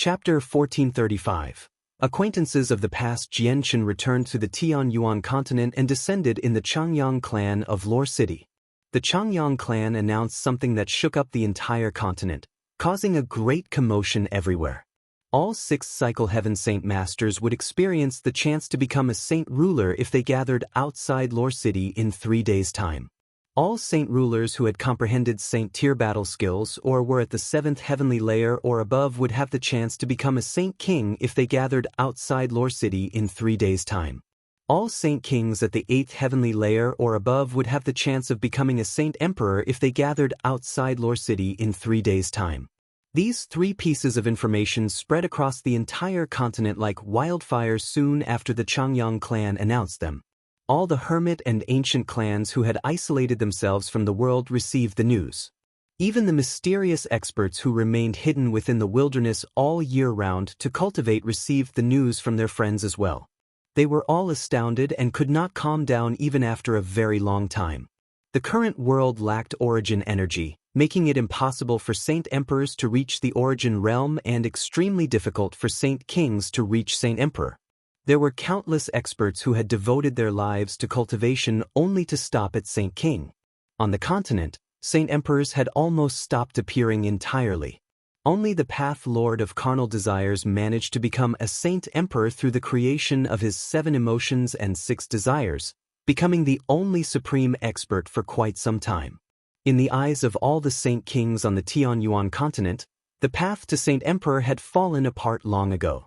Chapter 1435. Acquaintances of the past Jianshan returned to the Tianyuan continent and descended in the Changyang clan of Lore City. The Changyang clan announced something that shook up the entire continent, causing a great commotion everywhere. All 6 Cycle Heaven Saint Masters would experience the chance to become a saint ruler if they gathered outside Lore City in 3 days' time. All saint rulers who had comprehended saint tier battle skills or were at the 7th heavenly layer or above would have the chance to become a saint king if they gathered outside Lore City in 3 days' time. All saint kings at the 8th heavenly layer or above would have the chance of becoming a saint emperor if they gathered outside Lore City in 3 days' time. These 3 pieces of information spread across the entire continent like wildfire soon after the Changyang clan announced them. All the hermit and ancient clans who had isolated themselves from the world received the news. Even the mysterious experts who remained hidden within the wilderness all year round to cultivate received the news from their friends as well. They were all astounded and could not calm down even after a very long time. The current world lacked origin energy, making it impossible for saint emperors to reach the origin realm and extremely difficult for saint kings to reach saint emperor. There were countless experts who had devoted their lives to cultivation only to stop at Saint King. On the continent, saint emperors had almost stopped appearing entirely. Only the Path Lord of Carnal Desires managed to become a saint emperor through the creation of his 7 emotions and 6 desires, becoming the only supreme expert for quite some time. In the eyes of all the saint kings on the Tianyuan continent, the path to saint emperor had fallen apart long ago.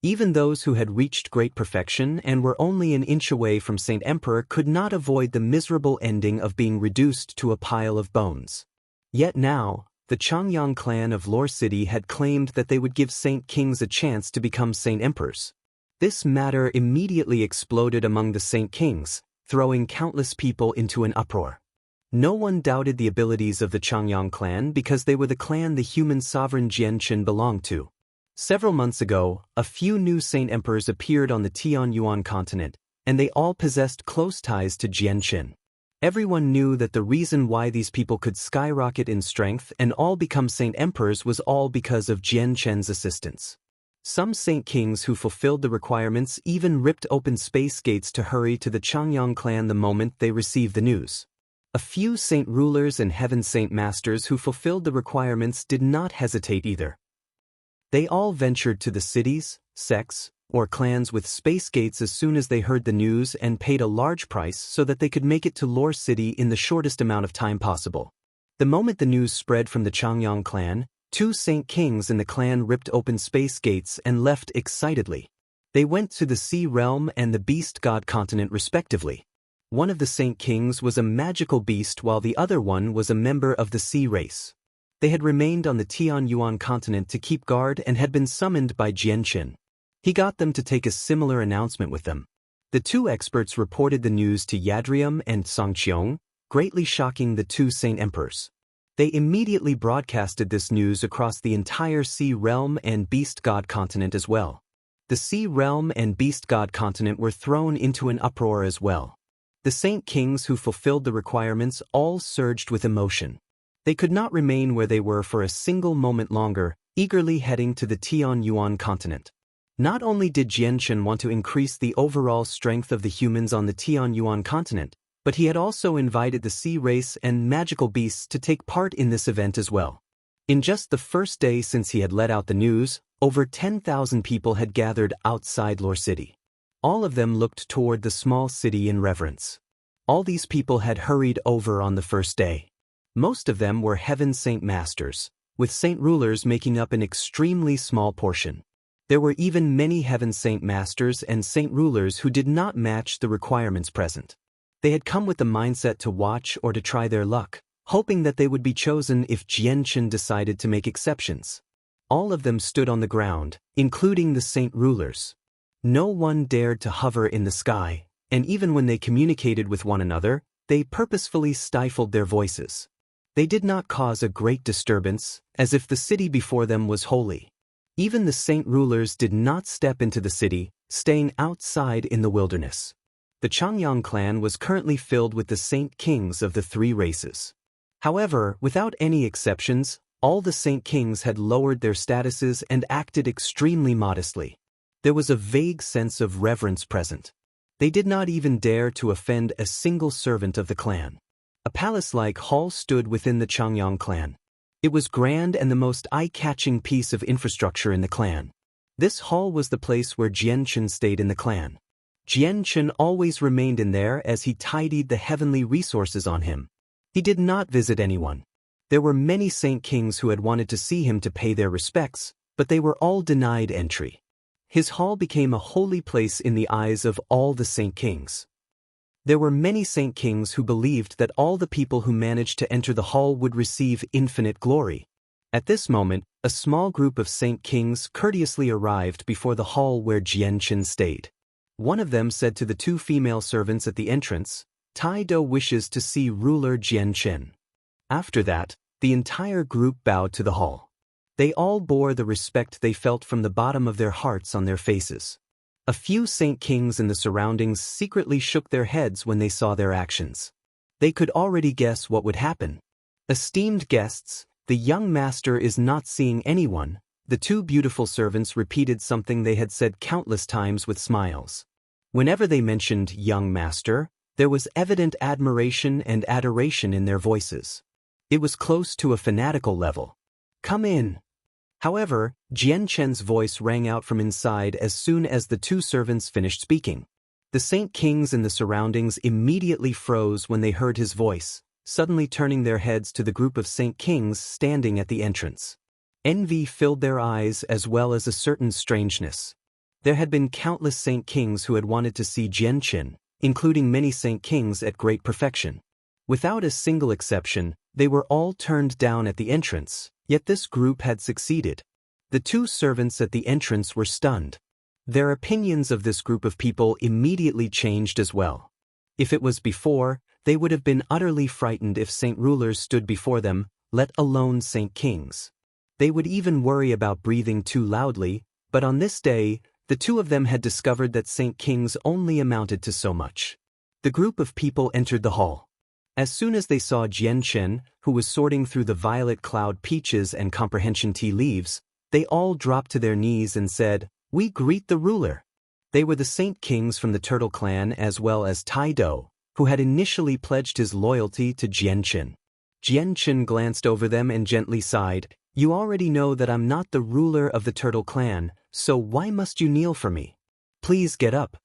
Even those who had reached great perfection and were only an inch away from Saint Emperor could not avoid the miserable ending of being reduced to a pile of bones. Yet now, the Changyang clan of Lore City had claimed that they would give Saint Kings a chance to become Saint Emperors. This matter immediately exploded among the Saint Kings, throwing countless people into an uproar. No one doubted the abilities of the Changyang clan because they were the clan the human sovereign Jianshan belonged to. Several months ago, a few new saint emperors appeared on the Tianyuan continent, and they all possessed close ties to Jianshan. Everyone knew that the reason why these people could skyrocket in strength and all become saint emperors was all because of Jianshan's assistance. Some saint kings who fulfilled the requirements even ripped open space gates to hurry to the Changyang clan the moment they received the news. A few saint rulers and heaven saint masters who fulfilled the requirements did not hesitate either. They all ventured to the cities, sects, or clans with space gates as soon as they heard the news and paid a large price so that they could make it to Lore City in the shortest amount of time possible. The moment the news spread from the Changyang clan, 2 saint kings in the clan ripped open space gates and left excitedly. They went to the Sea Realm and the Beast God continent respectively. One of the saint kings was a magical beast while the other one was a member of the sea race. They had remained on the Tianyuan continent to keep guard and had been summoned by Jianshan. He got them to take a similar announcement with them. The 2 experts reported the news to Yadrium and Songqiong, greatly shocking the 2 saint emperors. They immediately broadcasted this news across the entire Sea Realm and Beast God continent as well. The Sea Realm and Beast God continent were thrown into an uproar as well. The saint kings who fulfilled the requirements all surged with emotion. They could not remain where they were for a single moment longer, eagerly heading to the Tianyuan continent. Not only did Jianshan want to increase the overall strength of the humans on the Tianyuan continent, but he had also invited the sea race and magical beasts to take part in this event as well. In just the first day since he had let out the news, over 10,000 people had gathered outside Lore City. All of them looked toward the small city in reverence. All these people had hurried over on the first day. Most of them were heaven saint masters, with saint rulers making up an extremely small portion. There were even many heaven saint masters and saint rulers who did not match the requirements present. They had come with the mindset to watch or to try their luck, hoping that they would be chosen if Jianshan decided to make exceptions. All of them stood on the ground, including the saint rulers. No one dared to hover in the sky, and even when they communicated with one another, they purposefully stifled their voices. They did not cause a great disturbance, as if the city before them was holy. Even the saint rulers did not step into the city, staying outside in the wilderness. The Changyang clan was currently filled with the saint kings of the 3 races. However, without any exceptions, All the Saint Kings had lowered their statuses and acted extremely modestly. There was a vague sense of reverence present. They did not even dare to offend a single servant of the clan. A palace-like hall stood within the Changyang clan. It was grand and the most eye-catching piece of infrastructure in the clan. This hall was the place where Jianchen stayed in the clan. Jianchen always remained in there as he tidied the heavenly resources on him. He did not visit anyone. There were many Saint Kings who had wanted to see him to pay their respects, but they were all denied entry. His hall became a holy place in the eyes of all the Saint Kings. There were many Saint Kings who believed that all the people who managed to enter the hall would receive infinite glory. At this moment, a small group of Saint Kings courteously arrived before the hall where Jianchen stayed. One of them said to the two female servants at the entrance, "Tai Do wishes to see ruler Jianchen." After that, the entire group bowed to the hall. They all bore the respect they felt from the bottom of their hearts on their faces. A few Saint Kings in the surroundings secretly shook their heads when they saw their actions. They could already guess what would happen. "Esteemed guests, the young master is not seeing anyone." The two beautiful servants repeated something they had said countless times with smiles. Whenever they mentioned young master, there was evident admiration and adoration in their voices. It was close to a fanatical level. "Come in." However, Jianchen's voice rang out from inside as soon as the two servants finished speaking. The Saint Kings in the surroundings immediately froze when they heard his voice, suddenly turning their heads to the group of Saint Kings standing at the entrance. Envy filled their eyes as well as a certain strangeness. There had been countless Saint Kings who had wanted to see Jianchen, including many Saint Kings at great perfection. Without a single exception, they were all turned down at the entrance, yet this group had succeeded. The two servants at the entrance were stunned. Their opinions of this group of people immediately changed as well. If it was before, they would have been utterly frightened if Saint Rulers stood before them, let alone Saint Kings. They would even worry about breathing too loudly, but on this day, the two of them had discovered that Saint Kings only amounted to so much. The group of people entered the hall. As soon as they saw Jianchen, who was sorting through the violet cloud peaches and comprehension tea leaves, they all dropped to their knees and said, "We greet the ruler." They were the Saint Kings from the Turtle Clan as well as Tai Do, who had initially pledged his loyalty to Jianchen. Jianchen glanced over them and gently sighed, "You already know that I'm not the ruler of the Turtle Clan, so why must you kneel for me? Please get up."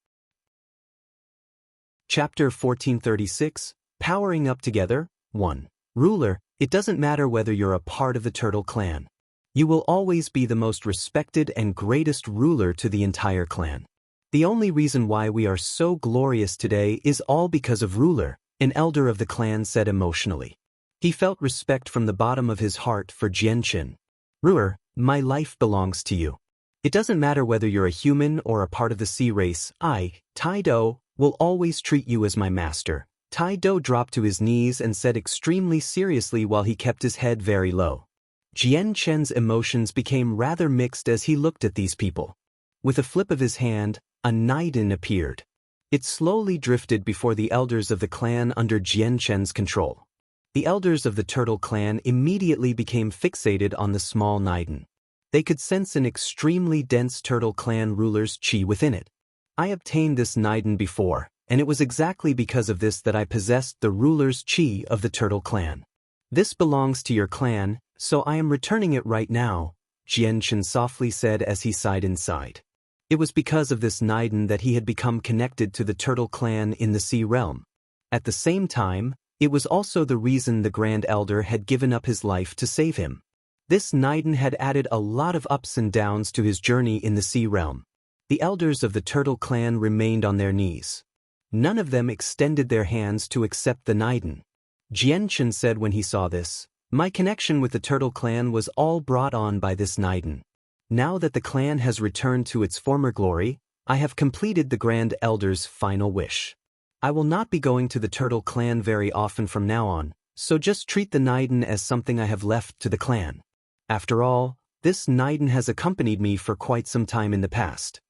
Chapter 1436, Powering Up Together, 1. Ruler, it doesn't matter whether you're a part of the Turtle Clan. You will always be the most respected and greatest ruler to the entire clan. The only reason why we are so glorious today is all because of Ruler, an elder of the clan said emotionally. He felt respect from the bottom of his heart for Jianchen. "Ruler, my life belongs to you. It doesn't matter whether you're a human or a part of the sea race, I, Tai Do, will always treat you as my master." Tai Do dropped to his knees and said extremely seriously while he kept his head very low. Jianchen's emotions became rather mixed as he looked at these people. With a flip of his hand, a Naiden appeared. It slowly drifted before the elders of the clan under Jianchen's control. The elders of the Turtle Clan immediately became fixated on the small Naiden. They could sense an extremely dense Turtle Clan ruler's chi within it. "I obtained this Naiden before, and it was exactly because of this that I possessed the ruler's chi of the Turtle Clan. This belongs to your clan, so I am returning it right now," Jianchen softly said as he sighed inside. It was because of this Naiden that he had become connected to the Turtle Clan in the Sea Realm. At the same time, it was also the reason the Grand Elder had given up his life to save him. This Naiden had added a lot of ups and downs to his journey in the Sea Realm. The elders of the Turtle Clan remained on their knees. None of them extended their hands to accept the Naiden. Jianchen said when he saw this, "My connection with the Turtle Clan was all brought on by this Naiden. Now that the clan has returned to its former glory, I have completed the Grand Elder's final wish. I will not be going to the Turtle Clan very often from now on, so just treat the Naiden as something I have left to the clan. After all, this Naiden has accompanied me for quite some time in the past."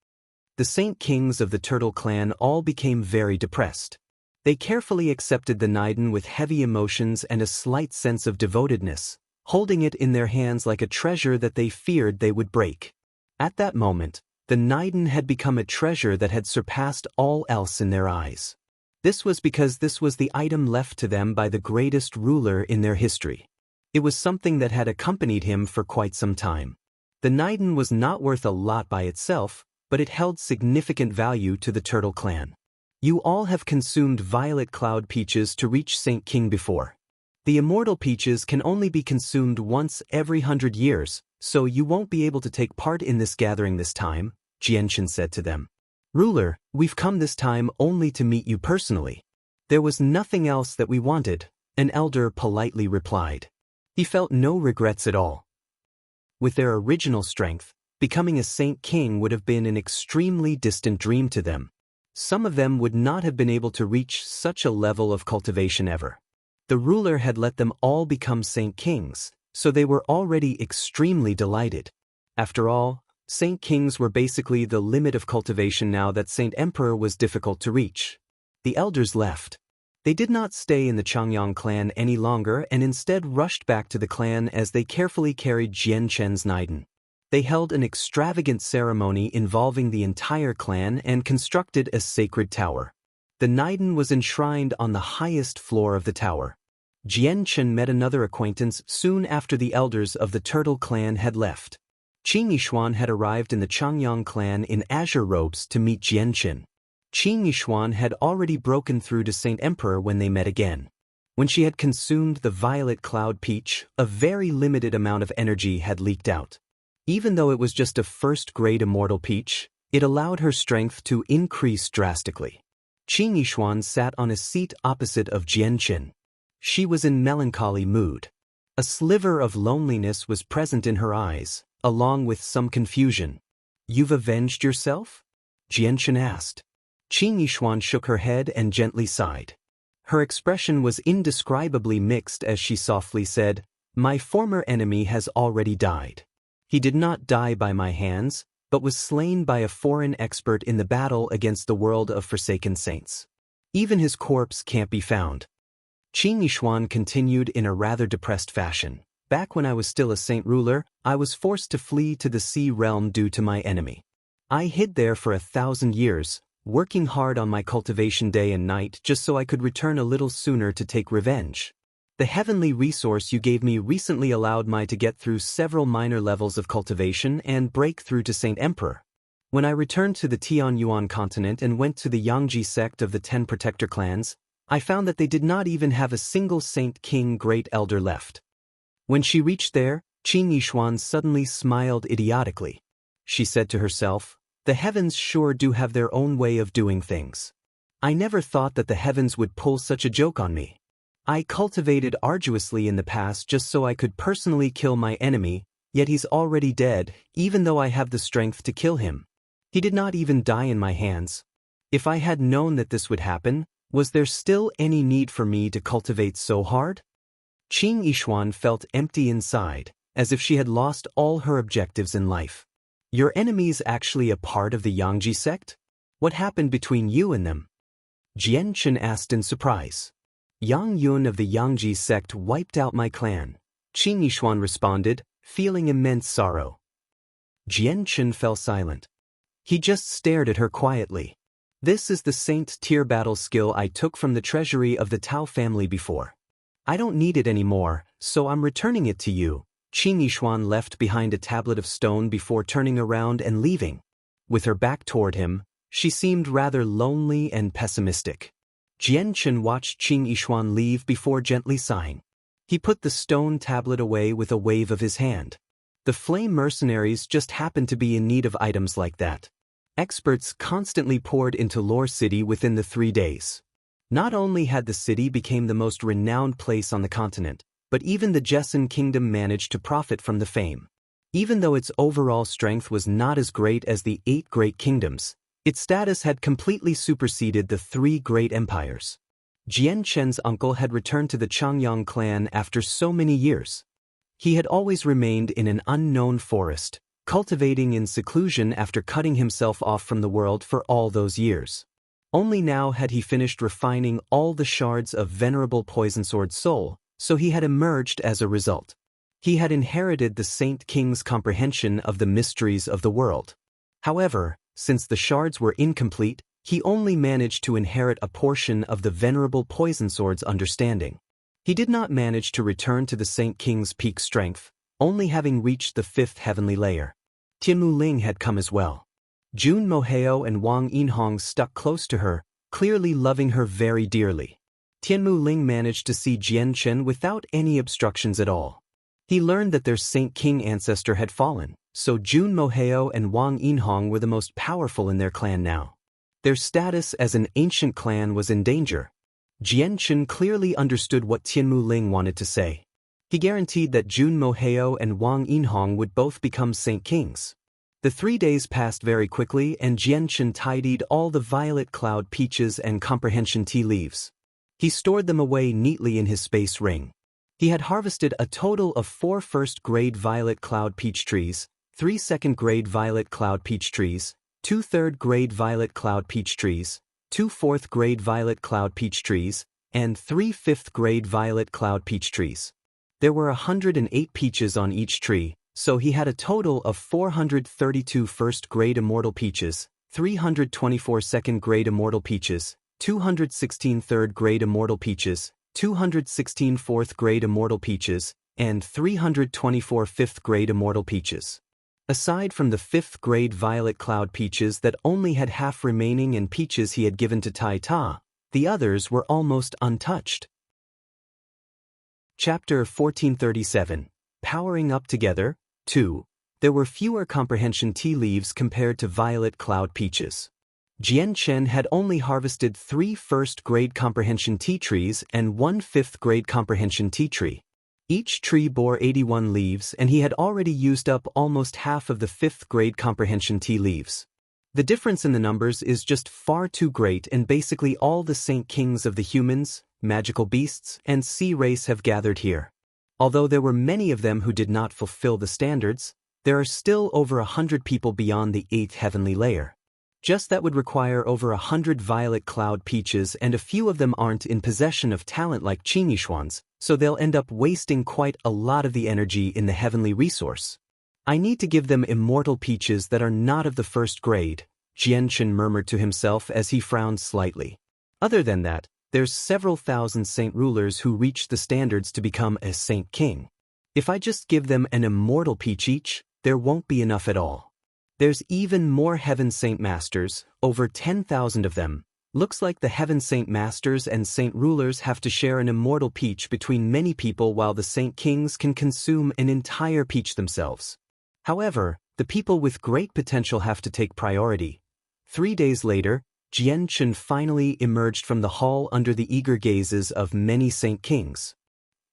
The Saint Kings of the Turtle Clan all became very depressed. They carefully accepted the Naiden with heavy emotions and a slight sense of devotedness, holding it in their hands like a treasure that they feared they would break. At that moment, the Niden had become a treasure that had surpassed all else in their eyes. This was because this was the item left to them by the greatest ruler in their history. It was something that had accompanied him for quite some time. The Niden was not worth a lot by itself, but it held significant value to the Turtle Clan. You all have consumed Violet Cloud Peaches to reach Saint King before. The immortal peaches can only be consumed once every 100 years, so you won't be able to take part in this gathering this time, Jianchen said to them. Ruler, we've come this time only to meet you personally. There was nothing else that we wanted, an elder politely replied. He felt no regrets at all. With their original strength, becoming a Saint King would have been an extremely distant dream to them. Some of them would not have been able to reach such a level of cultivation ever. The ruler had let them all become Saint Kings, so they were already extremely delighted. After all, Saint Kings were basically the limit of cultivation now that Saint Emperor was difficult to reach. The elders left. They did not stay in the Changyang clan any longer and instead rushed back to the clan as they carefully carried Jianchen's Niden. They held an extravagant ceremony involving the entire clan and constructed a sacred tower. The Niden was enshrined on the highest floor of the tower. Jianchen met another acquaintance soon after the elders of the Turtle Clan had left. Qing Yishuan had arrived in the Changyang clan in azure robes to meet Jianchen. Qing Yishuan had already broken through to Saint Emperor when they met again. When she had consumed the Violet Cloud Peach, a very limited amount of energy had leaked out. Even though it was just a first-grade immortal peach, it allowed her strength to increase drastically. Qing Yishuan sat on a seat opposite of Jianchen. She was in melancholy mood. A sliver of loneliness was present in her eyes, along with some confusion. You've avenged yourself? Jianchen asked. Qing Yishuan shook her head and gently sighed. Her expression was indescribably mixed as she softly said, My former enemy has already died. He did not die by my hands, but was slain by a foreign expert in the battle against the world of Forsaken Saints. Even his corpse can't be found. Qing Yishuan continued in a rather depressed fashion. Back when I was still a saint ruler, I was forced to flee to the sea realm due to my enemy. I hid there for 1,000 years, working hard on my cultivation day and night just so I could return a little sooner to take revenge. The heavenly resource you gave me recently allowed me to get through several minor levels of cultivation and break through to Saint Emperor. When I returned to the Tianyuan continent and went to the Yangji sect of the 10 protector clans, I found that they did not even have a single Saint King Great Elder left. When she reached there, Qing Yishuan suddenly smiled idiotically. She said to herself, The heavens sure do have their own way of doing things. I never thought that the heavens would pull such a joke on me. I cultivated arduously in the past just so I could personally kill my enemy, yet he's already dead, even though I have the strength to kill him. He did not even die in my hands. If I had known that this would happen, was there still any need for me to cultivate so hard? Qing Yishuan felt empty inside, as if she had lost all her objectives in life. Your enemy's actually a part of the Yangji sect? What happened between you and them? Jianchen asked in surprise. Yang Yun of the Yangji sect wiped out my clan, Qing Yishuan responded, feeling immense sorrow. Jianchen fell silent. He just stared at her quietly. This is the Saint tier battle skill I took from the treasury of the Tao family before. I don't need it anymore, so I'm returning it to you. Qing Yishuan left behind a tablet of stone before turning around and leaving. With her back toward him, she seemed rather lonely and pessimistic. Jianchen watched Qing Yishuan leave before gently sighing. He put the stone tablet away with a wave of his hand. The flame mercenaries just happened to be in need of items like that. Experts constantly poured into Lore City within the 3 days. Not only had the city become the most renowned place on the continent, but even the Jessen kingdom managed to profit from the fame. Even though its overall strength was not as great as the 8 great kingdoms, its status had completely superseded the 3 great empires. Jianchen's uncle had returned to the Changyang clan after so many years. He had always remained in an unknown forest, cultivating in seclusion after cutting himself off from the world for all those years. Only now had he finished refining all the shards of venerable Poison Sword Soul, so he had emerged as a result. He had inherited the Saint King's comprehension of the mysteries of the world. However, since the shards were incomplete, he only managed to inherit a portion of the venerable Poison Sword's understanding. He did not manage to return to the Saint King's peak strength, only having reached the 5th heavenly layer. Tianmu Ling had come as well. Jun Moheo and Wang Yinhong stuck close to her, clearly loving her very dearly. Tianmu Ling managed to see Jian Chen without any obstructions at all. He learned that their Saint King ancestor had fallen, so Jun Moheo and Wang Yinhong were the most powerful in their clan now. Their status as an ancient clan was in danger. Jian Chen clearly understood what Tianmu Ling wanted to say. He guaranteed that Jun Moheo and Wang Yinhong would both become Saint Kings. The 3 days passed very quickly and Jian Chen tidied all the violet cloud peaches and comprehension tea leaves. He stored them away neatly in his space ring. He had harvested a total of 4 first-grade violet cloud peach trees, 3 second-grade violet cloud peach trees, 2 third-grade violet cloud peach trees, 2 fourth-grade violet cloud peach trees, and 3 fifth-grade violet cloud peach trees. There were 108 peaches on each tree, so he had a total of 432 first-grade immortal peaches, 324 second-grade immortal peaches, 216 third-grade immortal peaches, 216 fourth-grade immortal peaches, and 324 fifth-grade immortal peaches. Aside from the 5th-grade violet cloud peaches that only had half remaining and peaches he had given to Tai Ta, the others were almost untouched. Chapter 1437, Powering Up Together, 2. There were fewer comprehension tea leaves compared to violet cloud peaches. Jian Chen had only harvested 3 first-grade comprehension tea trees and 1 5th-grade comprehension tea tree. Each tree bore 81 leaves and he had already used up almost half of the 5th-grade comprehension tea leaves. The difference in the numbers is just far too great and basically all the Saint Kings of the humans, magical beasts, and sea race have gathered here. Although there were many of them who did not fulfill the standards, there are still over 100 people beyond the 8th heavenly layer. Just that would require over 100 violet cloud peaches and a few of them aren't in possession of talent like Qingyuan's, so they'll end up wasting quite a lot of the energy in the heavenly resource. I need to give them immortal peaches that are not of the 1st grade, Jian Chen murmured to himself as he frowned slightly. Other than that, there's several thousand saint rulers who reach the standards to become a Saint King. If I just give them an immortal peach each, there won't be enough at all. There's even more Heaven Saint Masters, over 10,000 of them. Looks like the Heaven Saint Masters and Saint Rulers have to share an immortal peach between many people while the Saint Kings can consume an entire peach themselves. However, the people with great potential have to take priority. 3 days later, Jian Chen finally emerged from the hall under the eager gazes of many Saint Kings.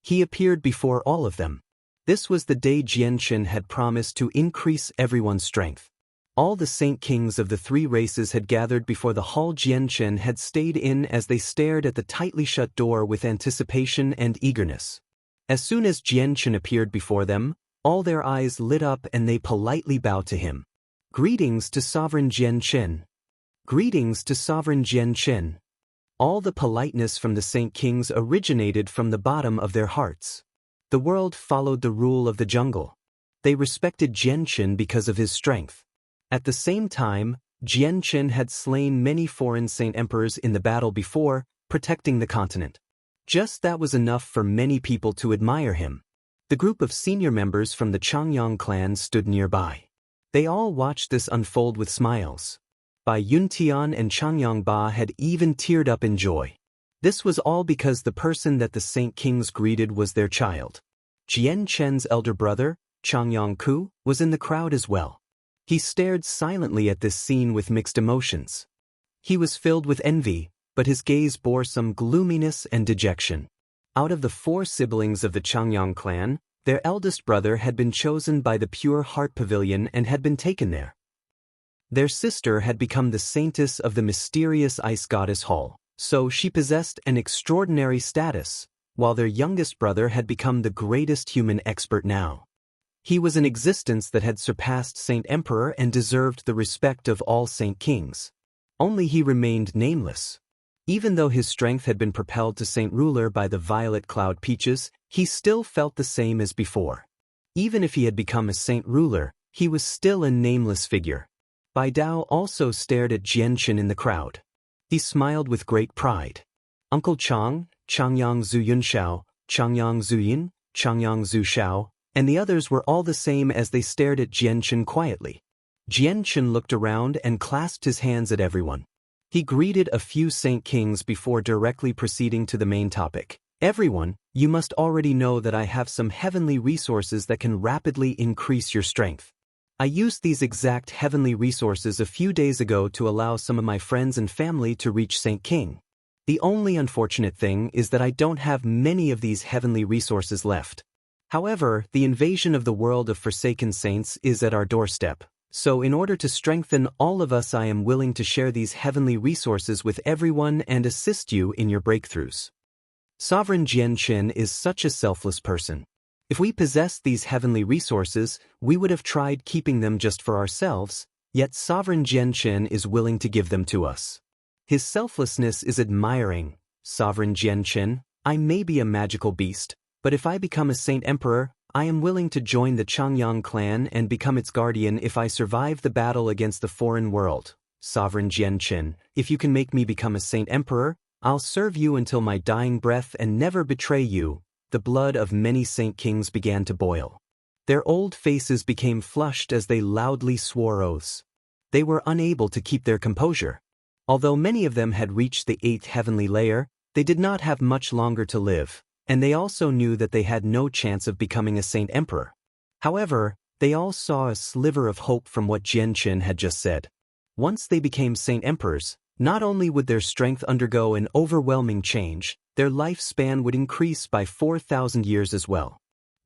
He appeared before all of them. This was the day Jian Chen had promised to increase everyone's strength. All the Saint Kings of the 3 races had gathered before the hall. Jian Chen had stayed in as they stared at the tightly shut door with anticipation and eagerness. As soon as Jian Chen appeared before them, all their eyes lit up and they politely bowed to him. Greetings to Sovereign Jian Chen. Greetings to Sovereign Jian Chen. All the politeness from the Saint Kings originated from the bottom of their hearts. The world followed the rule of the jungle. They respected Jian Chen because of his strength. At the same time, Jian Chen had slain many foreign saint emperors in the battle before, protecting the continent. Just that was enough for many people to admire him. The group of senior members from the Changyang clan stood nearby. They all watched this unfold with smiles. Bai Yuntian and Changyang Ba had even teared up in joy. This was all because the person that the Saint Kings greeted was their child. Jian Chen's elder brother, Changyang Ku, was in the crowd as well. He stared silently at this scene with mixed emotions. He was filled with envy, but his gaze bore some gloominess and dejection. Out of the 4 siblings of the Changyang clan, their eldest brother had been chosen by the Pure Heart Pavilion and had been taken there. Their sister had become the saintess of the mysterious ice goddess hall, so she possessed an extraordinary status, while their youngest brother had become the greatest human expert now. He was an existence that had surpassed Saint Emperor and deserved the respect of all Saint Kings. Only he remained nameless. Even though his strength had been propelled to Saint Ruler by the violet cloud peaches, he still felt the same as before. Even if he had become a saint ruler, he was still a nameless figure. Bai Dao also stared at Jianchen in the crowd. He smiled with great pride. Uncle Chang, Changyang Zhu Yunxiao, Changyang Zhu Yin, Changyang Zhu Shao, and the others were all the same as they stared at Jianchen quietly. Jianchen looked around and clasped his hands at everyone. He greeted a few saint kings before directly proceeding to the main topic. Everyone, you must already know that I have some heavenly resources that can rapidly increase your strength. I used these exact heavenly resources a few days ago to allow some of my friends and family to reach Saint King. The only unfortunate thing is that I don't have many of these heavenly resources left. However, the invasion of the world of forsaken saints is at our doorstep, so in order to strengthen all of us, I am willing to share these heavenly resources with everyone and assist you in your breakthroughs. Sovereign Jianchen is such a selfless person. If we possessed these heavenly resources, we would have tried keeping them just for ourselves, yet Sovereign Jianchen is willing to give them to us. His selflessness is admiring. Sovereign Jianchen, I may be a magical beast, but if I become a saint emperor, I am willing to join the Changyang clan and become its guardian if I survive the battle against the foreign world. Sovereign Jianchen, if you can make me become a saint emperor, I'll serve you until my dying breath and never betray you. The blood of many saint kings began to boil. Their old faces became flushed as they loudly swore oaths. They were unable to keep their composure. Although many of them had reached the 8th heavenly layer, they did not have much longer to live, and they also knew that they had no chance of becoming a saint emperor. However, they all saw a sliver of hope from what Jianchen had just said. Once they became saint emperors, not only would their strength undergo an overwhelming change, their lifespan would increase by 4,000 years as well.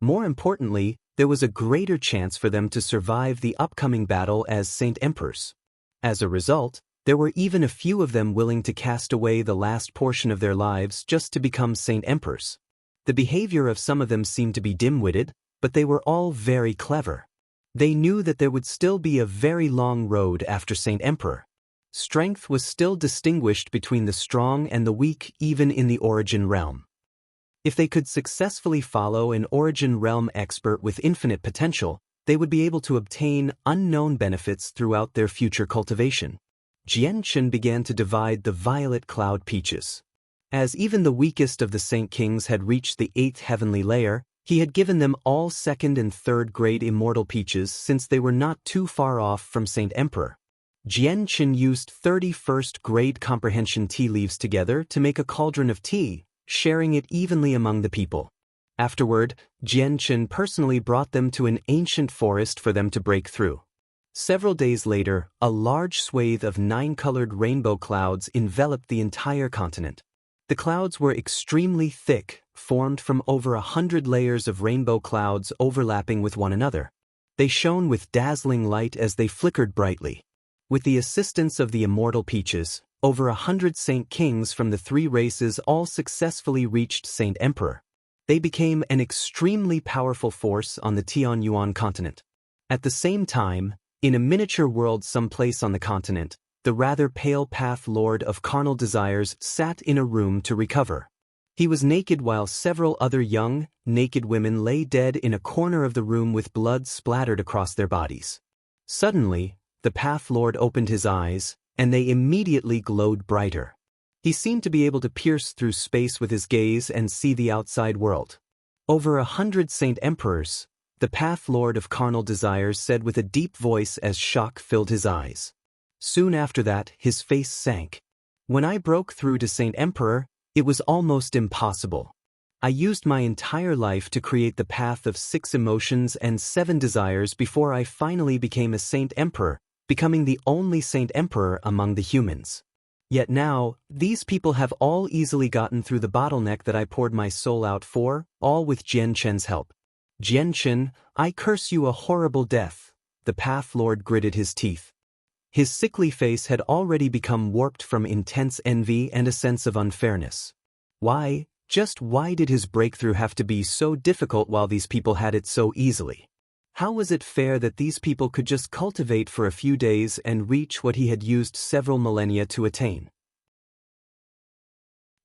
More importantly, there was a greater chance for them to survive the upcoming battle as saint emperors. As a result, there were even a few of them willing to cast away the last portion of their lives just to become saint emperors. The behavior of some of them seemed to be dim-witted, but they were all very clever. They knew that there would still be a very long road after saint emperor. Strength was still distinguished between the strong and the weak even in the origin realm. If they could successfully follow an origin realm expert with infinite potential, they would be able to obtain unknown benefits throughout their future cultivation. Jianchen began to divide the violet cloud peaches. As even the weakest of the saint kings had reached the 8th heavenly layer, he had given them all 2nd and 3rd grade immortal peaches since they were not too far off from saint emperor. Jianchen used 31st grade comprehension tea leaves together to make a cauldron of tea, sharing it evenly among the people. Afterward, Jianchen personally brought them to an ancient forest for them to break through. Several days later, a large swathe of 9-colored rainbow clouds enveloped the entire continent. The clouds were extremely thick, formed from over 100 layers of rainbow clouds overlapping with one another. They shone with dazzling light as they flickered brightly. With the assistance of the immortal peaches, over 100 saint kings from the 3 races all successfully reached saint emperor. They became an extremely powerful force on the Tianyuan continent. At the same time, in a miniature world someplace on the continent, the rather pale path lord of carnal desires sat in a room to recover. He was naked while several other young, naked women lay dead in a corner of the room with blood splattered across their bodies. Suddenly, the path lord opened his eyes, and they immediately glowed brighter. He seemed to be able to pierce through space with his gaze and see the outside world. Over 100 saint emperors, the path lord of carnal desires said with a deep voice as shock filled his eyes. Soon after that, his face sank. When I broke through to saint emperor, it was almost impossible. I used my entire life to create the path of 6 emotions and 7 desires before I finally became a saint emperor, becoming the only saint emperor among the humans. Yet now, these people have all easily gotten through the bottleneck that I poured my soul out for, all with Jianchen's help. Jianchen, I curse you a horrible death. The path lord gritted his teeth. His sickly face had already become warped from intense envy and a sense of unfairness. Why, just why did his breakthrough have to be so difficult while these people had it so easily? How was it fair that these people could just cultivate for a few days and reach what he had used several millennia to attain?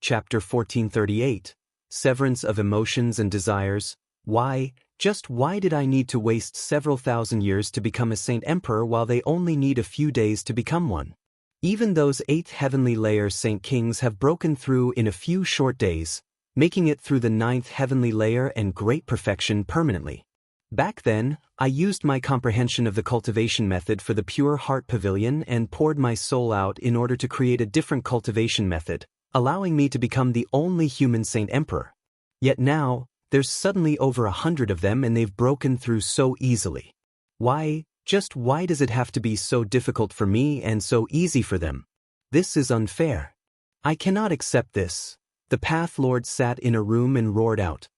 Chapter 1438, Severance of Emotions and Desires. Why, Just why did I need to waste several thousand years to become a Saint Emperor while they only need a few days to become one? Even those 8th heavenly layer Saint Kings have broken through in a few short days, making it through the 9th heavenly layer and great perfection permanently. Back then, I used my comprehension of the cultivation method for the Pure Heart Pavilion and poured my soul out in order to create a different cultivation method, allowing me to become the only human Saint Emperor. Yet now, there's suddenly over 100 of them and they've broken through so easily. Why, just why does it have to be so difficult for me and so easy for them? This is unfair. I cannot accept this. The Path Lord sat in a room and roared out.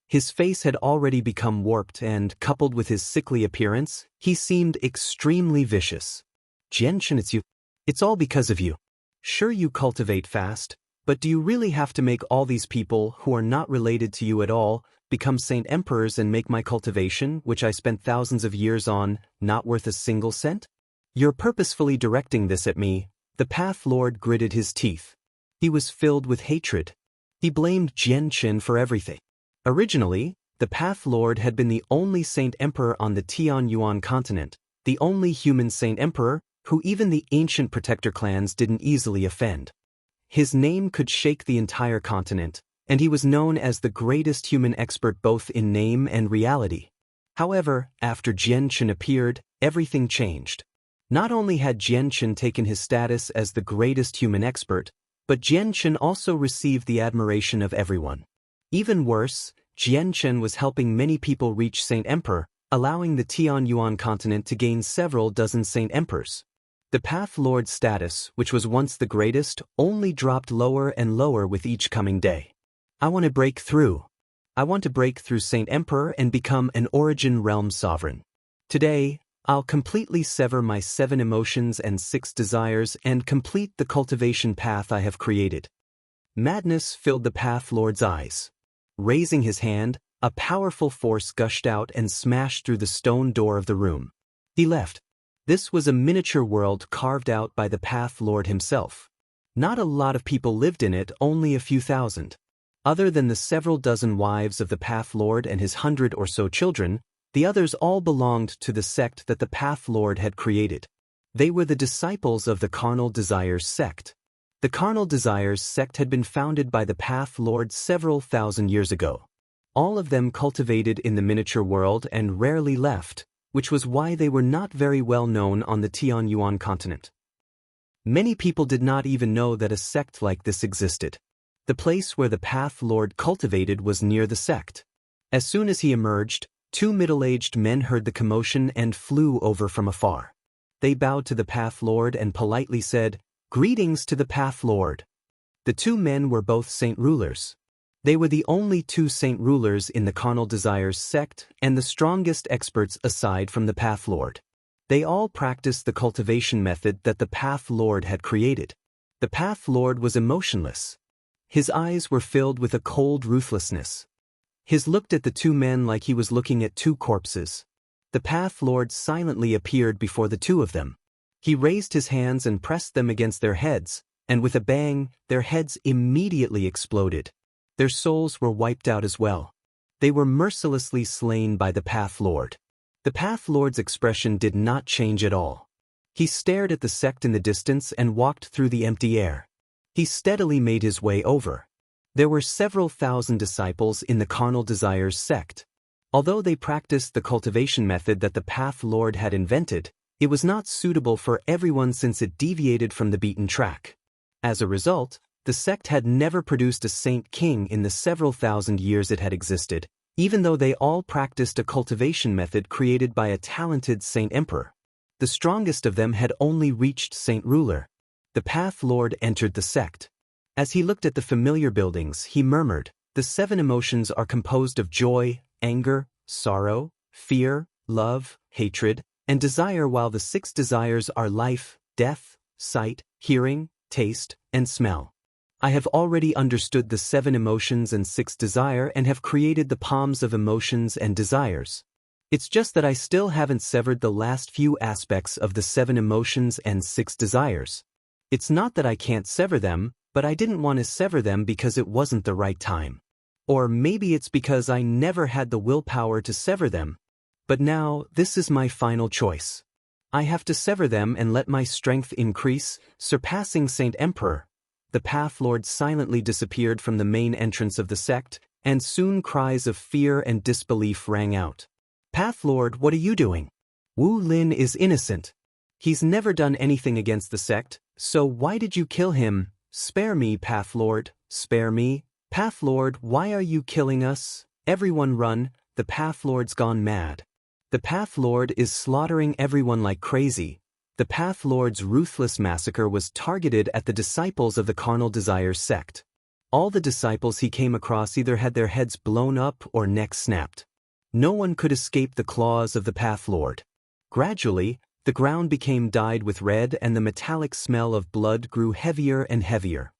His face had already become warped and, coupled with his sickly appearance, he seemed extremely vicious. Jianshan, it's you. It's all because of you. Sure, you cultivate fast, but do you really have to make all these people who are not related to you at all become Saint Emperors and make my cultivation, which I spent thousands of years on, not worth a single cent? You're purposefully directing this at me. The Path Lord gritted his teeth. He was filled with hatred. He blamed Jianshan for everything. Originally, the Path Lord had been the only Saint Emperor on the Tianyuan continent, the only human Saint Emperor who even the ancient protector clans didn't easily offend. His name could shake the entire continent, and he was known as the greatest human expert both in name and reality. However, after Jianshan appeared, everything changed. Not only had Jianshan taken his status as the greatest human expert, but Jianshan also received the admiration of everyone. Even worse, Jianshan was helping many people reach Saint Emperor, allowing the Tianyuan continent to gain several dozen Saint Emperors. The Path Lord's status, which was once the greatest, only dropped lower and lower with each coming day. I want to break through. I want to break through Saint Emperor and become an Origin Realm sovereign. Today, I'll completely sever my 7 emotions and 6 desires and complete the cultivation path I have created. Madness filled the Path Lord's eyes. Raising his hand, a powerful force gushed out and smashed through the stone door of the room. He left. This was a miniature world carved out by the Path Lord himself. Not a lot of people lived in it, only a few thousand. Other than the several dozen wives of the Path Lord and his 100 or so children, the others all belonged to the sect that the Path Lord had created. They were the disciples of the Carnal Desires sect. The Carnal Desires sect had been founded by the Path Lord several thousand years ago. All of them cultivated in the miniature world and rarely left, which was why they were not very well known on the Tianyuan continent. Many people did not even know that a sect like this existed. The place where the Path Lord cultivated was near the sect. As soon as he emerged, 2 middle-aged men heard the commotion and flew over from afar. They bowed to the Path Lord and politely said, "Greetings to the Path Lord." The 2 men were both saint rulers. They were the only 2 saint rulers in the Carnal Desires sect and the strongest experts aside from the Path Lord. They all practiced the cultivation method that the Path Lord had created. The Path Lord was emotionless. His eyes were filled with a cold ruthlessness. He looked at the 2 men like he was looking at 2 corpses. The Path Lord silently appeared before the 2 of them. He raised his hands and pressed them against their heads, and with a bang, their heads immediately exploded. Their souls were wiped out as well. They were mercilessly slain by the Path Lord. The Path Lord's expression did not change at all. He stared at the sect in the distance and walked through the empty air. He steadily made his way over. There were several thousand disciples in the Carnal Desires sect. Although they practiced the cultivation method that the Path Lord had invented, it was not suitable for everyone since it deviated from the beaten track. As a result, the sect had never produced a Saint King in the several thousand years it had existed, even though they all practiced a cultivation method created by a talented Saint Emperor. The strongest of them had only reached Saint Ruler. The Path Lord entered the sect. As he looked at the familiar buildings, he murmured, "The 7 emotions are composed of joy, anger, sorrow, fear, love, hatred, and desire, while the 6 desires are life, death, sight, hearing, taste, and smell. I have already understood the 7 emotions and 6 desire and have created the palms of emotions and desires. It's just that I still haven't severed the last few aspects of the 7 emotions and 6 desires. It's not that I can't sever them, but I didn't want to sever them because it wasn't the right time. Or maybe it's because I never had the willpower to sever them. But now, this is my final choice. I have to sever them and let my strength increase, surpassing Saint Emperor. The Path Lord silently disappeared from the main entrance of the sect, and soon cries of fear and disbelief rang out. Path Lord, what are you doing? Wu Lin is innocent. He's never done anything against the sect, so why did you kill him? Spare me, Path Lord, spare me. Path Lord, why are you killing us? Everyone run, the Path Lord's gone mad. The Path Lord is slaughtering everyone like crazy. The Path Lord's ruthless massacre was targeted at the disciples of the Carnal Desires sect. All the disciples he came across either had their heads blown up or necks snapped. No one could escape the claws of the Path Lord. Gradually, the ground became dyed with red and the metallic smell of blood grew heavier and heavier.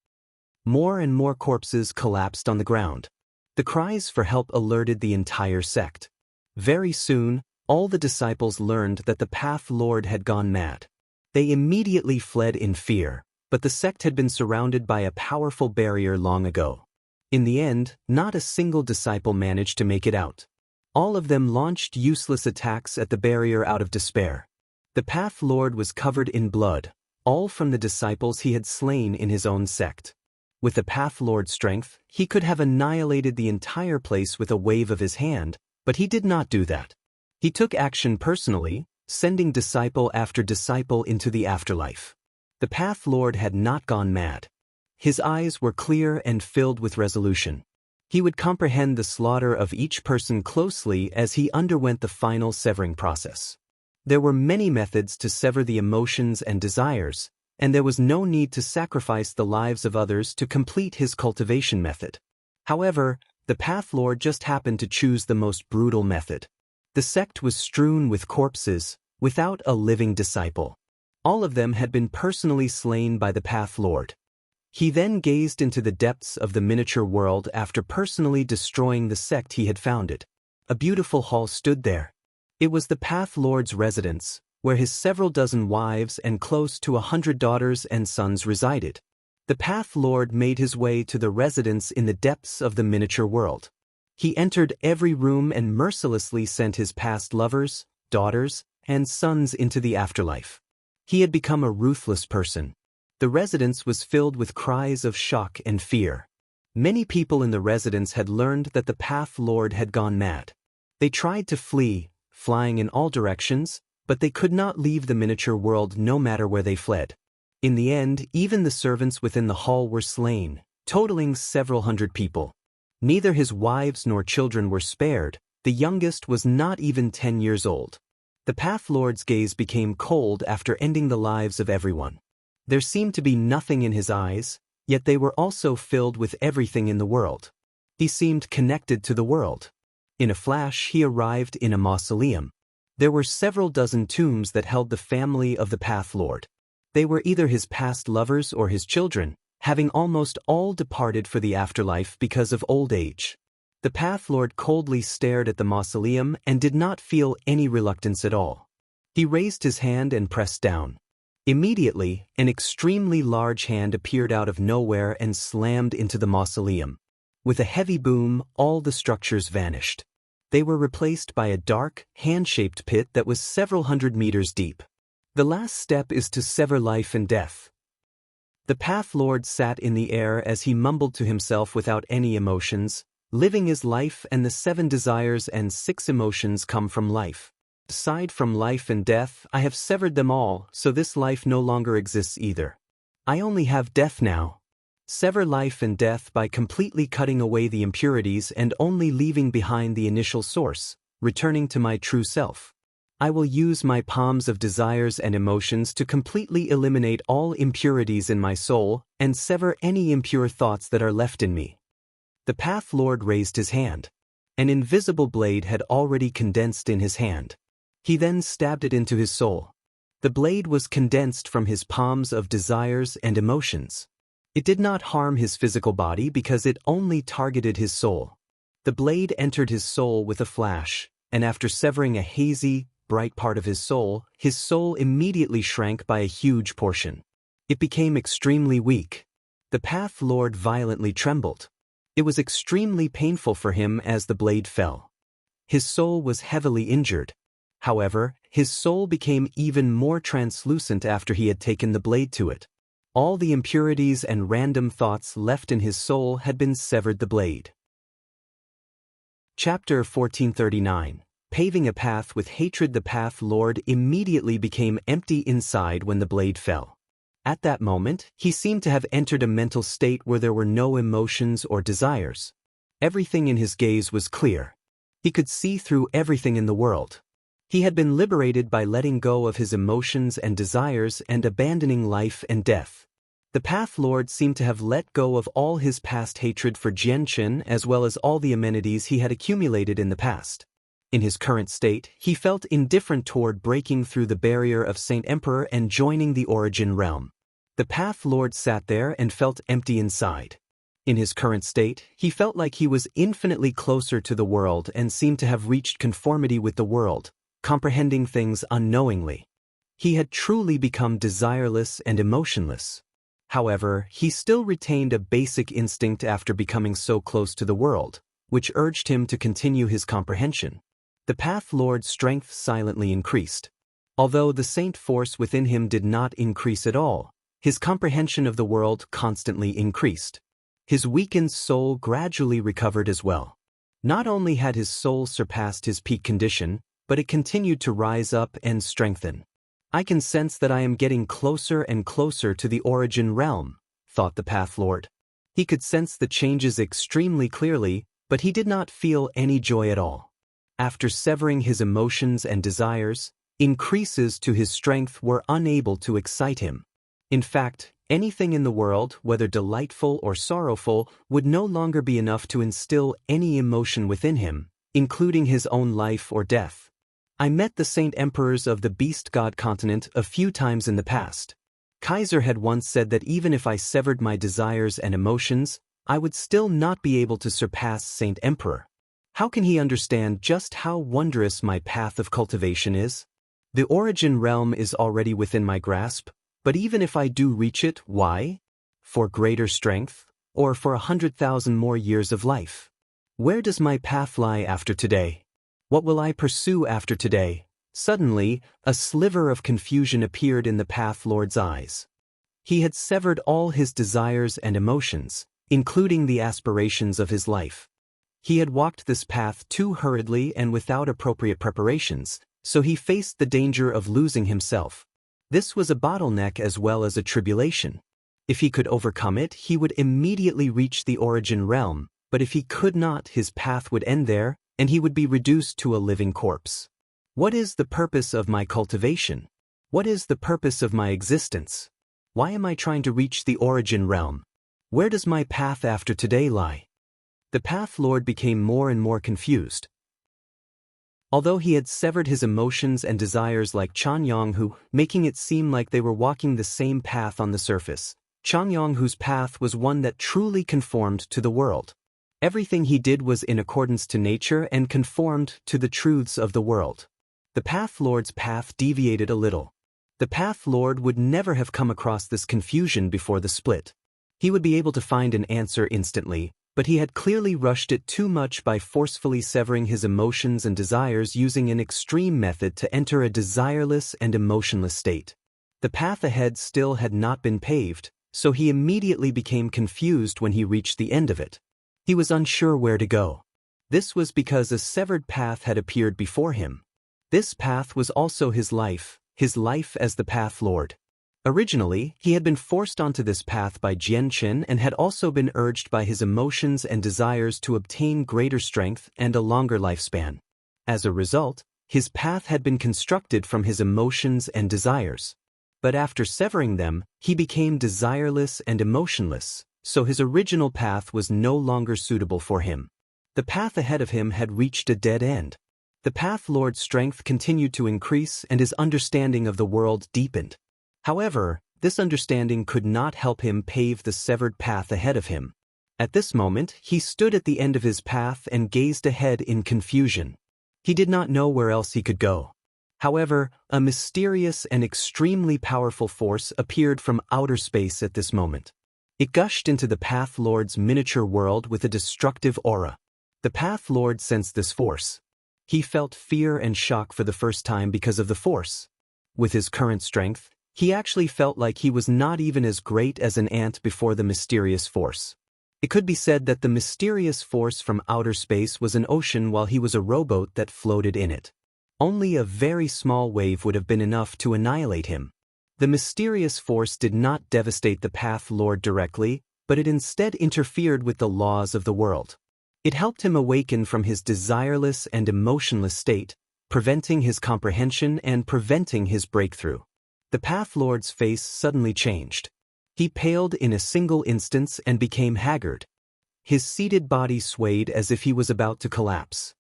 More and more corpses collapsed on the ground. The cries for help alerted the entire sect. Very soon, all the disciples learned that the Path Lord had gone mad. They immediately fled in fear, but the sect had been surrounded by a powerful barrier long ago. In the end, not a single disciple managed to make it out. All of them launched useless attacks at the barrier out of despair. The Path Lord was covered in blood, all from the disciples he had slain in his own sect. With the Path Lord's strength, he could have annihilated the entire place with a wave of his hand, but he did not do that. He took action personally, sending disciple after disciple into the afterlife. The Path Lord had not gone mad. His eyes were clear and filled with resolution. He would comprehend the slaughter of each person closely as he underwent the final severing process. There were many methods to sever the emotions and desires, and there was no need to sacrifice the lives of others to complete his cultivation method. However, the Path Lord just happened to choose the most brutal method. The sect was strewn with corpses, without a living disciple. All of them had been personally slain by the Path Lord. He then gazed into the depths of the miniature world after personally destroying the sect he had founded. A beautiful hall stood there. It was the Path Lord's residence, where his several dozen wives and close to 100 daughters and sons resided. The Path Lord made his way to the residence in the depths of the miniature world. He entered every room and mercilessly sent his past lovers, daughters, and sons into the afterlife. He had become a ruthless person. The residence was filled with cries of shock and fear. Many people in the residence had learned that the Path Lord had gone mad. They tried to flee, flying in all directions, but they could not leave the miniature world no matter where they fled. In the end, even the servants within the hall were slain, totaling several hundred people. Neither his wives nor children were spared. The youngest was not even 10 years old. The Path Lord's gaze became cold after ending the lives of everyone. There seemed to be nothing in his eyes, yet they were also filled with everything in the world. He seemed connected to the world. In a flash, he arrived in a mausoleum. There were several dozen tombs that held the family of the Path Lord. They were either his past lovers or his children, having almost all departed for the afterlife because of old age. The Path Lord coldly stared at the mausoleum and did not feel any reluctance at all. He raised his hand and pressed down. Immediately, an extremely large hand appeared out of nowhere and slammed into the mausoleum. With a heavy boom, all the structures vanished. They were replaced by a dark, hand-shaped pit that was several hundred meters deep. The last step is to sever life and death. The Path Lord sat in the air as he mumbled to himself without any emotions. Living is life, and the 7 desires and 6 emotions come from life. Aside from life and death, I have severed them all, so this life no longer exists either. I only have death now. Sever life and death by completely cutting away the impurities and only leaving behind the initial source, returning to my true self. I will use my palms of desires and emotions to completely eliminate all impurities in my soul and sever any impure thoughts that are left in me. The Path Lord raised his hand. An invisible blade had already condensed in his hand. He then stabbed it into his soul. The blade was condensed from his palms of desires and emotions. It did not harm his physical body because it only targeted his soul. The blade entered his soul with a flash, and after severing a hazy, bright part of his soul immediately shrank by a huge portion. It became extremely weak. The Path Lord violently trembled. It was extremely painful for him as the blade fell. His soul was heavily injured. However, his soul became even more translucent after he had taken the blade to it. All the impurities and random thoughts left in his soul had been severed the blade. Chapter 1439. Paving a path with hatred. The path lord immediately became empty inside when the blade fell. At that moment, he seemed to have entered a mental state where there were no emotions or desires. Everything in his gaze was clear. He could see through everything in the world. He had been liberated by letting go of his emotions and desires and abandoning life and death. The Path Lord seemed to have let go of all his past hatred for Jianchen as well as all the amenities he had accumulated in the past. In his current state, he felt indifferent toward breaking through the barrier of Saint Emperor and joining the Origin realm. The Path Lord sat there and felt empty inside. In his current state, he felt like he was infinitely closer to the world and seemed to have reached conformity with the world, comprehending things unknowingly. He had truly become desireless and emotionless. However, he still retained a basic instinct after becoming so close to the world, which urged him to continue his comprehension. The Path Lord's strength silently increased. Although the saint force within him did not increase at all, his comprehension of the world constantly increased. His weakened soul gradually recovered as well. Not only had his soul surpassed his peak condition, but it continued to rise up and strengthen. I can sense that I am getting closer and closer to the Origin realm, thought the Path Lord. He could sense the changes extremely clearly, but he did not feel any joy at all. After severing his emotions and desires, increases to his strength were unable to excite him. In fact, anything in the world, whether delightful or sorrowful, would no longer be enough to instill any emotion within him, including his own life or death. I met the Saint Emperors of the Beast God continent a few times in the past. Kaiser had once said that even if I severed my desires and emotions, I would still not be able to surpass Saint Emperor. How can he understand just how wondrous my path of cultivation is? The Origin realm is already within my grasp, but even if I do reach it, why? For greater strength, or for 100,000 more years of life? Where does my path lie after today? What will I pursue after today? Suddenly, a sliver of confusion appeared in the Path Lord's eyes. He had severed all his desires and emotions, including the aspirations of his life. He had walked this path too hurriedly and without appropriate preparations, so he faced the danger of losing himself. This was a bottleneck as well as a tribulation. If he could overcome it, he would immediately reach the Origin realm, but if he could not, his path would end there, and he would be reduced to a living corpse. What is the purpose of my cultivation? What is the purpose of my existence? Why am I trying to reach the Origin realm? Where does my path after today lie? The Path Lord became more and more confused. Although he had severed his emotions and desires like Changyonghu, making it seem like they were walking the same path on the surface, Changyonghu's path was one that truly conformed to the world. Everything he did was in accordance to nature and conformed to the truths of the world. The Path Lord's path deviated a little. The Path Lord would never have come across this confusion before the split. He would be able to find an answer instantly, but he had clearly rushed it too much by forcefully severing his emotions and desires using an extreme method to enter a desireless and emotionless state. The path ahead still had not been paved, so he immediately became confused when he reached the end of it. He was unsure where to go. This was because a severed path had appeared before him. This path was also his life as the Path Lord. Originally, he had been forced onto this path by Jianchen and had also been urged by his emotions and desires to obtain greater strength and a longer lifespan. As a result, his path had been constructed from his emotions and desires. But after severing them, he became desireless and emotionless, so his original path was no longer suitable for him. The path ahead of him had reached a dead end. The Path Lord's strength continued to increase and his understanding of the world deepened. However, this understanding could not help him pave the severed path ahead of him. At this moment, he stood at the end of his path and gazed ahead in confusion. He did not know where else he could go. However, a mysterious and extremely powerful force appeared from outer space at this moment. It gushed into the Path Lord's miniature world with a destructive aura. The Path Lord sensed this force. He felt fear and shock for the first time because of the force. With his current strength, he actually felt like he was not even as great as an ant before the mysterious force. It could be said that the mysterious force from outer space was an ocean while he was a rowboat that floated in it. Only a very small wave would have been enough to annihilate him. The mysterious force did not devastate the Path Lord directly, but it instead interfered with the laws of the world. It helped him awaken from his desireless and emotionless state, preventing his comprehension and preventing his breakthrough. The Path Lord's face suddenly changed. He paled in a single instance and became haggard. His seated body swayed as if he was about to collapse.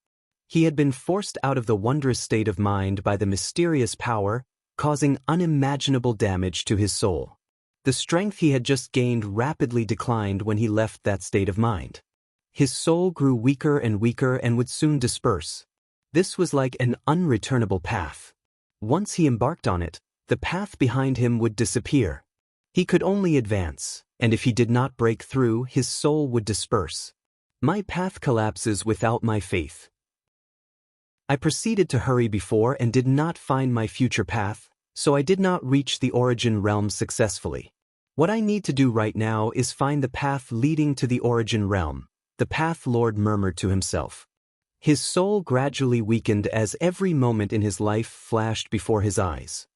He had been forced out of the wondrous state of mind by the mysterious power, causing unimaginable damage to his soul. The strength he had just gained rapidly declined when he left that state of mind. His soul grew weaker and weaker and would soon disperse. This was like an unreturnable path. Once he embarked on it, the path behind him would disappear. He could only advance, and if he did not break through, his soul would disperse. My path collapses without my faith. I proceeded to hurry before and did not find my future path, so I did not reach the origin realm successfully. What I need to do right now is find the path leading to the origin realm, the Path Lord murmured to himself. His soul gradually weakened as every moment in his life flashed before his eyes.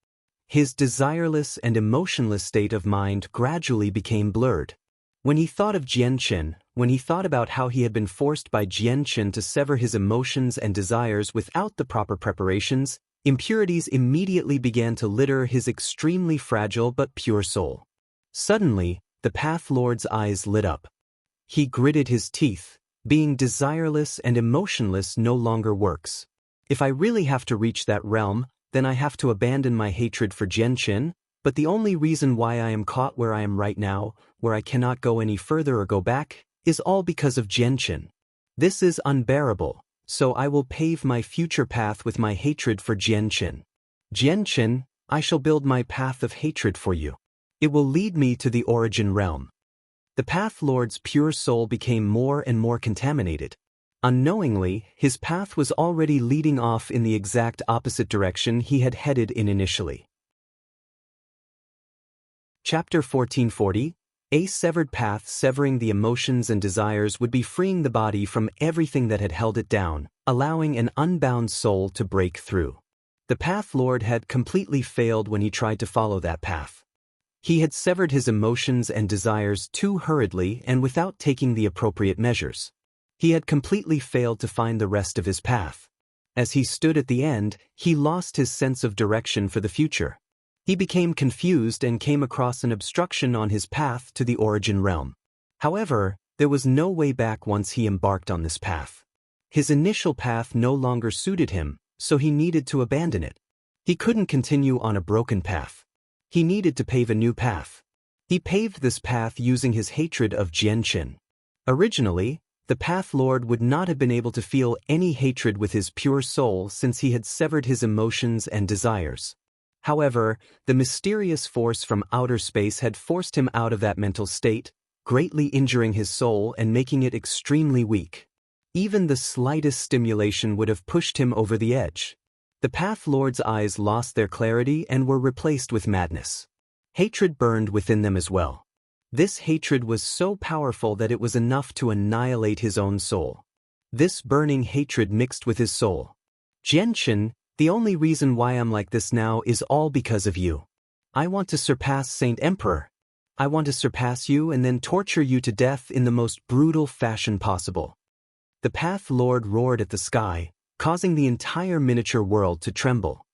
His desireless and emotionless state of mind gradually became blurred. When he thought of Jianchen, when he thought about how he had been forced by Jianchen to sever his emotions and desires without the proper preparations, impurities immediately began to litter his extremely fragile but pure soul. Suddenly, the Path Lord's eyes lit up. He gritted his teeth. Being desireless and emotionless no longer works. If I really have to reach that realm, then I have to abandon my hatred for Jianchen, but the only reason why I am caught where I am right now, where I cannot go any further or go back, is all because of Jianchen. This is unbearable, so I will pave my future path with my hatred for Jianchen. Jianchen, I shall build my path of hatred for you. It will lead me to the origin realm. The Path Lord's pure soul became more and more contaminated. Unknowingly, his path was already leading off in the exact opposite direction he had headed in initially. Chapter 1440. A severed path severing the emotions and desires would be freeing the body from everything that had held it down, allowing an unbound soul to break through. The Path Lord had completely failed when he tried to follow that path. He had severed his emotions and desires too hurriedly and without taking the appropriate measures. He had completely failed to find the rest of his path. As he stood at the end, he lost his sense of direction for the future. He became confused and came across an obstruction on his path to the origin realm. However, there was no way back once he embarked on this path. His initial path no longer suited him, so he needed to abandon it. He couldn't continue on a broken path. He needed to pave a new path. He paved this path using his hatred of Jianchen. Originally, the Path Lord would not have been able to feel any hatred with his pure soul since he had severed his emotions and desires. However, the mysterious force from outer space had forced him out of that mental state, greatly injuring his soul and making it extremely weak. Even the slightest stimulation would have pushed him over the edge. The Path Lord's eyes lost their clarity and were replaced with madness. Hatred burned within them as well. This hatred was so powerful that it was enough to annihilate his own soul. This burning hatred mixed with his soul. Jianchen, the only reason why I'm like this now is all because of you. I want to surpass Saint Emperor. I want to surpass you and then torture you to death in the most brutal fashion possible. The Path Lord roared at the sky, causing the entire miniature world to tremble.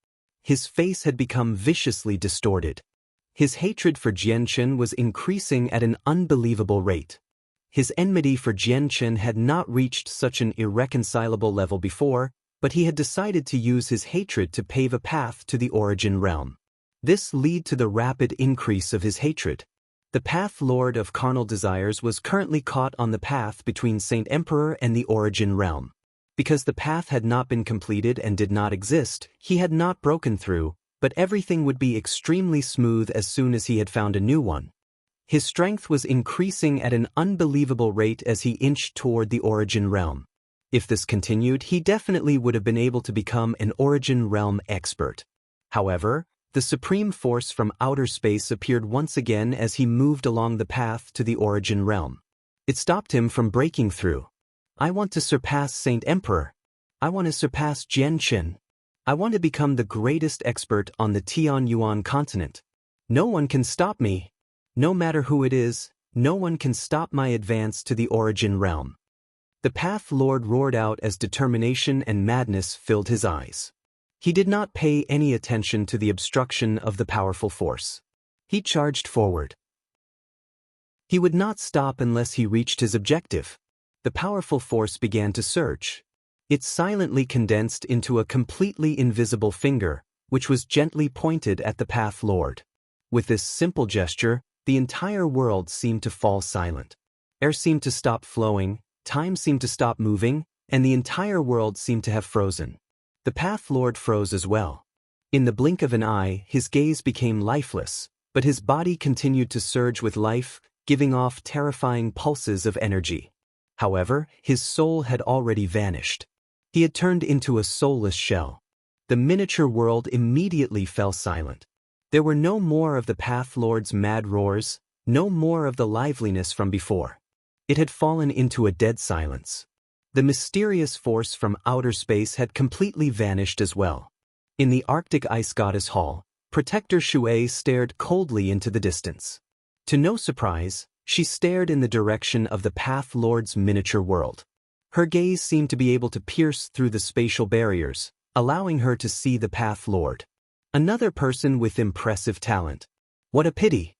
His face had become viciously distorted. His hatred for Jianchen was increasing at an unbelievable rate. His enmity for Jianchen had not reached such an irreconcilable level before, but he had decided to use his hatred to pave a path to the origin realm. This led to the rapid increase of his hatred. The Path Lord of carnal desires was currently caught on the path between Saint Emperor and the origin realm. Because the path had not been completed and did not exist, he had not broken through, but everything would be extremely smooth as soon as he had found a new one. His strength was increasing at an unbelievable rate as he inched toward the Origin Realm. If this continued, he definitely would have been able to become an Origin Realm expert. However, the supreme force from outer space appeared once again as he moved along the path to the Origin Realm. It stopped him from breaking through. I want to surpass Saint Emperor. I want to surpass Jianqin. I want to become the greatest expert on the Tianyuan continent. No one can stop me. No matter who it is, no one can stop my advance to the Origin Realm. The Path Lord roared out as determination and madness filled his eyes. He did not pay any attention to the obstruction of the powerful force. He charged forward. He would not stop unless he reached his objective. The powerful force began to surge. It silently condensed into a completely invisible finger, which was gently pointed at the Path Lord. With this simple gesture, the entire world seemed to fall silent. Air seemed to stop flowing, time seemed to stop moving, and the entire world seemed to have frozen. The Path Lord froze as well. In the blink of an eye, his gaze became lifeless, but his body continued to surge with life, giving off terrifying pulses of energy. However, his soul had already vanished. He had turned into a soulless shell. The miniature world immediately fell silent. There were no more of the Path Lord's mad roars, no more of the liveliness from before. It had fallen into a dead silence. The mysterious force from outer space had completely vanished as well. In the Arctic Ice Goddess Hall, Protector Shui stared coldly into the distance. To no surprise, she stared in the direction of the Path Lord's miniature world. Her gaze seemed to be able to pierce through the spatial barriers, allowing her to see the Path Lord. Another person with impressive talent. What a pity.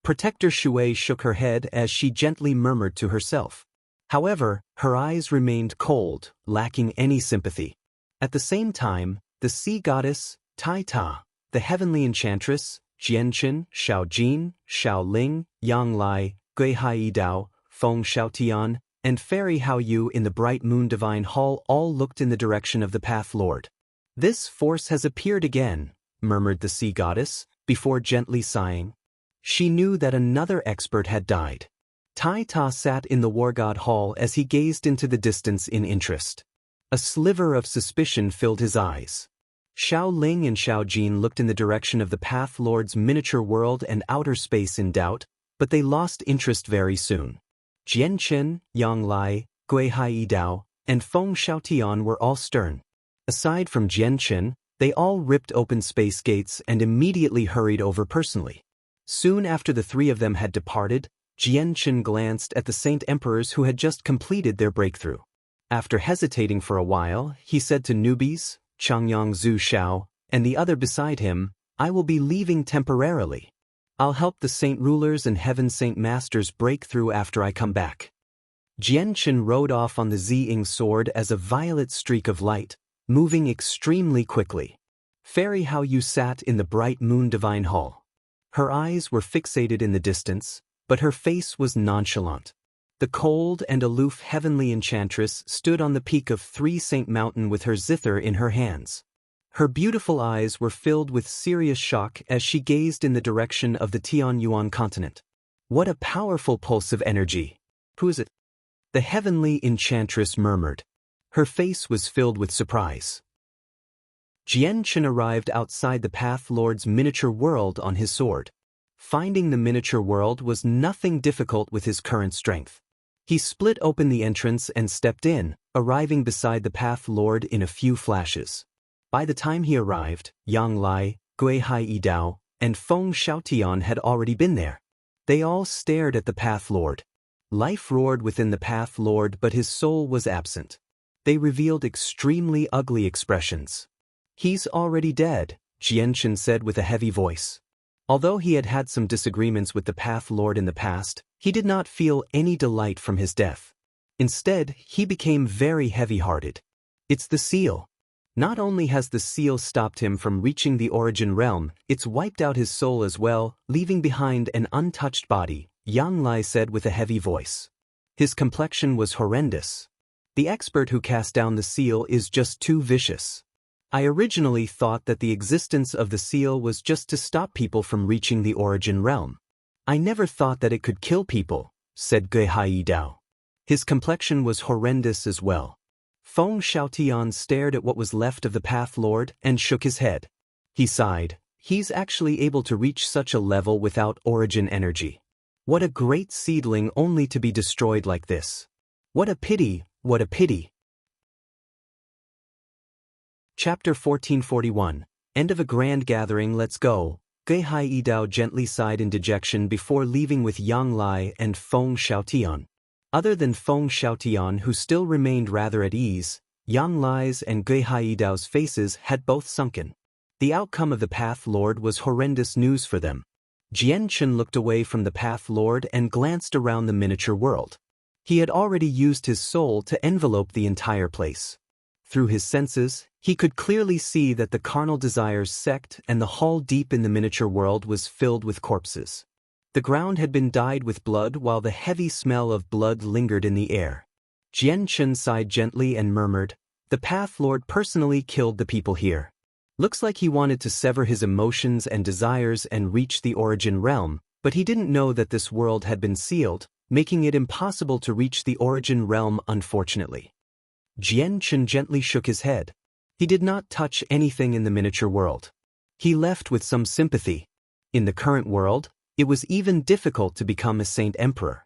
Protector Shui shook her head as she gently murmured to herself. However, her eyes remained cold, lacking any sympathy. At the same time, the sea goddess, Tai Ta, the heavenly enchantress, Jianqin, Xiao Jin, Xiao Ling, Yang Lai, Gui Hai Dao, Feng Xiaotian, and Fairy Hao Yu in the bright moon divine hall all looked in the direction of the Path Lord. This force has appeared again, murmured the sea goddess, before gently sighing. She knew that another expert had died. Tai Ta sat in the War God Hall as he gazed into the distance in interest. A sliver of suspicion filled his eyes. Xiao Ling and Xiao Jin looked in the direction of the Path Lord's miniature world and outer space in doubt, but they lost interest very soon. Jianqin, Yang Lai, Gui Hai Dao, and Feng Xiaotian were all stern. Aside from Jianqin, they all ripped open space gates and immediately hurried over personally. Soon after the three of them had departed, Jianqin glanced at the Saint Emperors who had just completed their breakthrough. After hesitating for a while, he said to newbies, Changyang Zhu Xiao, and the other beside him, I will be leaving temporarily. I'll help the Saint Rulers and Heaven Saint Masters break through after I come back. Jianqin rode off on the Ziying sword as a violet streak of light, moving extremely quickly. Fairy Hao Yu sat in the bright moon divine hall. Her eyes were fixated in the distance, but her face was nonchalant. The cold and aloof heavenly enchantress stood on the peak of Three Saint Mountain with her zither in her hands. Her beautiful eyes were filled with serious shock as she gazed in the direction of the Tianyuan continent. What a powerful pulse of energy! Who is it? The heavenly enchantress murmured. Her face was filled with surprise. Jianqin arrived outside the Path Lord's miniature world on his sword. Finding the miniature world was nothing difficult with his current strength. He split open the entrance and stepped in, arriving beside the Path Lord in a few flashes. By the time he arrived, Yang Lai, Gui Hai Dao, and Feng Xiaotian had already been there. They all stared at the Path Lord. Life roared within the Path Lord, but his soul was absent. They revealed extremely ugly expressions. He's already dead, Jianqin said with a heavy voice. Although he had had some disagreements with the Path Lord in the past, he did not feel any delight from his death. Instead, he became very heavy-hearted. It's the seal. Not only has the seal stopped him from reaching the Origin Realm, it's wiped out his soul as well, leaving behind an untouched body, Yang Lai said with a heavy voice. His complexion was horrendous. The expert who cast down the seal is just too vicious. I originally thought that the existence of the seal was just to stop people from reaching the Origin Realm. I never thought that it could kill people, said Ge Haidao. His complexion was horrendous as well. Feng Xiaotian stared at what was left of the Path Lord and shook his head. He sighed. He's actually able to reach such a level without origin energy. What a great seedling only to be destroyed like this. What a pity, what a pity. Chapter 1441. End of a grand gathering, let's go. Ge Haidao gently sighed in dejection before leaving with Yang Lai and Feng Xiaotian. Other than Feng Xiaotian, who still remained rather at ease, Yang Lai's and Ge Haidao's faces had both sunken. The outcome of the Path Lord was horrendous news for them. Jian Chen looked away from the Path Lord and glanced around the miniature world. He had already used his soul to envelope the entire place. Through his senses, he could clearly see that the carnal desires sect and the hall deep in the miniature world was filled with corpses. The ground had been dyed with blood while the heavy smell of blood lingered in the air. Jian Chen sighed gently and murmured, "The Path Lord personally killed the people here. Looks like he wanted to sever his emotions and desires and reach the origin realm, but he didn't know that this world had been sealed, making it impossible to reach the origin realm unfortunately." Jian Chen gently shook his head. He did not touch anything in the miniature world. He left with some sympathy. In the current world, it was even difficult to become a Saint Emperor.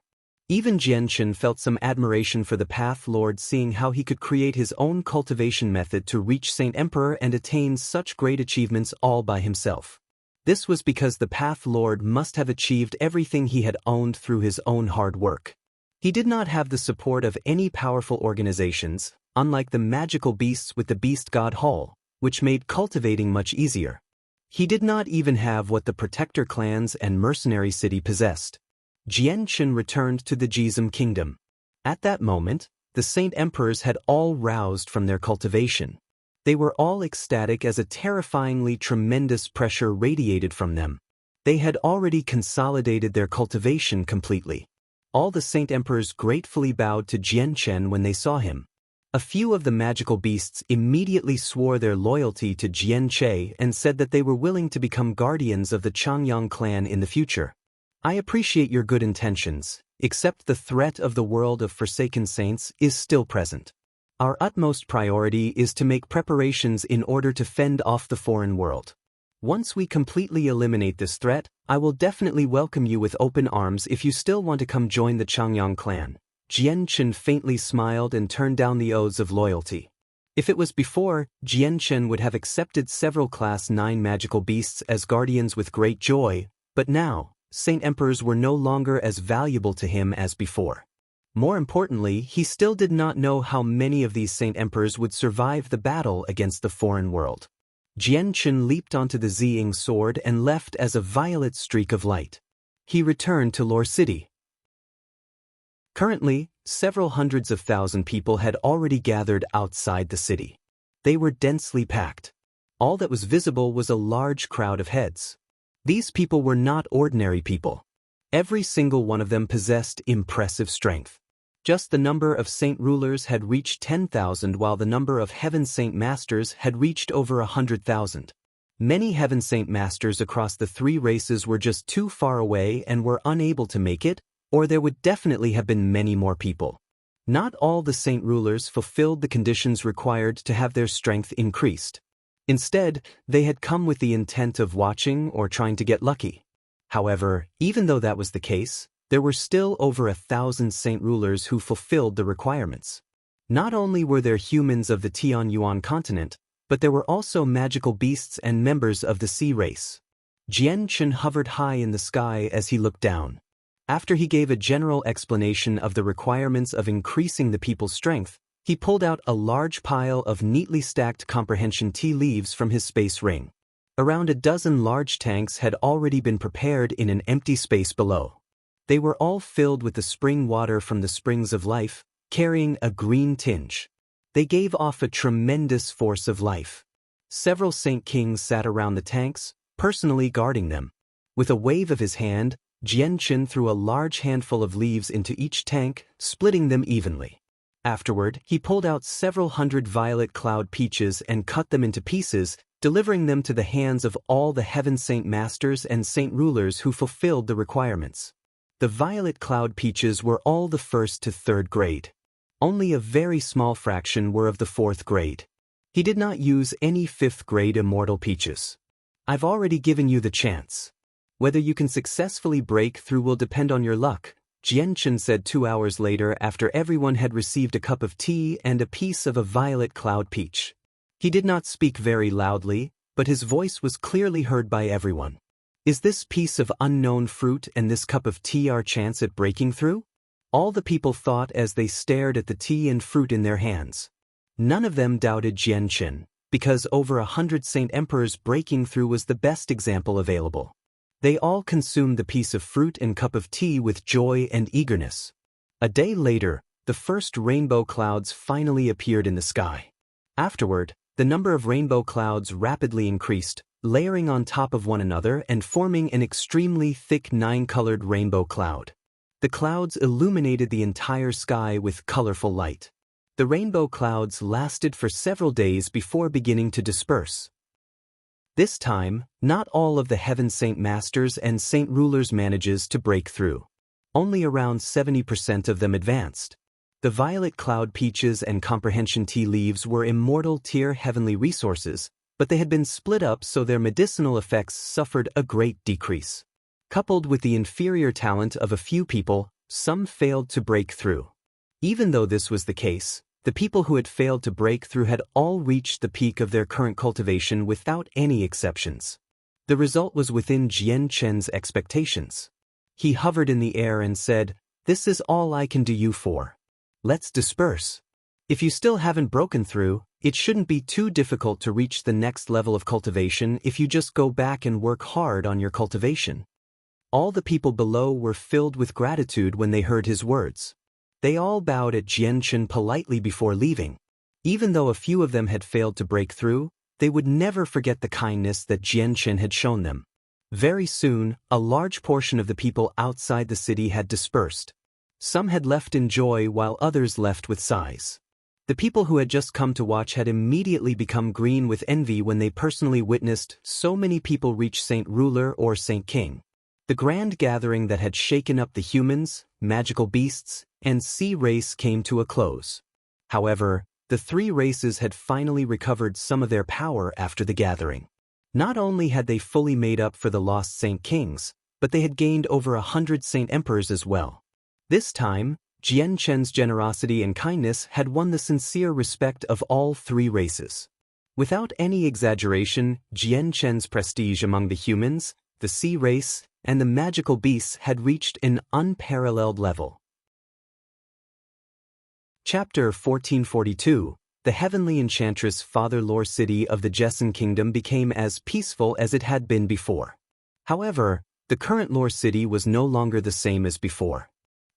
Even Jian Chen felt some admiration for the Path Lord, seeing how he could create his own cultivation method to reach Saint Emperor and attain such great achievements all by himself. This was because the Path Lord must have achieved everything he had owned through his own hard work. He did not have the support of any powerful organizations, unlike the magical beasts with the Beast God Hall, which made cultivating much easier. He did not even have what the Protector clans and Mercenary City possessed. Jian Chen returned to the Jizum Kingdom. At that moment, the Saint Emperors had all roused from their cultivation. They were all ecstatic as a terrifyingly tremendous pressure radiated from them. They had already consolidated their cultivation completely. All the Saint Emperors gratefully bowed to Jian Chen when they saw him. A few of the magical beasts immediately swore their loyalty to Jian Che and said that they were willing to become guardians of the Changyang clan in the future. "I appreciate your good intentions, except the threat of the world of Forsaken Saints is still present. Our utmost priority is to make preparations in order to fend off the foreign world. Once we completely eliminate this threat, I will definitely welcome you with open arms if you still want to come join the Changyang clan." Jian Chen faintly smiled and turned down the oaths of loyalty. If it was before, Jian Chen would have accepted several Class 9 magical beasts as guardians with great joy, but now, Saint Emperors were no longer as valuable to him as before. More importantly, he still did not know how many of these Saint Emperors would survive the battle against the foreign world. Jian Chen leaped onto the Ziying sword and left as a violet streak of light. He returned to Lore City. Currently, several hundreds of thousand people had already gathered outside the city. They were densely packed. All that was visible was a large crowd of heads. These people were not ordinary people. Every single one of them possessed impressive strength. Just the number of saint rulers had reached 10,000, while the number of heaven saint masters had reached over 100,000. Many heaven saint masters across the three races were just too far away and were unable to make it, or there would definitely have been many more people. Not all the saint rulers fulfilled the conditions required to have their strength increased. Instead, they had come with the intent of watching or trying to get lucky. However, even though that was the case, there were still over 1,000 saint rulers who fulfilled the requirements. Not only were there humans of the Tianyuan continent, but there were also magical beasts and members of the sea race. Jian Chen hovered high in the sky as he looked down. After he gave a general explanation of the requirements of increasing the people's strength, he pulled out a large pile of neatly stacked comprehension tea leaves from his space ring. Around a dozen large tanks had already been prepared in an empty space below. They were all filled with the spring water from the springs of life, carrying a green tinge. They gave off a tremendous force of life. Several saint kings sat around the tanks, personally guarding them. With a wave of his hand, Jian Chen threw a large handful of leaves into each tank, splitting them evenly. Afterward, he pulled out several hundred violet cloud peaches and cut them into pieces, delivering them to the hands of all the heaven saint masters and saint rulers who fulfilled the requirements. The violet cloud peaches were all the 1st to 3rd grade. Only a very small fraction were of the 4th grade. He did not use any 5th grade immortal peaches. I've already given you the chance. Whether you can successfully break through will depend on your luck, Jianchen said 2 hours later after everyone had received a cup of tea and a piece of a violet cloud peach. He did not speak very loudly, but his voice was clearly heard by everyone. Is this piece of unknown fruit and this cup of tea our chance at breaking through? All the people thought as they stared at the tea and fruit in their hands. None of them doubted Jianchen, because over 100 Saint Emperors breaking through was the best example available. They all consumed the piece of fruit and cup of tea with joy and eagerness. A day later, the first rainbow clouds finally appeared in the sky. Afterward, the number of rainbow clouds rapidly increased, layering on top of one another and forming an extremely thick 9-colored rainbow cloud. The clouds illuminated the entire sky with colorful light. The rainbow clouds lasted for several days before beginning to disperse. This time, not all of the heaven saint masters and saint rulers manages to break through. Only around 70% of them advanced. The violet cloud peaches and comprehension tea leaves were immortal tier heavenly resources, but they had been split up so their medicinal effects suffered a great decrease. Coupled with the inferior talent of a few people, some failed to break through. Even though this was the case, the people who had failed to break through had all reached the peak of their current cultivation without any exceptions. The result was within Jianchen's expectations. He hovered in the air and said, "This is all I can do you for. Let's disperse. If you still haven't broken through, it shouldn't be too difficult to reach the next level of cultivation if you just go back and work hard on your cultivation." All the people below were filled with gratitude when they heard his words. They all bowed at Jianchen politely before leaving. Even though a few of them had failed to break through, they would never forget the kindness that Jianchen had shown them. Very soon, a large portion of the people outside the city had dispersed. Some had left in joy while others left with sighs. The people who had just come to watch had immediately become green with envy when they personally witnessed so many people reach Saint Ruler or Saint King. The grand gathering that had shaken up the humans, magical beasts, and sea race came to a close. However, the 3 races had finally recovered some of their power after the gathering. Not only had they fully made up for the lost Saint Kings, but they had gained over 100 Saint Emperors as well. This time, Jianchen's generosity and kindness had won the sincere respect of all 3 races. Without any exaggeration, Jianchen's prestige among the humans, the sea race, and the magical beasts had reached an unparalleled level. Chapter 1442. The heavenly enchantress Father Lore City of the Jessen Kingdom became as peaceful as it had been before. However, the current Lore City was no longer the same as before.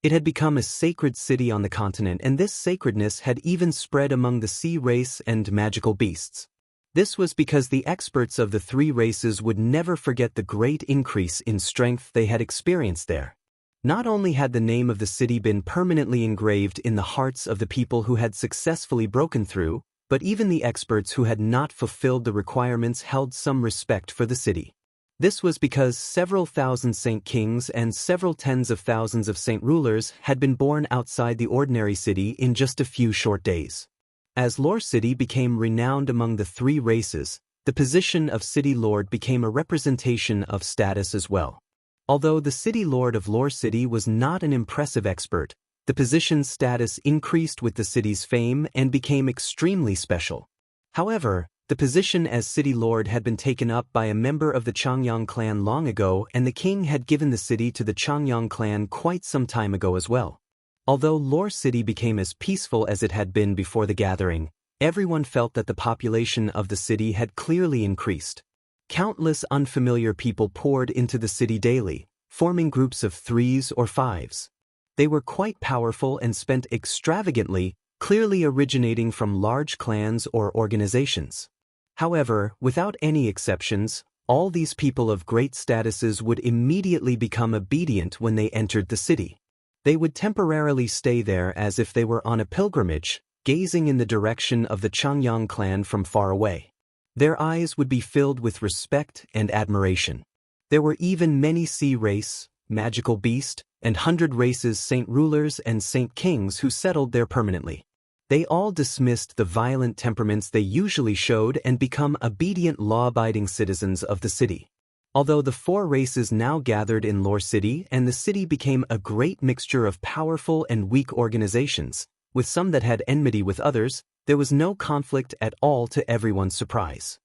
It had become a sacred city on the continent, and this sacredness had even spread among the sea race and magical beasts. This was because the experts of the 3 races would never forget the great increase in strength they had experienced there. Not only had the name of the city been permanently engraved in the hearts of the people who had successfully broken through, but even the experts who had not fulfilled the requirements held some respect for the city. This was because several thousand Saint Kings and several tens of thousands of Saint Rulers had been born outside the ordinary city in just a few short days. As Lore City became renowned among the 3 races, the position of City Lord became a representation of status as well. Although the City Lord of Lore City was not an impressive expert, the position's status increased with the city's fame and became extremely special. However, the position as City Lord had been taken up by a member of the Changyang clan long ago, and the king had given the city to the Changyang clan quite some time ago as well. Although Lore City became as peaceful as it had been before the gathering, everyone felt that the population of the city had clearly increased. Countless unfamiliar people poured into the city daily, forming groups of 3s or 5s. They were quite powerful and spent extravagantly, clearly originating from large clans or organizations. However, without any exceptions, all these people of great statuses would immediately become obedient when they entered the city. They would temporarily stay there as if they were on a pilgrimage, gazing in the direction of the Changyang clan from far away. Their eyes would be filled with respect and admiration. There were even many sea race, magical beast, and 100 races saint rulers and saint kings who settled there permanently. They all dismissed the violent temperaments they usually showed and become obedient law-abiding citizens of the city. Although the 4 races now gathered in Lore City and the city became a great mixture of powerful and weak organizations, with some that had enmity with others, there was no conflict at all to everyone's surprise.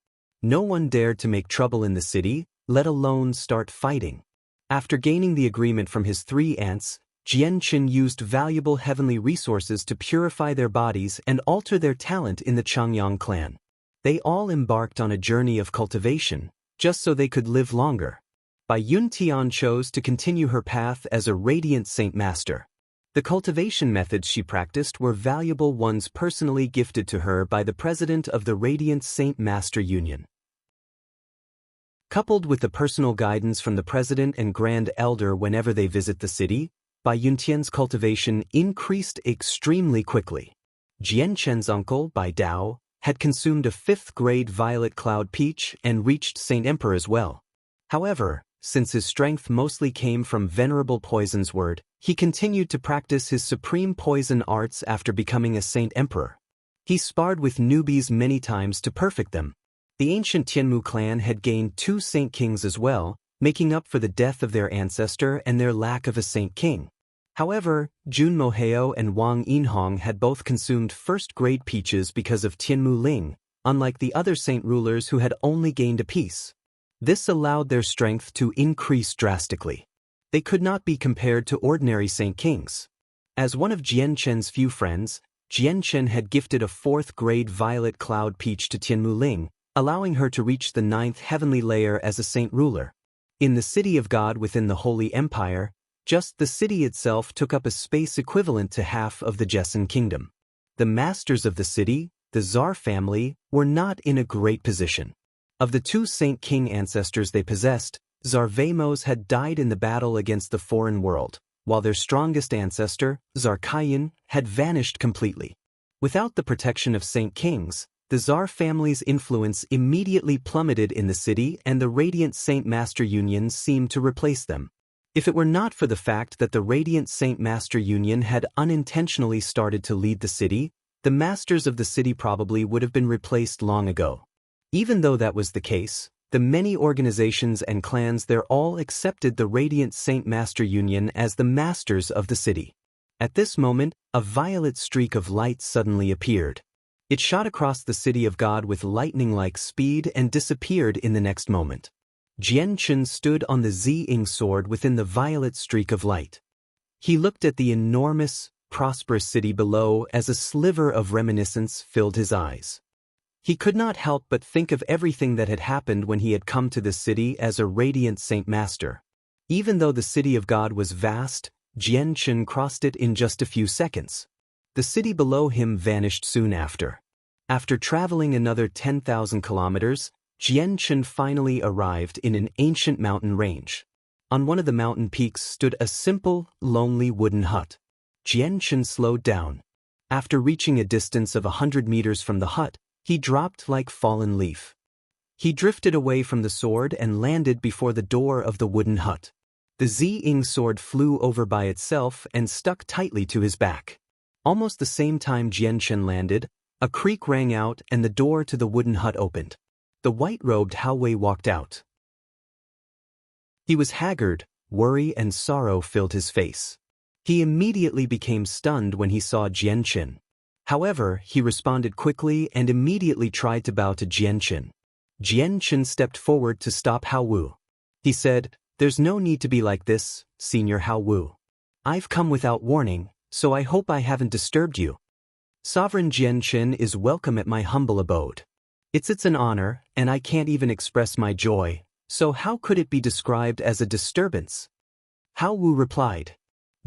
No one dared to make trouble in the city, let alone start fighting. After gaining the agreement from his 3 aunts, Jianqin used valuable heavenly resources to purify their bodies and alter their talent in the Changyang clan. They all embarked on a journey of cultivation, just so they could live longer. Bai Yuntian chose to continue her path as a radiant saint master. The cultivation methods she practiced were valuable ones personally gifted to her by the president of the Radiant Saint Master Union. Coupled with the personal guidance from the president and grand elder whenever they visit the city, Bai Yuntian's cultivation increased extremely quickly. Jianqin's uncle, Bai Dao, had consumed a 5th-grade violet cloud peach and reached Saint Emperor as well. However, since his strength mostly came from Venerable Poison's word, he continued to practice his supreme poison arts after becoming a Saint Emperor. He sparred with newbies many times to perfect them. The ancient Tianmu clan had gained 2 Saint Kings as well, making up for the death of their ancestor and their lack of a Saint King. However, Jun Moheo and Wang Yinhong had both consumed 1st-grade peaches because of Tianmu Ling, unlike the other saint rulers who had only gained a piece. This allowed their strength to increase drastically. They could not be compared to ordinary Saint Kings. As one of Jianqin's few friends, Jianqin had gifted a 4th-grade violet cloud peach to Tianmu Ling, allowing her to reach the 9th heavenly layer as a saint ruler. In the city of God within the Holy Empire, just the city itself took up a space equivalent to half of the Jessan kingdom. The masters of the city, the Tsar family, were not in a great position. Of the 2 Saint King ancestors they possessed, Tsar Vamos had died in the battle against the foreign world, while their strongest ancestor, Tsar Kayan, had vanished completely. Without the protection of Saint Kings, the Tsar family's influence immediately plummeted in the city and the Radiant Saint Master Union seemed to replace them. If it were not for the fact that the Radiant Saint Master Union had unintentionally started to lead the city, the masters of the city probably would have been replaced long ago. Even though that was the case, the many organizations and clans there all accepted the Radiant Saint Master Union as the masters of the city. At this moment, a violet streak of light suddenly appeared. It shot across the city of God with lightning-like speed and disappeared in the next moment. Jianqin stood on the Ziying sword within the violet streak of light. He looked at the enormous, prosperous city below as a sliver of reminiscence filled his eyes. He could not help but think of everything that had happened when he had come to this city as a radiant Saint Master. Even though the city of God was vast, Jianqin crossed it in just a few seconds. The city below him vanished soon after. After traveling another 10,000 kilometers, Jianqin finally arrived in an ancient mountain range. On one of the mountain peaks stood a simple, lonely wooden hut. Jianqin slowed down. After reaching a distance of 100 meters from the hut, he dropped like fallen leaf. He drifted away from the sword and landed before the door of the wooden hut. The Ziying sword flew over by itself and stuck tightly to his back. Almost the same time Jianqin landed, a creak rang out and the door to the wooden hut opened. The white-robed Hao Wei walked out. He was haggard, worry and sorrow filled his face. He immediately became stunned when he saw Jianqin. However, he responded quickly and immediately tried to bow to Jianqin. Jianqin stepped forward to stop Hao Wu. He said, "There's no need to be like this, Senior Hao Wu. I've come without warning, so I hope I haven't disturbed you. Sovereign Jianqin is welcome at my humble abode. It's an honor, and I can't even express my joy, so how could it be described as a disturbance?" Hao Wu replied.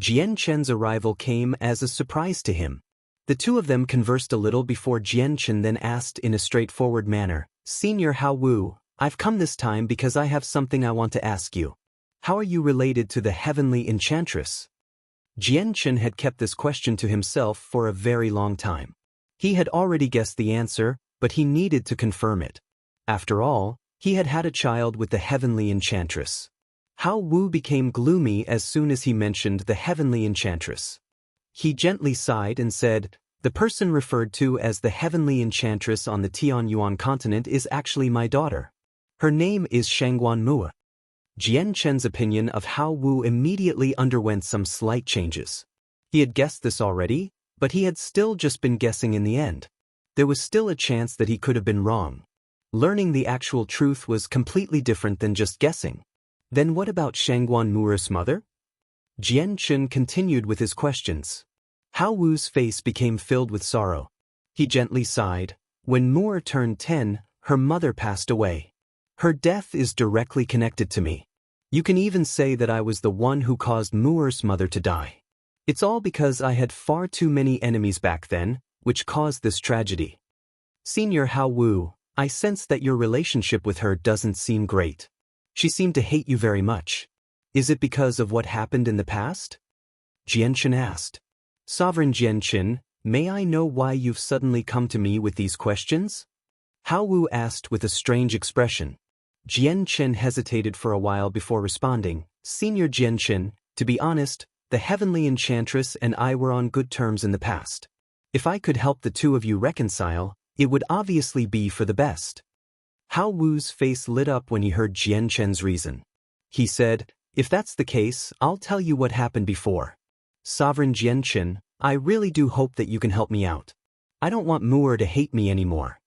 Jianqin's arrival came as a surprise to him. The two of them conversed a little before Jianqin then asked in a straightforward manner, "Senior Hao Wu, I've come this time because I have something I want to ask you. How are you related to the heavenly enchantress?" Jianqin had kept this question to himself for a very long time. He had already guessed the answer, but he needed to confirm it. After all, he had had a child with the heavenly enchantress. Hao Wu became gloomy as soon as he mentioned the heavenly enchantress. He gently sighed and said, "The person referred to as the heavenly enchantress on the Tianyuan continent is actually my daughter. Her name is Shangguan Mua." Jian Chen's opinion of Hao Wu immediately underwent some slight changes. He had guessed this already, but he had still just been guessing in the end. There was still a chance that he could have been wrong. Learning the actual truth was completely different than just guessing. Then what about Shangguan Mu'er's mother? Jian Chen continued with his questions. Hao Wu's face became filled with sorrow. He gently sighed. When Mu'er turned 10, her mother passed away. Her death is directly connected to me. You can even say that I was the one who caused Mu'er's mother to die. It's all because I had far too many enemies back then, which caused this tragedy. Senior Hao Wu, I sense that your relationship with her doesn't seem great. She seemed to hate you very much. Is it because of what happened in the past? Jian Chen asked. Sovereign Jian Chen, may I know why you've suddenly come to me with these questions? Hao Wu asked with a strange expression. Jian Chen hesitated for a while before responding. Senior Jian Chen, to be honest, the heavenly enchantress and I were on good terms in the past. If I could help the two of you reconcile, it would obviously be for the best. Hao Wu's face lit up when he heard Jian Chen's reason. He said, if that's the case, I'll tell you what happened before. Sovereign Jian Chen, I really do hope that you can help me out. I don't want Mu'er to hate me anymore.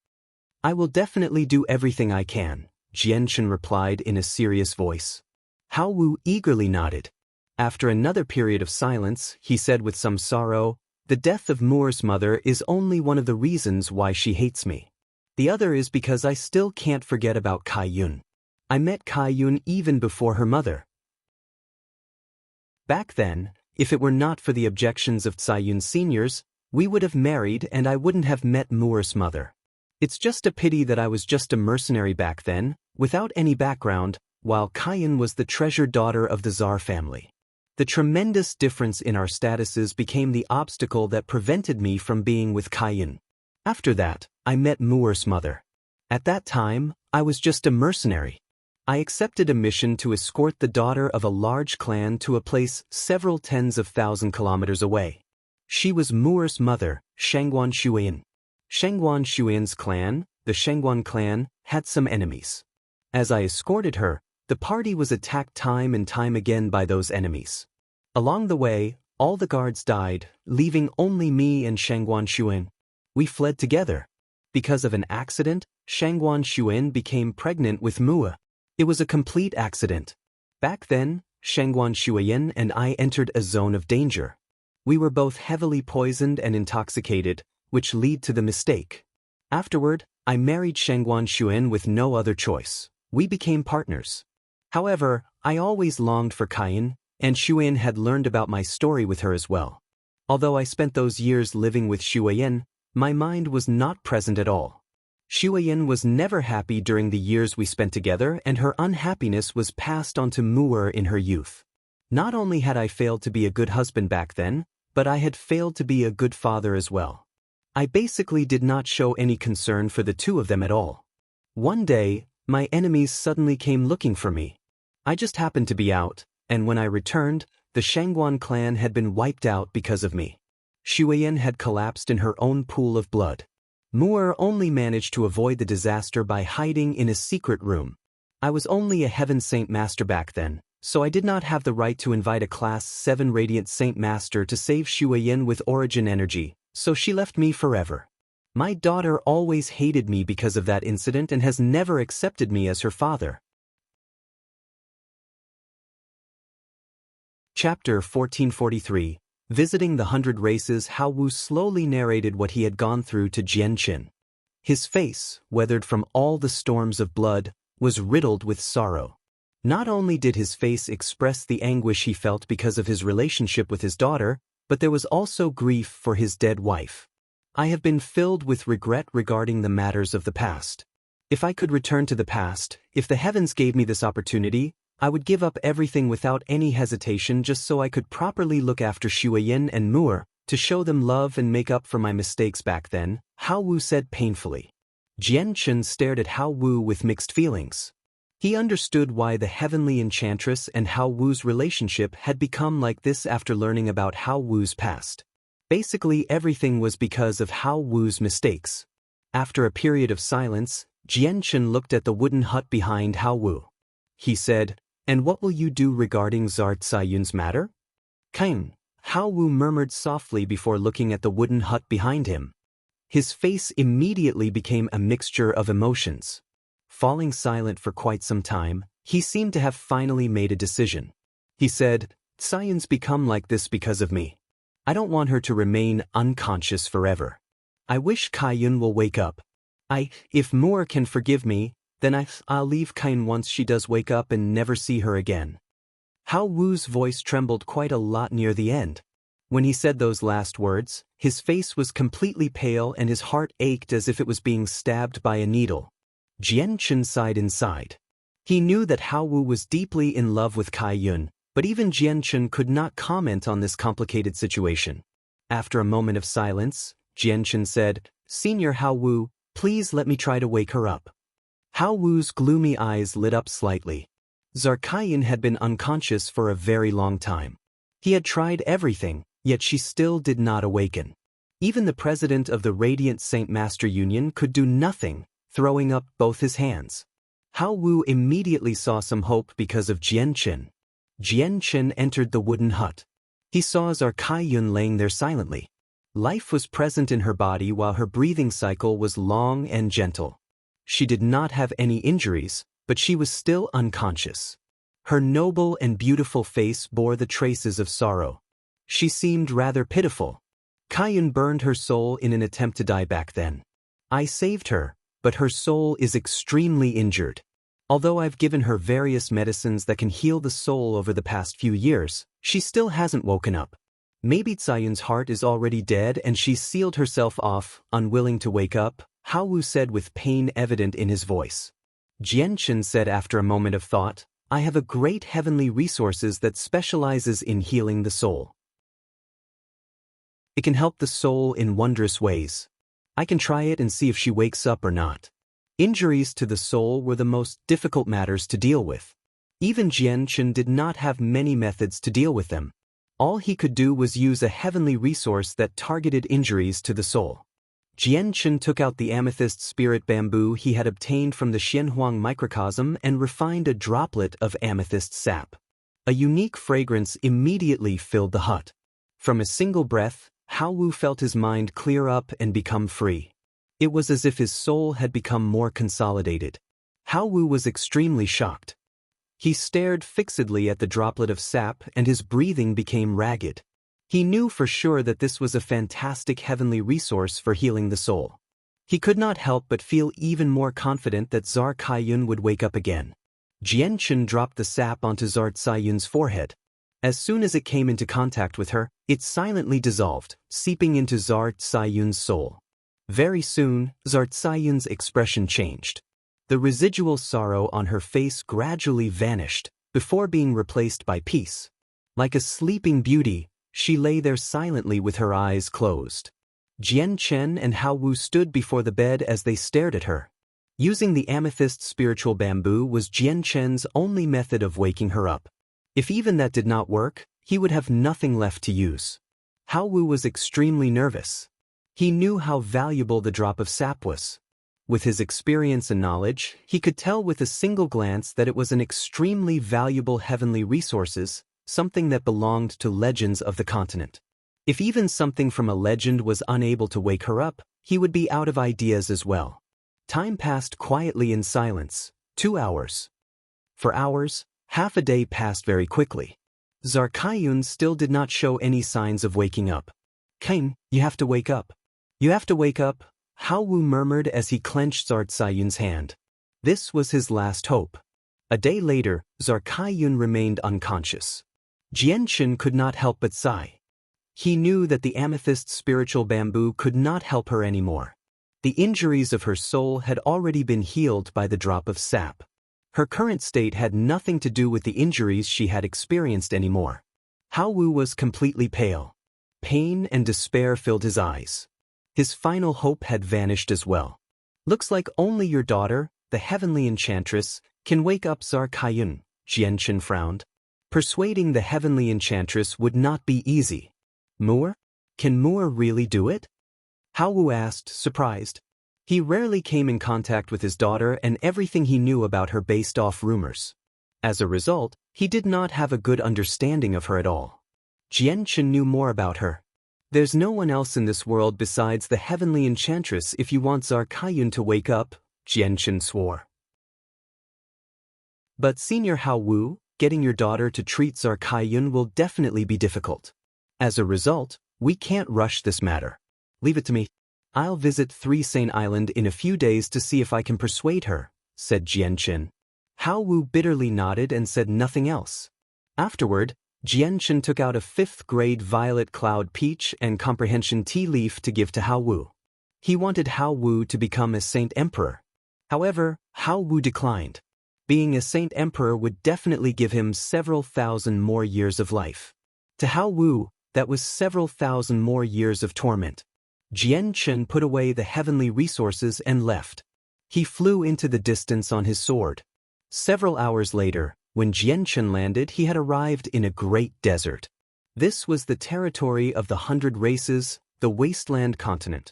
I will definitely do everything I can, Jian Chen replied in a serious voice. Hao Wu eagerly nodded. After another period of silence, he said with some sorrow, the death of Mu'er's mother is only one of the reasons why she hates me. The other is because I still can't forget about Kai Yun. I met Kai Yun even before her mother. Back then, if it were not for the objections of Tsai Yun seniors, we would have married and I wouldn't have met Mu'er's mother. It's just a pity that I was just a mercenary back then, without any background, while Kai Yun was the treasured daughter of the Tsar family. The tremendous difference in our statuses became the obstacle that prevented me from being with Kai Yun. After that, I met Mu'er's mother. At that time, I was just a mercenary. I accepted a mission to escort the daughter of a large clan to a place several tens of thousand kilometers away. She was Mu'er's mother, Shangguan Shuyan. Shangguan Shuyan's clan, the Shangguan clan, had some enemies. As I escorted her, the party was attacked time and time again by those enemies. Along the way, all the guards died, leaving only me and Shangguan Shuyan. We fled together. Because of an accident, Shangguan Shuyan became pregnant with Mu'er. It was a complete accident. Back then, Shangguan Shuyan and I entered a zone of danger. We were both heavily poisoned and intoxicated, which led to the mistake. Afterward, I married Shangguan Shuyan with no other choice. We became partners. However, I always longed for Kai Yun, and Shuyan had learned about my story with her as well. Although I spent those years living with Shuyan, my mind was not present at all. Shuyan was never happy during the years we spent together, and her unhappiness was passed on to Mu'er in her youth. Not only had I failed to be a good husband back then, but I had failed to be a good father as well. I basically did not show any concern for the two of them at all. One day, my enemies suddenly came looking for me. I just happened to be out, and when I returned, the Shangguan clan had been wiped out because of me. Shuyan had collapsed in her own pool of blood. Mu'er only managed to avoid the disaster by hiding in a secret room. I was only a Heaven Saint Master back then, so I did not have the right to invite a Class 7 Radiant Saint Master to save Shuyan with origin energy, so she left me forever. My daughter always hated me because of that incident and has never accepted me as her father. Chapter 1443. Visiting the 100 Races. Hao Wu slowly narrated what he had gone through to Jian Chen. His face, weathered from all the storms of blood, was riddled with sorrow. Not only did his face express the anguish he felt because of his relationship with his daughter, but there was also grief for his dead wife. I have been filled with regret regarding the matters of the past. If I could return to the past, if the heavens gave me this opportunity, I would give up everything without any hesitation just so I could properly look after Shuyan and Mu'er, to show them love and make up for my mistakes back then, Hao Wu said painfully. Jian-Chen stared at Hao Wu with mixed feelings. He understood why the heavenly enchantress and Hao Wu's relationship had become like this after learning about Hao Wu's past. Basically, everything was because of Hao Wu's mistakes. After a period of silence, Jian-Chen looked at the wooden hut behind Hao Wu. He said, "And what will you do regarding Zhar Caiyun's matter?" "Kind," Hao Wu murmured softly before looking at the wooden hut behind him. His face immediately became a mixture of emotions. Falling silent for quite some time, he seemed to have finally made a decision. He said, "Caiyun's become like this because of me. I don't want her to remain unconscious forever. I wish Caiyun will wake up. If Moore can forgive me, then I'll leave Caiyun once she does wake up and never see her again." Hao Wu's voice trembled quite a lot near the end. When he said those last words, his face was completely pale and his heart ached as if it was being stabbed by a needle. Jian-Chen sighed inside. He knew that Hao Wu was deeply in love with Caiyun, but even Jian-Chen could not comment on this complicated situation. After a moment of silence, Jian-Chen said, "Senior Hao Wu, please let me try to wake her up." Hao Wu's gloomy eyes lit up slightly. Zhar Caiyun had been unconscious for a very long time. He had tried everything, yet she still did not awaken. Even the president of the Radiant Saint Master Union could do nothing, throwing up both his hands. Hao Wu immediately saw some hope because of Jian-Chen. Jian-Chen entered the wooden hut. He saw Zhar Caiyun laying there silently. Life was present in her body while her breathing cycle was long and gentle. She did not have any injuries, but she was still unconscious. Her noble and beautiful face bore the traces of sorrow. She seemed rather pitiful. Caiyun burned her soul in an attempt to die back then. I saved her, but her soul is extremely injured. Although I've given her various medicines that can heal the soul over the past few years, she still hasn't woken up. Maybe Caiyun's heart is already dead and she's sealed herself off, unwilling to wake up, Hao Wu said with pain evident in his voice. Jian-Chen said after a moment of thought, "I have a great heavenly resources that specializes in healing the soul. It can help the soul in wondrous ways. I can try it and see if she wakes up or not." Injuries to the soul were the most difficult matters to deal with. Even Jian-Chen did not have many methods to deal with them. All he could do was use a heavenly resource that targeted injuries to the soul. Jian-Chen took out the amethyst spirit bamboo he had obtained from the Xianhuang microcosm and refined a droplet of amethyst sap. A unique fragrance immediately filled the hut. From a single breath, Hao Wu felt his mind clear up and become free. It was as if his soul had become more consolidated. Hao Wu was extremely shocked. He stared fixedly at the droplet of sap and his breathing became ragged. He knew for sure that this was a fantastic heavenly resource for healing the soul. He could not help but feel even more confident that Zhar Caiyun would wake up again. Jian-Chen dropped the sap onto Zhar Caiyun's forehead. As soon as it came into contact with her, it silently dissolved, seeping into Zhar Caiyun's soul. Very soon, Zhar Caiyun's expression changed. The residual sorrow on her face gradually vanished, before being replaced by peace. Like a sleeping beauty, she lay there silently with her eyes closed. Jian-Chen and Hao Wu stood before the bed as they stared at her. Using the amethyst spiritual bamboo was Jian-Chen's only method of waking her up. If even that did not work, he would have nothing left to use. Hao Wu was extremely nervous. He knew how valuable the drop of sap was. With his experience and knowledge, he could tell with a single glance that it was an extremely valuable heavenly resources, something that belonged to legends of the continent. If even something from a legend was unable to wake her up, he would be out of ideas as well. Time passed quietly in silence, 2 hours. For hours, half a day passed very quickly. Zhar Caiyun still did not show any signs of waking up. "Caiyun, you have to wake up. You have to wake up," Hao Wu murmured as he clenched Zhar Caiyun's hand. This was his last hope. A day later, Zhar Caiyun remained unconscious. Jian-Chen could not help but sigh. He knew that the amethyst spiritual bamboo could not help her anymore. The injuries of her soul had already been healed by the drop of sap. Her current state had nothing to do with the injuries she had experienced anymore. Hao Wu was completely pale. Pain and despair filled his eyes. His final hope had vanished as well. Looks like only your daughter, the heavenly enchantress, can wake up Czar Kayun, Jianchen frowned. Persuading the heavenly enchantress would not be easy. Moor? Can Moor really do it? Hao Wu asked, surprised. He rarely came in contact with his daughter, and everything he knew about her based off rumors. As a result, he did not have a good understanding of her at all. Jianchen knew more about her. There's no one else in this world besides the heavenly enchantress if you want Czar Kayun to wake up, Jianchen swore. But Senior Hao Wu, getting your daughter to treat Czar Kayun will definitely be difficult. As a result, we can't rush this matter. Leave it to me. I'll visit Three Saint Island in a few days to see if I can persuade her, said Jianchen. Hao Wu bitterly nodded and said nothing else. Afterward, Jianchen took out a 5th grade violet cloud peach and comprehension tea leaf to give to Hao Wu. He wanted Hao Wu to become a Saint Emperor. However, Hao Wu declined. Being a Saint Emperor would definitely give him several thousand more years of life. To Hao Wu, that was several thousand more years of torment. Jianchen put away the heavenly resources and left. He flew into the distance on his sword. Several hours later, when Jianchen landed, he had arrived in a great desert. This was the territory of the 100 Races, the Wasteland Continent.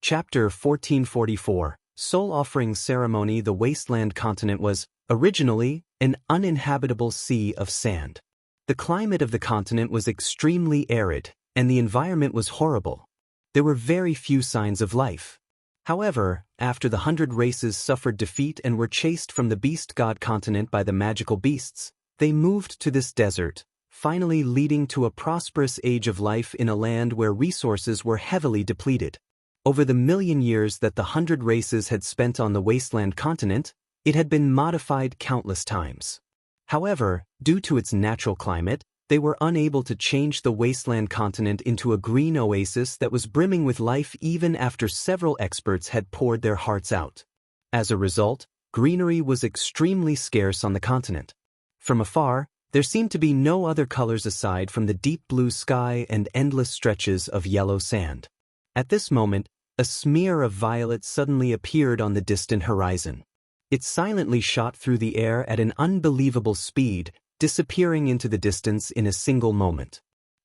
Chapter 1444, Soul Offering Ceremony. The Wasteland Continent was, originally, an uninhabitable sea of sand. The climate of the continent was extremely arid, and the environment was horrible. There were very few signs of life. However, after the 100 Races suffered defeat and were chased from the Beast God continent by the magical beasts, they moved to this desert, finally leading to a prosperous age of life in a land where resources were heavily depleted. Over the million years that the 100 Races had spent on the Wasteland continent, it had been modified countless times. However, due to its natural climate, they were unable to change the Wasteland continent into a green oasis that was brimming with life even after several experts had poured their hearts out. As a result, greenery was extremely scarce on the continent. From afar, there seemed to be no other colors aside from the deep blue sky and endless stretches of yellow sand. At this moment, a smear of violet suddenly appeared on the distant horizon. It silently shot through the air at an unbelievable speed, disappearing into the distance in a single moment.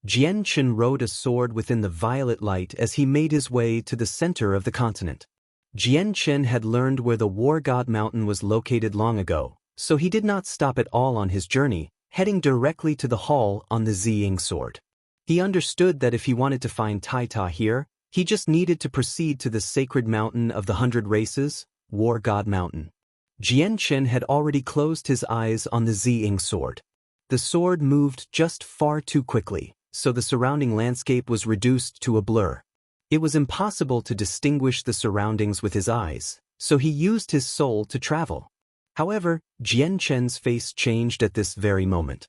Jianchen rode a sword within the violet light as he made his way to the center of the continent. Jianchen had learned where the War God Mountain was located long ago, so he did not stop at all on his journey, heading directly to the hall on the Ziying sword. He understood that if he wanted to find Taita here, he just needed to proceed to the sacred mountain of the 100 Races, War God Mountain. Jianchen had already closed his eyes on the Ziying sword. The sword moved just far too quickly, so the surrounding landscape was reduced to a blur. It was impossible to distinguish the surroundings with his eyes, so he used his soul to travel. However, Jianchen's face changed at this very moment.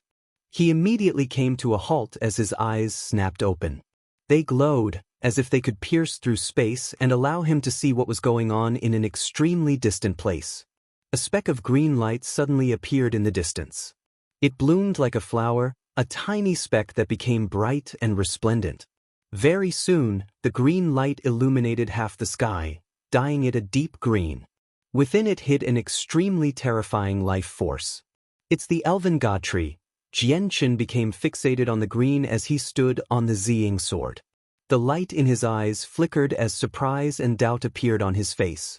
He immediately came to a halt as his eyes snapped open. They glowed, as if they could pierce through space and allow him to see what was going on in an extremely distant place. A speck of green light suddenly appeared in the distance. It bloomed like a flower, a tiny speck that became bright and resplendent. Very soon, the green light illuminated half the sky, dyeing it a deep green. Within it hid an extremely terrifying life force. It's the elven god tree. Jianchen became fixated on the green as he stood on the Ziying sword. The light in his eyes flickered as surprise and doubt appeared on his face.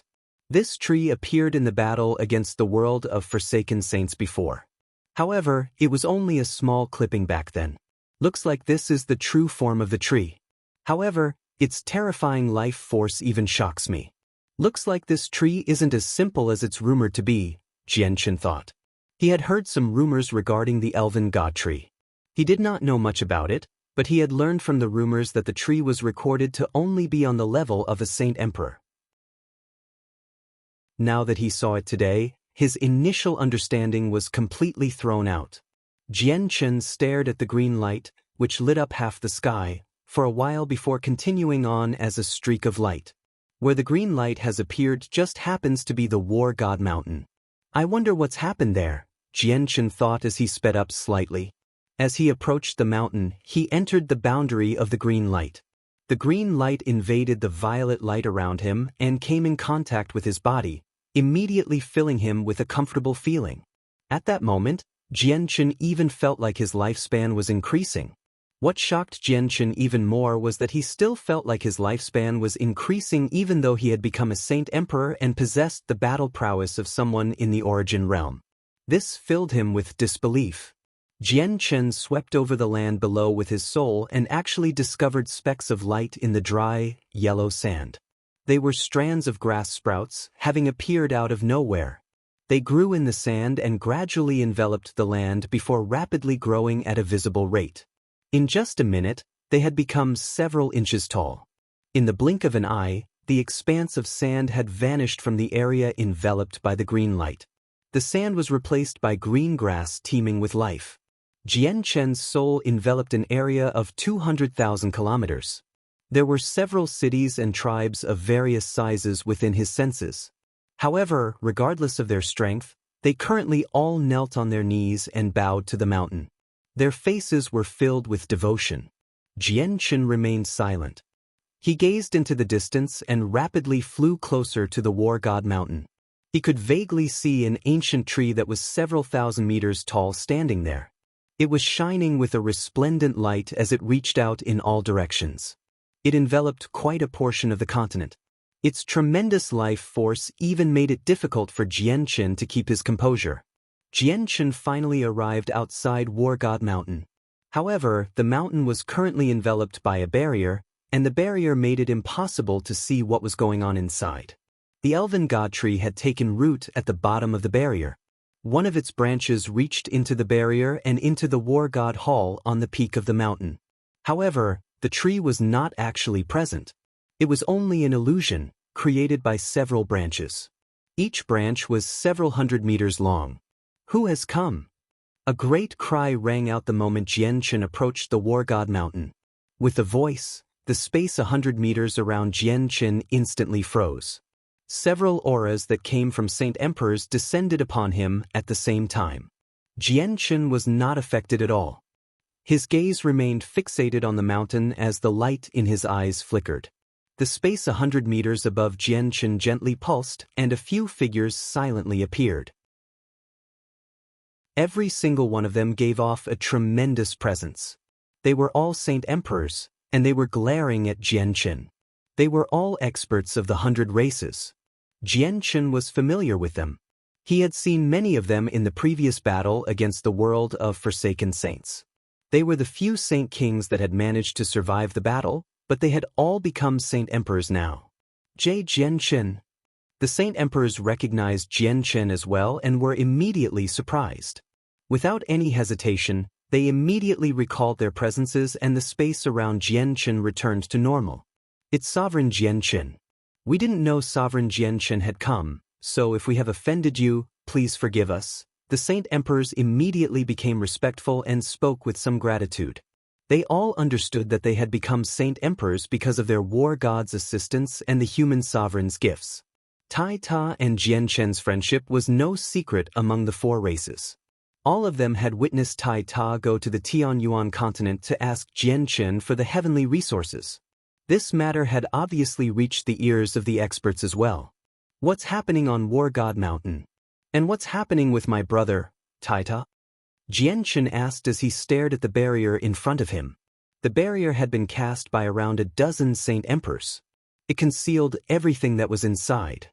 This tree appeared in the battle against the world of Forsaken Saints before. However, it was only a small clipping back then. Looks like this is the true form of the tree. However, its terrifying life force even shocks me. Looks like this tree isn't as simple as it's rumored to be, Jianchen thought. He had heard some rumors regarding the elven god tree. He did not know much about it, but he had learned from the rumors that the tree was recorded to only be on the level of a Saint Emperor. Now that he saw it today, his initial understanding was completely thrown out. Jianchen stared at the green light, which lit up half the sky, for a while before continuing on as a streak of light. Where the green light has appeared just happens to be the War God Mountain. I wonder what's happened there, Jianchen thought as he sped up slightly. As he approached the mountain, he entered the boundary of the green light. The green light invaded the violet light around him and came in contact with his body, immediately filling him with a comfortable feeling. At that moment, Jianchen even felt like his lifespan was increasing. What shocked Jianchen even more was that he still felt like his lifespan was increasing even though he had become a Saint Emperor and possessed the battle prowess of someone in the Origin realm. This filled him with disbelief. Jianchen swept over the land below with his soul and actually discovered specks of light in the dry, yellow sand. They were strands of grass sprouts, having appeared out of nowhere. They grew in the sand and gradually enveloped the land before rapidly growing at a visible rate. In just a minute, they had become several inches tall. In the blink of an eye, the expanse of sand had vanished from the area enveloped by the green light. The sand was replaced by green grass teeming with life. Jianchen's soul enveloped an area of 200,000 kilometers. There were several cities and tribes of various sizes within his senses. However, regardless of their strength, they currently all knelt on their knees and bowed to the mountain. Their faces were filled with devotion. Jianchen remained silent. He gazed into the distance and rapidly flew closer to the War God Mountain. He could vaguely see an ancient tree that was several thousand meters tall standing there. It was shining with a resplendent light as it reached out in all directions. It enveloped quite a portion of the continent. Its tremendous life force even made it difficult for Jianchen to keep his composure. Jianchen finally arrived outside War God Mountain. However, the mountain was currently enveloped by a barrier, and the barrier made it impossible to see what was going on inside. The elven god tree had taken root at the bottom of the barrier. One of its branches reached into the barrier and into the War God Hall on the peak of the mountain. However, the tree was not actually present. It was only an illusion, created by several branches. Each branch was several hundred meters long. Who has come? A great cry rang out the moment Jianchen approached the War God Mountain. With a voice, the space 100 meters around Jianchen instantly froze. Several auras that came from Saint Emperors descended upon him at the same time. Jianchen was not affected at all. His gaze remained fixated on the mountain as the light in his eyes flickered. The space 100 meters above Jianchen gently pulsed and a few figures silently appeared. Every single one of them gave off a tremendous presence. They were all Saint Emperors, and they were glaring at Jianchen. They were all experts of the 100 races. Jianchen was familiar with them. He had seen many of them in the previous battle against the world of Forsaken Saints. They were the few Saint Kings that had managed to survive the battle, but they had all become Saint Emperors now. Jianchen. The Saint Emperors recognized Jianchen as well and were immediately surprised. Without any hesitation, they immediately recalled their presences and the space around Jianchen returned to normal. It's Sovereign Jianchen. We didn't know Sovereign Jianchen had come, so if we have offended you, please forgive us. The Saint Emperors immediately became respectful and spoke with some gratitude. They all understood that they had become Saint Emperors because of their war god's assistance and the human sovereign's gifts. Tai Ta and Jianchen's friendship was no secret among the 4 races. All of them had witnessed Tai Ta go to the Tianyuan continent to ask Jianchen for the heavenly resources. This matter had obviously reached the ears of the experts as well. What's happening on War God Mountain? And what's happening with my brother, Tai Ta? Jianchen asked as he stared at the barrier in front of him. The barrier had been cast by around a dozen Saint Emperors. It concealed everything that was inside.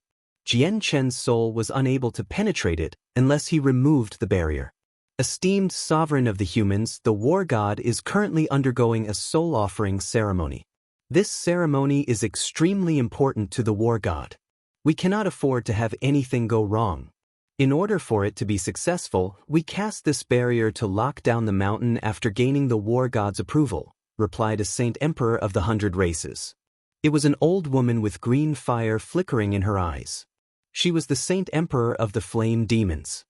Jianchen's soul was unable to penetrate it unless he removed the barrier. Esteemed sovereign of the humans, the war god is currently undergoing a soul offering ceremony. This ceremony is extremely important to the war god. We cannot afford to have anything go wrong. In order for it to be successful, we cast this barrier to lock down the mountain after gaining the war god's approval, replied a Saint Emperor of the 100 races. It was an old woman with green fire flickering in her eyes. She was the Saint Emperor of the Flame Demons.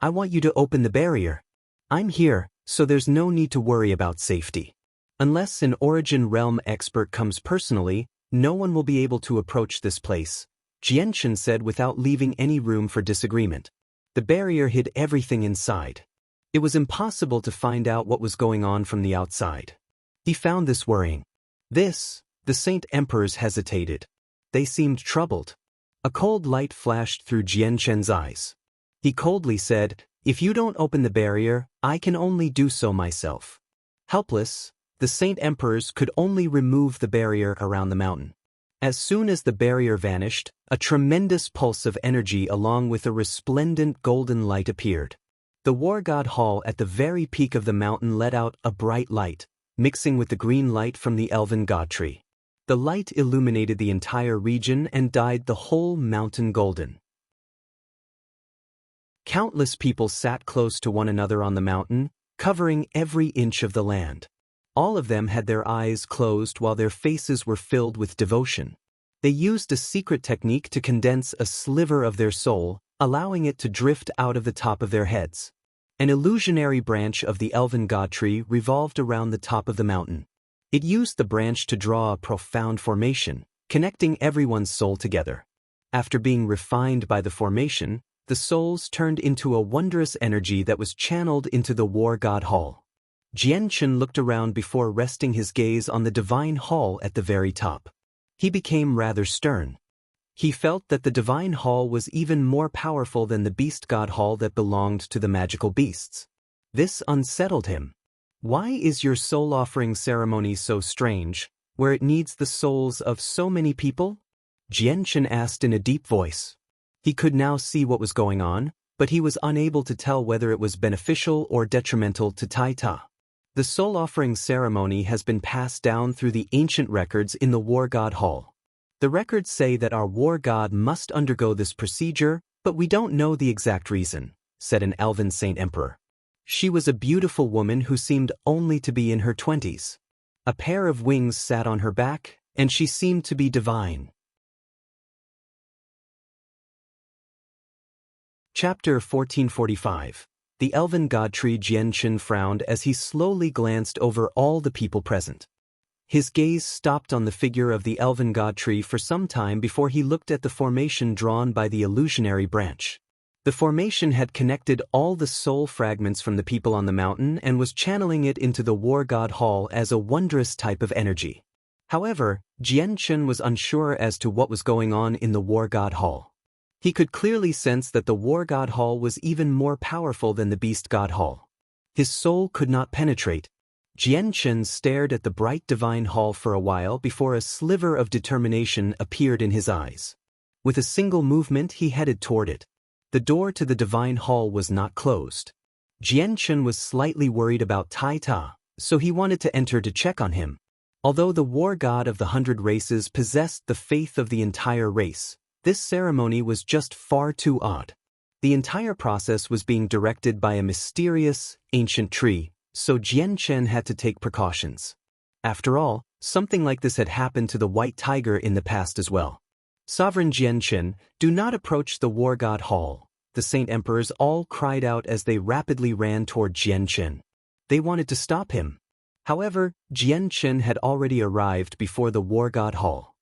I want you to open the barrier. I'm here, so there's no need to worry about safety. Unless an Origin Realm expert comes personally, no one will be able to approach this place, Jianchen said without leaving any room for disagreement. The barrier hid everything inside. It was impossible to find out what was going on from the outside. He found this worrying. This, The Saint Emperors hesitated. They seemed troubled. A cold light flashed through Jian Chen's eyes. He coldly said, "If you don't open the barrier, I can only do so myself." Helpless, the Saint Emperors could only remove the barrier around the mountain. As soon as the barrier vanished, a tremendous pulse of energy along with a resplendent golden light appeared. The War God Hall at the very peak of the mountain let out a bright light, mixing with the green light from the elven god tree. The light illuminated the entire region and dyed the whole mountain golden. Countless people sat close to one another on the mountain, covering every inch of the land. All of them had their eyes closed while their faces were filled with devotion. They used a secret technique to condense a sliver of their soul, allowing it to drift out of the top of their heads. An illusionary branch of the elven god tree revolved around the top of the mountain. It used the branch to draw a profound formation, connecting everyone's soul together. After being refined by the formation, the souls turned into a wondrous energy that was channeled into the War God Hall. Jian Chen looked around before resting his gaze on the divine hall at the very top. He became rather stern. He felt that the divine hall was even more powerful than the beast god hall that belonged to the magical beasts. This unsettled him. Why is your soul offering ceremony so strange, where it needs the souls of so many people? Jian Chen asked in a deep voice. He could now see what was going on, but he was unable to tell whether it was beneficial or detrimental to Tai Ta. The soul offering ceremony has been passed down through the ancient records in the War God Hall. The records say that our war god must undergo this procedure, but we don't know the exact reason, said an elven Saint Emperor. She was a beautiful woman who seemed only to be in her 20s. A pair of wings sat on her back, and she seemed to be divine. Chapter 1445. The elven god tree. Jian Chen frowned as he slowly glanced over all the people present. His gaze stopped on the figure of the elven god tree for some time before he looked at the formation drawn by the illusionary branch. The formation had connected all the soul fragments from the people on the mountain and was channeling it into the War God Hall as a wondrous type of energy. However, Jian Chen was unsure as to what was going on in the War God Hall. He could clearly sense that the War God Hall was even more powerful than the Beast God Hall. His soul could not penetrate. Jian Chen stared at the bright divine hall for a while before a sliver of determination appeared in his eyes. With a single movement he headed toward it. The door to the divine hall was not closed. Jian Chen was slightly worried about Tai Ta, so he wanted to enter to check on him. Although the war god of the 100 races possessed the faith of the entire race, this ceremony was just far too odd. The entire process was being directed by a mysterious, ancient tree, so Jian Chen had to take precautions. After all, something like this had happened to the white tiger in the past as well. Sovereign Jian Chen, do not approach the War God Hall, the Saint Emperors all cried out as they rapidly ran toward Jian Chen. They wanted to stop him. However, Jian Chen had already arrived before the War God Hall.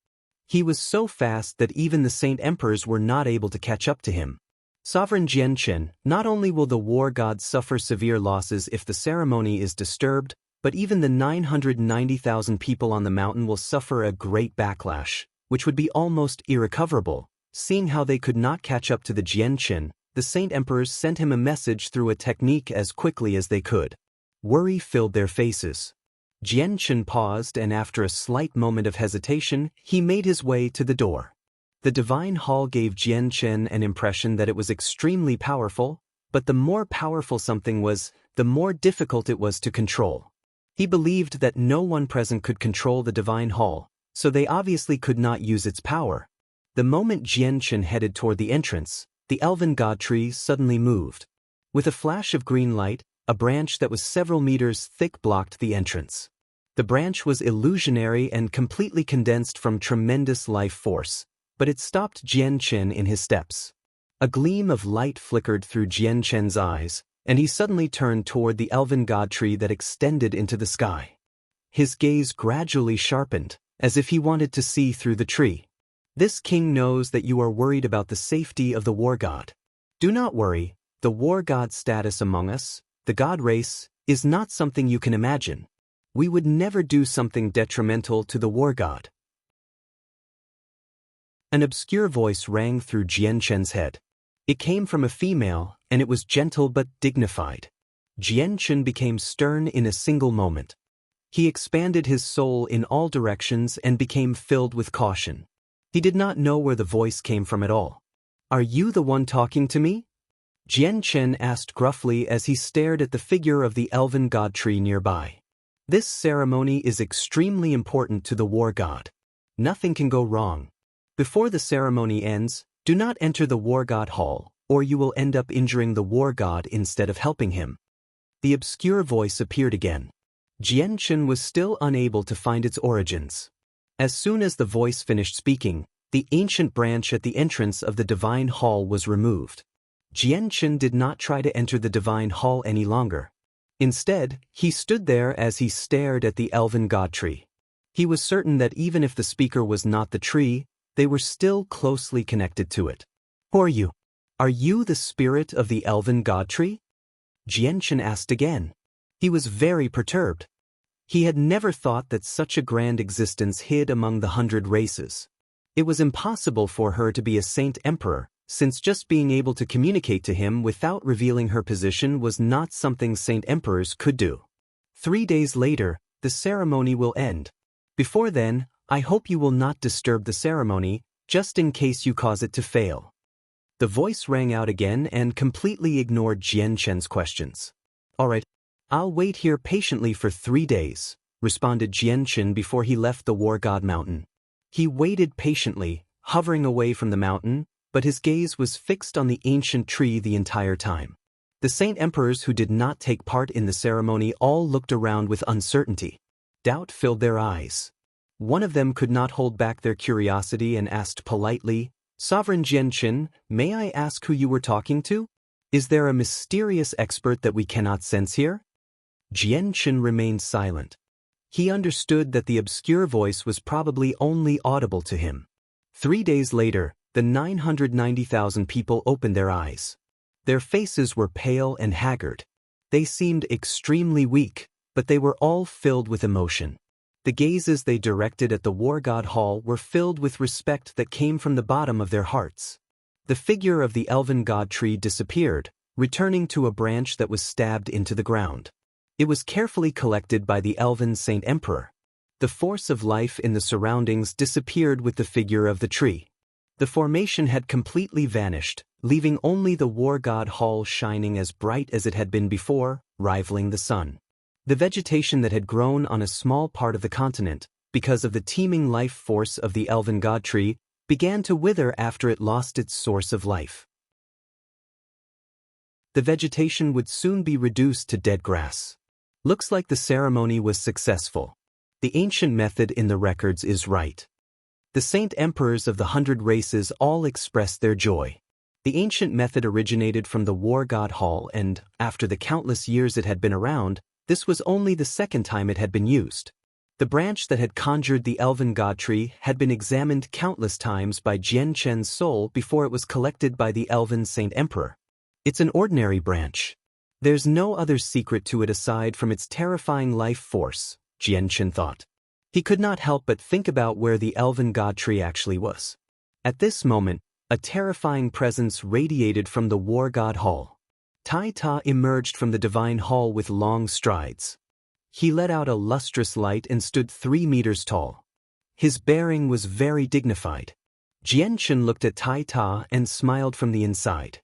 He was so fast that even the Saint Emperors were not able to catch up to him. Sovereign Jian Chen, not only will the war god suffer severe losses if the ceremony is disturbed, but even the 990,000 people on the mountain will suffer a great backlash, which would be almost irrecoverable. Seeing how they could not catch up to the Jian Chen, the Saint Emperors sent him a message through a technique as quickly as they could. Worry filled their faces. Jian Chen paused, and after a slight moment of hesitation, he made his way to the door. The divine hall gave Jian Chen an impression that it was extremely powerful, but the more powerful something was, the more difficult it was to control. He believed that no one present could control the divine hall, so they obviously could not use its power. The moment Jian Chen headed toward the entrance, the elven god tree suddenly moved. With a flash of green light, a branch that was several meters thick blocked the entrance. The branch was illusionary and completely condensed from tremendous life force, but it stopped Jian Chen in his steps. A gleam of light flickered through Jian Chen's eyes, and he suddenly turned toward the elven god tree that extended into the sky. His gaze gradually sharpened, as if he wanted to see through the tree. This king knows that you are worried about the safety of the war god. Do not worry, the war god status among us, the god race, is not something you can imagine. We would never do something detrimental to the war god. An obscure voice rang through Jian Chen's head. It came from a female, and it was gentle but dignified. Jian Chen became stern in a single moment. He expanded his soul in all directions and became filled with caution. He did not know where the voice came from at all. "Are you the one talking to me?" Jian Chen asked gruffly as he stared at the figure of the elven god tree nearby. "This ceremony is extremely important to the war god. Nothing can go wrong. Before the ceremony ends, do not enter the war god hall, or you will end up injuring the war god instead of helping him." The obscure voice appeared again. Jian Chen was still unable to find its origins. As soon as the voice finished speaking, the ancient branch at the entrance of the divine hall was removed. Jian Chen did not try to enter the divine hall any longer. Instead, he stood there as he stared at the elven god tree. He was certain that even if the speaker was not the tree, they were still closely connected to it. "Who are you? Are you the spirit of the elven god tree?" Jian Chen asked again. He was very perturbed. He had never thought that such a grand existence hid among the 100 races. It was impossible for her to be a saint emperor, since just being able to communicate to him without revealing her position was not something saint emperors could do. 3 days later, the ceremony will end. Before then, I hope you will not disturb the ceremony, just in case you cause it to fail. The voice rang out again and completely ignored Jian Chen's questions. "All right, I'll wait here patiently for 3 days, responded Jian Chen before he left the war god mountain. He waited patiently, hovering away from the mountain, but his gaze was fixed on the ancient tree the entire time. The saint emperors who did not take part in the ceremony all looked around with uncertainty. Doubt filled their eyes. One of them could not hold back their curiosity and asked politely, "Sovereign Jian Chen, may I ask who you were talking to? Is there a mysterious expert that we cannot sense here?" Jian Chen remained silent. He understood that the obscure voice was probably only audible to him. 3 days later, the 990,000 people opened their eyes. Their faces were pale and haggard. They seemed extremely weak, but they were all filled with emotion. The gazes they directed at the war god hall were filled with respect that came from the bottom of their hearts. The figure of the elven god tree disappeared, returning to a branch that was stabbed into the ground. It was carefully collected by the elven saint emperor. The force of life in the surroundings disappeared with the figure of the tree. The formation had completely vanished, leaving only the war god hall shining as bright as it had been before, rivaling the sun. The vegetation that had grown on a small part of the continent, because of the teeming life force of the elven god tree, began to wither after it lost its source of life. The vegetation would soon be reduced to dead grass. Looks like the ceremony was successful. The ancient method in the records is right. The saint emperors of the 100 races all expressed their joy. The ancient method originated from the war god hall and, after the countless years it had been around, this was only the second time it had been used. The branch that had conjured the elven god tree had been examined countless times by Jian Chen's soul before it was collected by the elven saint emperor. It's an ordinary branch. There's no other secret to it aside from its terrifying life force, Jian Chen thought. He could not help but think about where the elven god tree actually was. At this moment, a terrifying presence radiated from the war god hall. Tai Ta emerged from the divine hall with long strides. He let out a lustrous light and stood 3 meters tall. His bearing was very dignified. Jian Chen looked at Tai Ta and smiled from the inside.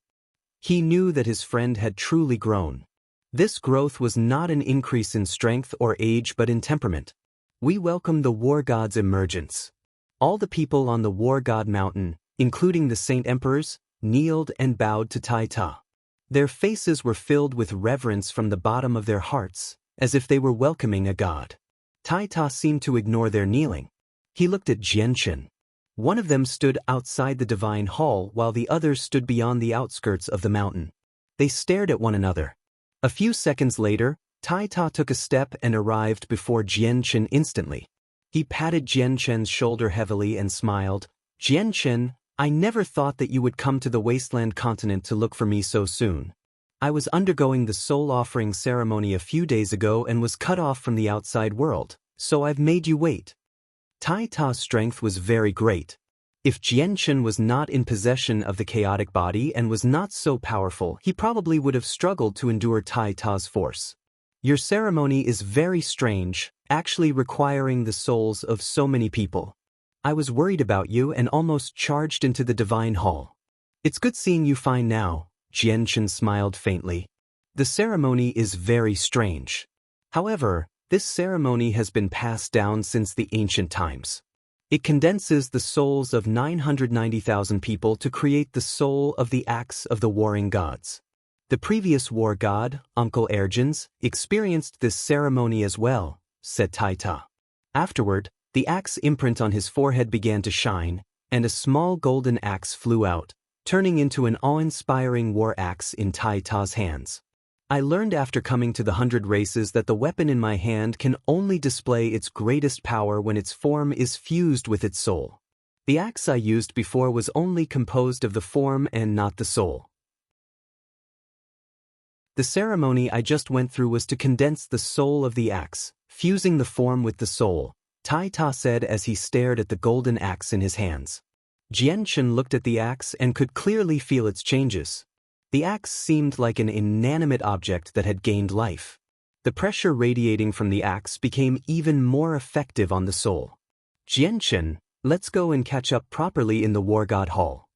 He knew that his friend had truly grown. This growth was not an increase in strength or age but in temperament. We welcome the war god's emergence. All the people on the war god mountain, including the saint emperors, kneeled and bowed to Tai Ta. Their faces were filled with reverence from the bottom of their hearts, as if they were welcoming a god. Tai Ta seemed to ignore their kneeling. He looked at Jian Chen. One of them stood outside the divine hall while the others stood beyond the outskirts of the mountain. They stared at one another. A few seconds later, Tai Ta took a step and arrived before Jian Chen instantly. He patted Jian Chen's shoulder heavily and smiled. "Jian Chen, I never thought that you would come to the wasteland continent to look for me so soon. I was undergoing the soul offering ceremony a few days ago and was cut off from the outside world, so I've made you wait. Tai Ta's strength was very great. If Jianchen was not in possession of the chaotic body and was not so powerful, he probably would have struggled to endure Tai Ta's force. Your ceremony is very strange, actually requiring the souls of so many people. I was worried about you and almost charged into the divine hall. It's good seeing you fine now, Jianchen smiled faintly. The ceremony is very strange. However, this ceremony has been passed down since the ancient times. It condenses the souls of 990,000 people to create the soul of the axe of the warring gods. The previous war god, Uncle Ergens, experienced this ceremony as well, said Tai Ta. Afterward, the axe imprint on his forehead began to shine, and a small golden axe flew out, turning into an awe-inspiring war axe in Tai Ta's hands. I learned after coming to the 100 races that the weapon in my hand can only display its greatest power when its form is fused with its soul. The axe I used before was only composed of the form and not the soul. The ceremony I just went through was to condense the soul of the axe, fusing the form with the soul, Tai Ta said as he stared at the golden axe in his hands. Jianchen looked at the axe and could clearly feel its changes. The axe seemed like an inanimate object that had gained life. The pressure radiating from the axe became even more effective on the soul. Jianchen, let's go and catch up properly in the War God Hall.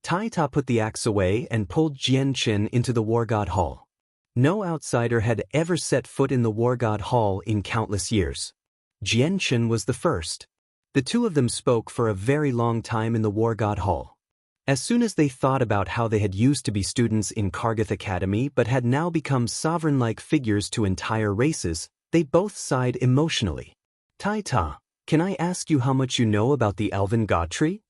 Tai Ta put the axe away and pulled Jianchen into the War God Hall. No outsider had ever set foot in the War God Hall in countless years. Jianchen was the first. The two of them spoke for a very long time in the War God Hall. As soon as they thought about how they had used to be students in Kargath Academy but had now become sovereign-like figures to entire races, they both sighed emotionally. Tai Ta, can I ask you how much you know about the elven god tree?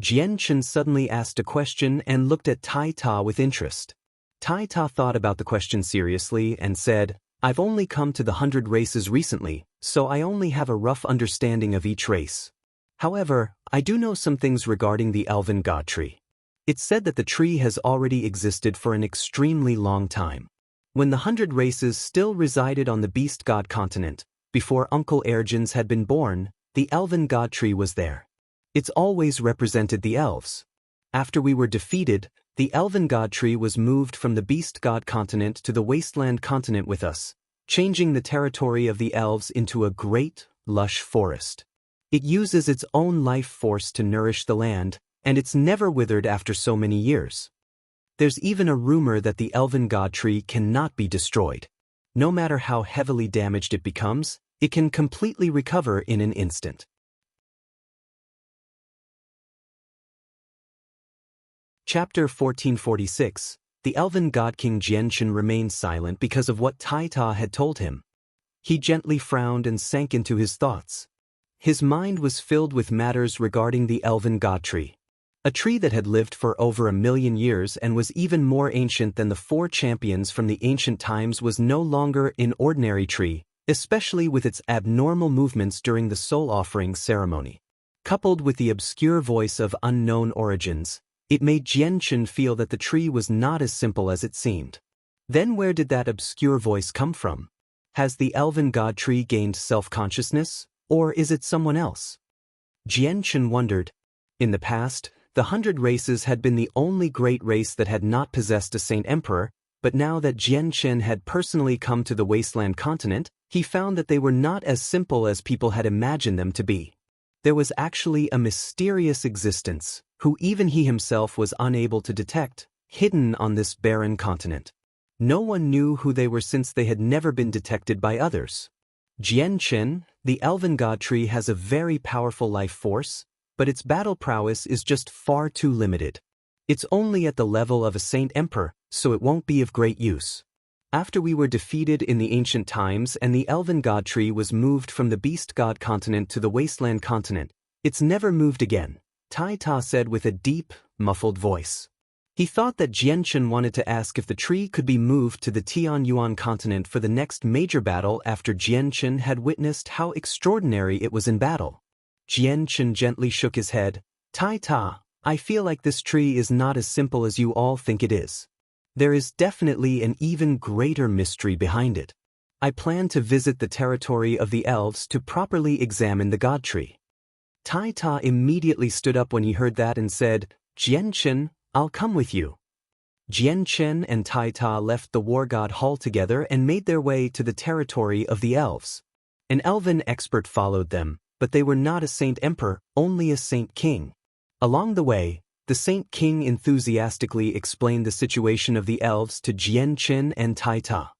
Jianchen suddenly asked a question and looked at Tai Ta with interest. Tai Ta thought about the question seriously and said, I've only come to the 100 races recently, so I only have a rough understanding of each race. However, I do know some things regarding the elven god tree. It's said that the tree has already existed for an extremely long time. When the 100 races still resided on the beast god continent, before Uncle Ergens had been born, the elven god tree was there. It's always represented the elves. After we were defeated, the elven god tree was moved from the beast god continent to the wasteland continent with us, changing the territory of the elves into a great, lush forest. It uses its own life force to nourish the land, and it's never withered after so many years. There's even a rumor that the elven god tree cannot be destroyed. No matter how heavily damaged it becomes, it can completely recover in an instant. Chapter 1446. The elven god king Jianchen remained silent because of what Tai Ta had told him. He gently frowned and sank into his thoughts. His mind was filled with matters regarding the elven god tree. A tree that had lived for over 1,000,000 years and was even more ancient than the 4 champions from the ancient times was no longer an ordinary tree, especially with its abnormal movements during the soul offering ceremony. Coupled with the obscure voice of unknown origins, it made Jianchen feel that the tree was not as simple as it seemed. Then where did that obscure voice come from? Has the elven god tree gained self-consciousness? Or is it someone else? Jianchen wondered. In the past, the 100 races had been the only great race that had not possessed a saint emperor, but now that Jianchen had personally come to the wasteland continent, he found that they were not as simple as people had imagined them to be. There was actually a mysterious existence, who even he himself was unable to detect, hidden on this barren continent. No one knew who they were since they had never been detected by others. Jianchen, the elven god tree has a very powerful life force, but its battle prowess is just far too limited. It's only at the level of a saint emperor, so it won't be of great use. After we were defeated in the ancient times and the elven god tree was moved from the beast god continent to the wasteland continent, it's never moved again, Tai Ta said with a deep, muffled voice. He thought that Jianchen wanted to ask if the tree could be moved to the Tianyuan continent for the next major battle after Jianchen had witnessed how extraordinary it was in battle. Jianchen gently shook his head. Tai Ta, I feel like this tree is not as simple as you all think it is. There is definitely an even greater mystery behind it. I plan to visit the territory of the elves to properly examine the god tree. Tai Ta immediately stood up when he heard that and said, Jian Chen, I'll come with you. Jian Chen and Tai Ta left the war god hall together and made their way to the territory of the elves. An elven expert followed them, but they were not a saint emperor, only a saint king. Along the way, the saint king enthusiastically explained the situation of the elves to Jian Chen and Tai Ta.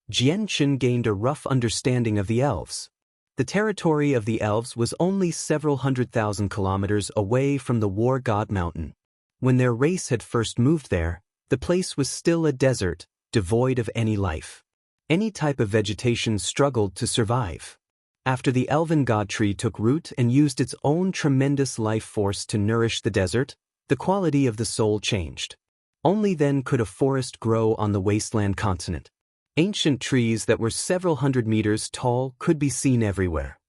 Jian Chen gained a rough understanding of the elves. The territory of the elves was only several 100,000 kilometers away from the War God Mountain. When their race had first moved there, the place was still a desert, devoid of any life. Any type of vegetation struggled to survive. After the elven god tree took root and used its own tremendous life force to nourish the desert, the quality of the soil changed. Only then could a forest grow on the wasteland continent. Ancient trees that were several hundred meters tall could be seen everywhere.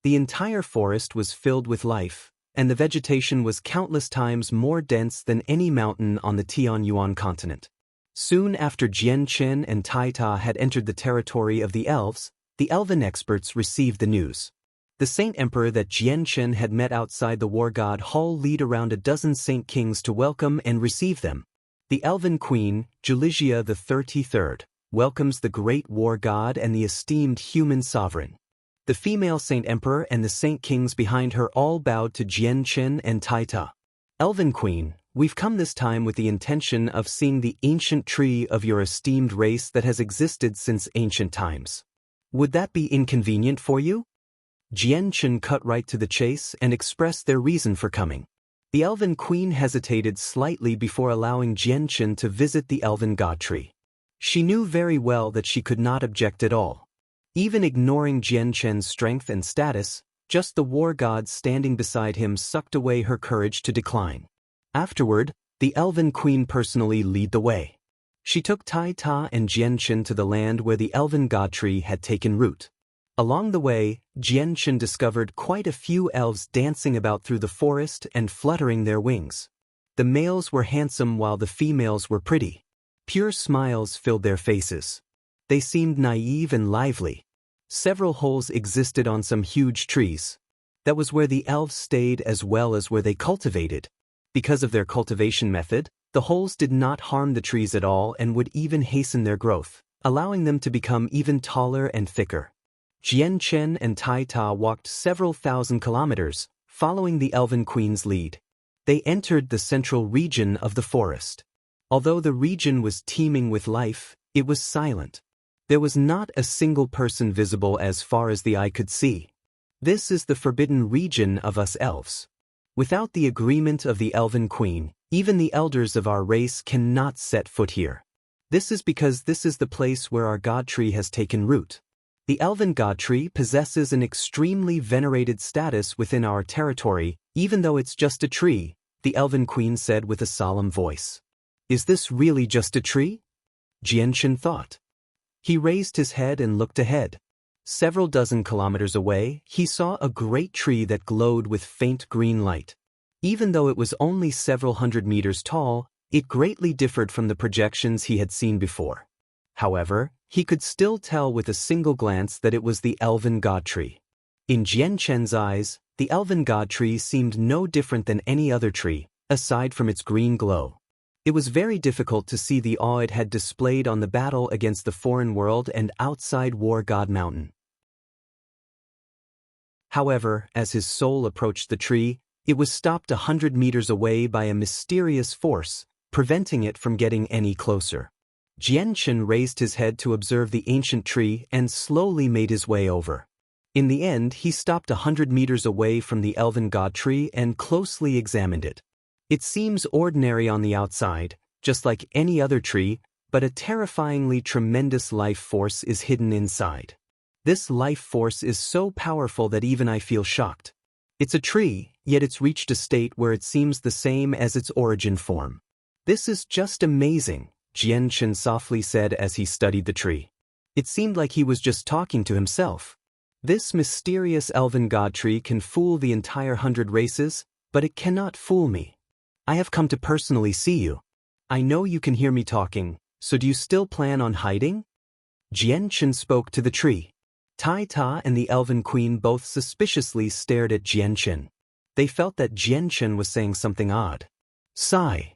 The entire forest was filled with life, and the vegetation was countless times more dense than any mountain on the Tianyuan continent. Soon after Jian Chen and Tai Ta had entered the territory of the elves, the elven experts received the news. The saint emperor that Jian Chen had met outside the war god hall led around a dozen saint kings to welcome and receive them. The elven queen, Juligia the 33rd, welcomes the great war god and the esteemed human sovereign. The female saint emperor and the saint kings behind her all bowed to Jian Chen and Tai Ta. Elven queen, we've come this time with the intention of seeing the ancient tree of your esteemed race that has existed since ancient times. Would that be inconvenient for you? Jian Chen cut right to the chase and expressed their reason for coming. The elven queen hesitated slightly before allowing Jian Chen to visit the elven god tree. She knew very well that she could not object at all. Even ignoring Jian Chen's strength and status, just the war god standing beside him sucked away her courage to decline. Afterward, the elven queen personally led the way. She took Tai Ta and Jian Chen to the land where the elven god tree had taken root. Along the way, Jian Chen discovered quite a few elves dancing about through the forest and fluttering their wings. The males were handsome while the females were pretty. Pure smiles filled their faces. They seemed naive and lively. Several holes existed on some huge trees. That was where the elves stayed as well as where they cultivated. Because of their cultivation method, the holes did not harm the trees at all and would even hasten their growth, allowing them to become even taller and thicker. Jian Chen and Tai Ta walked several thousand kilometers, following the elven queen's lead. They entered the central region of the forest. Although the region was teeming with life, it was silent. There was not a single person visible as far as the eye could see. This is the forbidden region of us elves. Without the agreement of the elven queen, even the elders of our race cannot set foot here. This is because this is the place where our god tree has taken root. The elven god tree possesses an extremely venerated status within our territory, even though it's just a tree, the elven queen said with a solemn voice. Is this really just a tree? Jian Chen thought. He raised his head and looked ahead. Several dozen kilometers away, he saw a great tree that glowed with faint green light. Even though it was only several hundred meters tall, it greatly differed from the projections he had seen before. However, he could still tell with a single glance that it was the elven god tree. In Jian Chen's eyes, the elven god tree seemed no different than any other tree, aside from its green glow. It was very difficult to see the awe it had displayed on the battle against the foreign world and outside War God Mountain. However, as his soul approached the tree, it was stopped 100 meters away by a mysterious force, preventing it from getting any closer. Jian Chen raised his head to observe the ancient tree and slowly made his way over. In the end, he stopped 100 meters away from the elven god tree and closely examined it. It seems ordinary on the outside, just like any other tree, but a terrifyingly tremendous life force is hidden inside. This life force is so powerful that even I feel shocked. It's a tree, yet it's reached a state where it seems the same as its origin form. This is just amazing, Jian Chen softly said as he studied the tree. It seemed like he was just talking to himself. This mysterious elven god tree can fool the entire 100 races, but it cannot fool me. I have come to personally see you. I know you can hear me talking, so do you still plan on hiding? Jianchen spoke to the tree. Tai Ta and the Elven Queen both suspiciously stared at Jianchen. They felt that Jianchen was saying something odd. Sigh.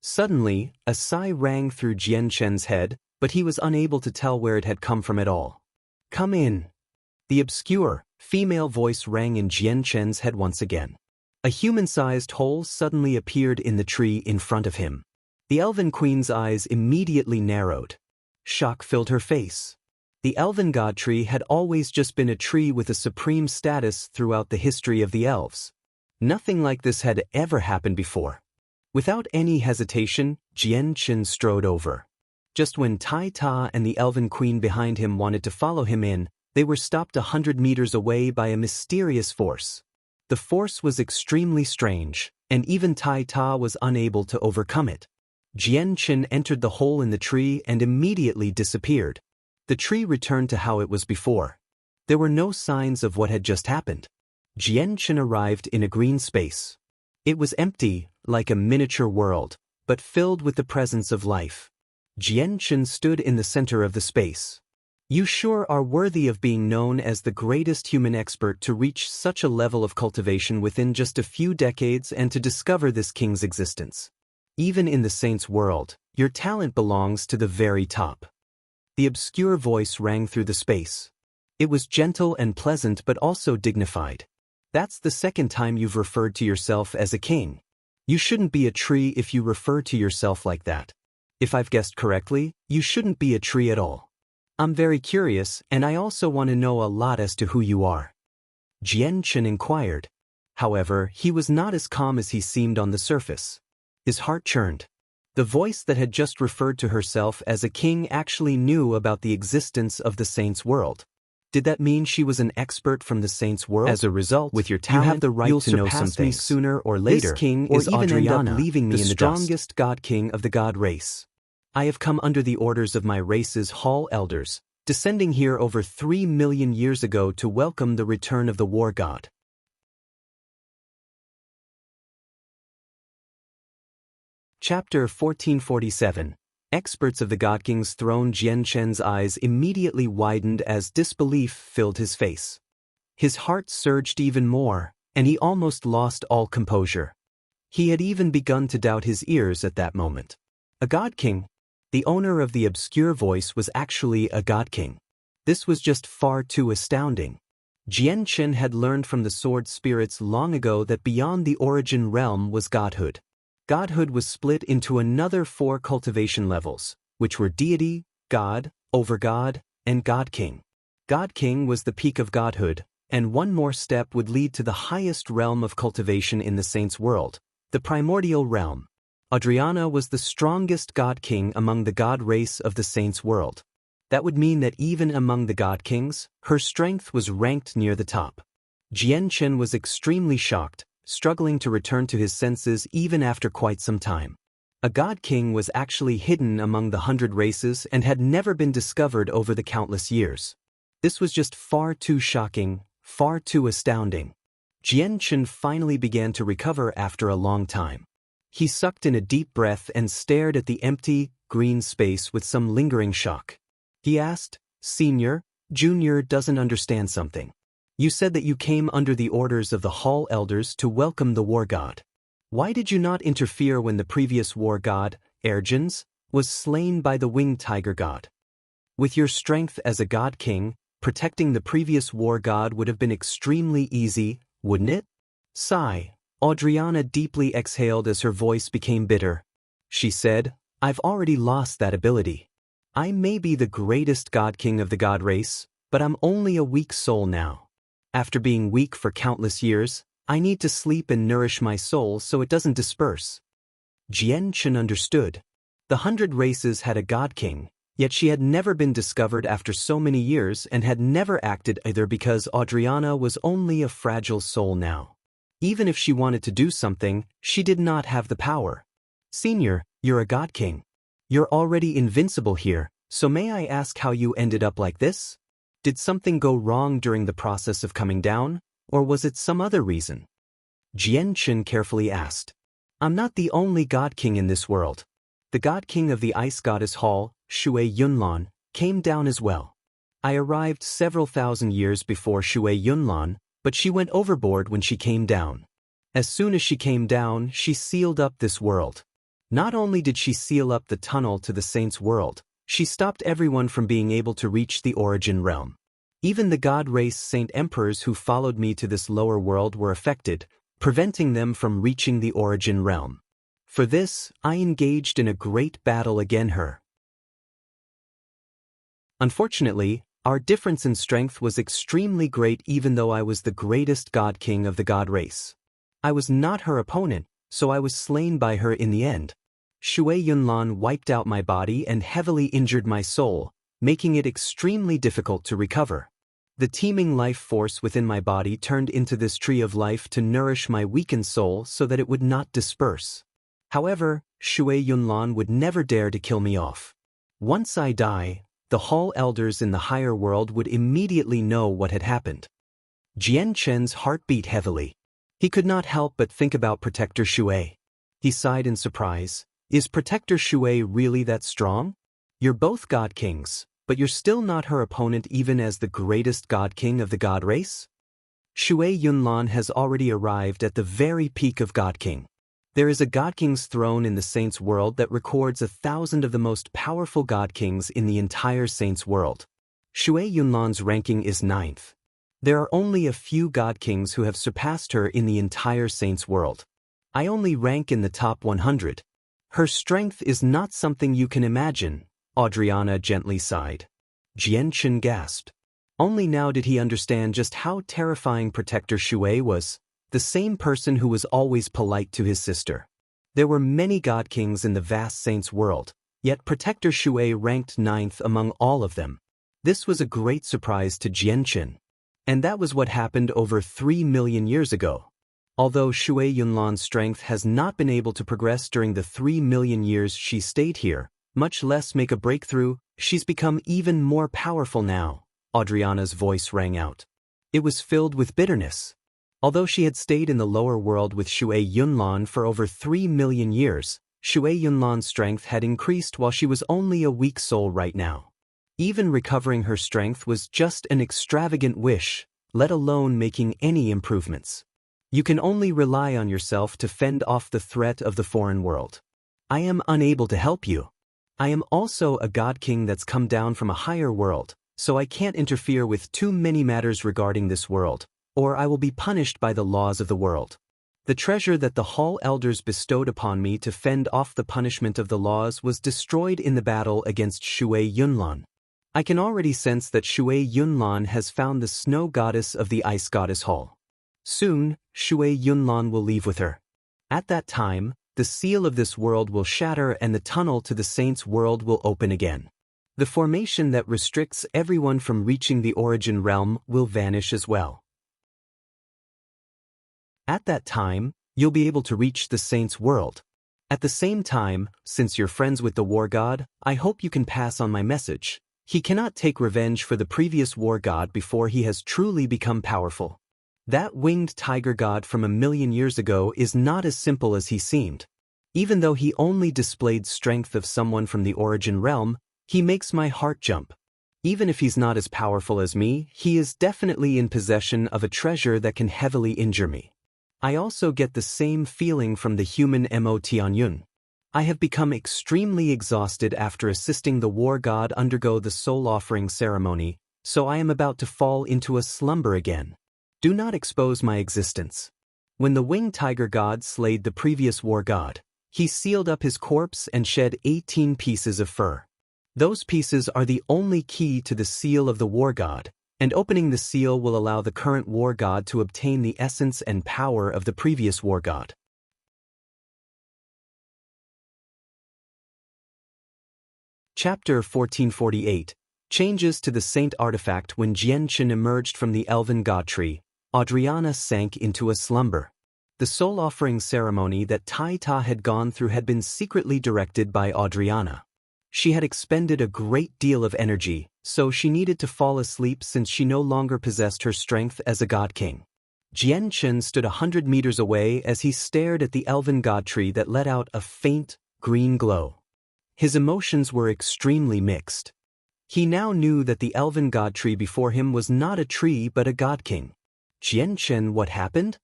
Suddenly, a sigh rang through Jianchen's head, but he was unable to tell where it had come from at all. Come in. The obscure, female voice rang in Jianchen's head once again. A human-sized hole suddenly appeared in the tree in front of him. The Elven Queen's eyes immediately narrowed. Shock filled her face. The Elven God Tree had always just been a tree with a supreme status throughout the history of the elves. Nothing like this had ever happened before. Without any hesitation, Jianchen strode over. Just when Tai Ta and the Elven Queen behind him wanted to follow him in, they were stopped 100 meters away by a mysterious force. The force was extremely strange, and even Tai Ta was unable to overcome it. Jianchen entered the hole in the tree and immediately disappeared. The tree returned to how it was before. There were no signs of what had just happened. Jianchen arrived in a green space. It was empty, like a miniature world, but filled with the presence of life. Jianchen stood in the center of the space. You sure are worthy of being known as the greatest human expert to reach such a level of cultivation within just a few decades and to discover this king's existence. Even in the saints' world, your talent belongs to the very top. The obscure voice rang through the space. It was gentle and pleasant but also dignified. That's the second time you've referred to yourself as a king. You shouldn't be a tree if you refer to yourself like that. If I've guessed correctly, you shouldn't be a tree at all. I'm very curious, and I also want to know a lot as to who you are. Jianchen inquired. However, he was not as calm as he seemed on the surface. His heart churned. The voice that had just referred to herself as a king actually knew about the existence of the saints' world. Did that mean she was an expert from the saints' world? As a result, with your talent, you have the right to know some things. Sooner or later, this king or even Adriana, end up leaving me the in the strongest god king of the god race. I have come under the orders of my race's hall elders, descending here over 3 million years ago to welcome the return of the war god. Chapter 1447. Experts of the God King's throne. Jianchen's eyes immediately widened as disbelief filled his face. His heart surged even more, and he almost lost all composure. He had even begun to doubt his ears at that moment. A God King? The owner of the obscure voice was actually a God King. This was just far too astounding. Jianchen had learned from the sword spirits long ago that beyond the origin realm was godhood. Godhood was split into another 4 cultivation levels, which were deity, god, overgod, and God King. God King was the peak of godhood, and one more step would lead to the highest realm of cultivation in the saints' world, the primordial realm. Adriana was the strongest God King among the god race of the saints' world. That would mean that even among the God Kings, her strength was ranked near the top. Jianchen was extremely shocked, struggling to return to his senses even after quite some time. A God King was actually hidden among the 100 races and had never been discovered over the countless years. This was just far too shocking, far too astounding. Jianchen finally began to recover after a long time. He sucked in a deep breath and stared at the empty, green space with some lingering shock. He asked, "Senior, Junior doesn't understand something. You said that you came under the orders of the hall elders to welcome the war god. Why did you not interfere when the previous war god, Ergens, was slain by the winged tiger god? With your strength as a god king, protecting the previous war god would have been extremely easy, wouldn't it?" Sigh. Adriana deeply exhaled as her voice became bitter. She said, "I've already lost that ability. I may be the greatest god king of the god race, but I'm only a weak soul now. After being weak for countless years, I need to sleep and nourish my soul so it doesn't disperse." Jianchen understood. The 100 races had a god king, yet she had never been discovered after so many years and had never acted either because Adriana was only a fragile soul now. Even if she wanted to do something, she did not have the power. "Senior, you're a god king. You're already invincible here, so may I ask how you ended up like this? Did something go wrong during the process of coming down, or was it some other reason?" Jianchen carefully asked. "I'm not the only god king in this world. the god king of the ice goddess hall, Shui Yunlan, came down as well. I arrived several thousand years before Shui Yunlan, but she went overboard when she came down. As soon as she came down, she sealed up this world. Not only did she seal up the tunnel to the saints' world, she stopped everyone from being able to reach the origin realm. Even the god race saint emperors who followed me to this lower world were affected, preventing them from reaching the origin realm. For this, I engaged in a great battle against her. Unfortunately, our difference in strength was extremely great even though I was the greatest god king of the god race. I was not her opponent, so I was slain by her in the end. Shui Yunlan wiped out my body and heavily injured my soul, making it extremely difficult to recover. The teeming life force within my body turned into this tree of life to nourish my weakened soul so that it would not disperse. However, Shui Yunlan would never dare to kill me off. Once I die, the hall elders in the higher world would immediately know what had happened. Jian Chen's heart beat heavily. He could not help but think about Protector Shui. He sighed in surprise. Is Protector Shui really that strong? You're both god kings, but you're still not her opponent even as the greatest god king of the god race? Shui Yunlan has already arrived at the very peak of god king. There is a god king's throne in the saints' world that records 1,000 of the most powerful god kings in the entire saints' world. Shui Yunlan's ranking is 9th. There are only a few god kings who have surpassed her in the entire saints' world. I only rank in the top 100. Her strength is not something you can imagine, Adriana gently sighed. Jian Chen gasped. Only now did he understand just how terrifying Protector Shui was, the same person who was always polite to his sister. There were many god kings in the vast saints' world, yet Protector Shui ranked 9th among all of them. This was a great surprise to Jian Chen. And that was what happened over 3 million years ago. Although Shui Yunlan's strength has not been able to progress during the 3 million years she stayed here, much less make a breakthrough, she's become even more powerful now, Adriana's voice rang out. It was filled with bitterness. Although she had stayed in the lower world with Shui Yunlan for over 3 million years, Shui Yunlan's strength had increased while she was only a weak soul right now. Even recovering her strength was just an extravagant wish, let alone making any improvements. You can only rely on yourself to fend off the threat of the foreign world. I am unable to help you. I am also a god king that's come down from a higher world, so I can't interfere with too many matters regarding this world, or I will be punished by the laws of the world. The treasure that the hall elders bestowed upon me to fend off the punishment of the laws was destroyed in the battle against Shui Yunlan. I can already sense that Shui Yunlan has found the snow goddess of the ice goddess hall. Soon, Shui Yunlan will leave with her. At that time, the seal of this world will shatter and the tunnel to the saints' world will open again. The formation that restricts everyone from reaching the origin realm will vanish as well. At that time, you'll be able to reach the saints' world. At the same time, since you're friends with the war god, I hope you can pass on my message. He cannot take revenge for the previous war god before he has truly become powerful. That winged tiger god from 1,000,000 years ago is not as simple as he seemed. Even though he only displayed strength of someone from the origin realm, he makes my heart jump. Even if he's not as powerful as me, he is definitely in possession of a treasure that can heavily injure me. I also get the same feeling from the human Mo Tianyun. I have become extremely exhausted after assisting the war god undergo the soul offering ceremony, so I am about to fall into a slumber again. Do not expose my existence. When the winged tiger god slayed the previous war god, he sealed up his corpse and shed 18 pieces of fur. Those pieces are the only key to the seal of the war god, and opening the seal will allow the current war god to obtain the essence and power of the previous war god. Chapter 1448. Changes to the Saint Artifact. When Jian Chen emerged from the elven god tree, Adriana sank into a slumber. The soul offering ceremony that Tai Ta had gone through had been secretly directed by Adriana. She had expended a great deal of energy, so she needed to fall asleep since she no longer possessed her strength as a god king. Jian Chen stood 100 meters away as he stared at the elven god tree that let out a faint, green glow. His emotions were extremely mixed. He now knew that the elven god tree before him was not a tree but a god king. Jianchen, what happened?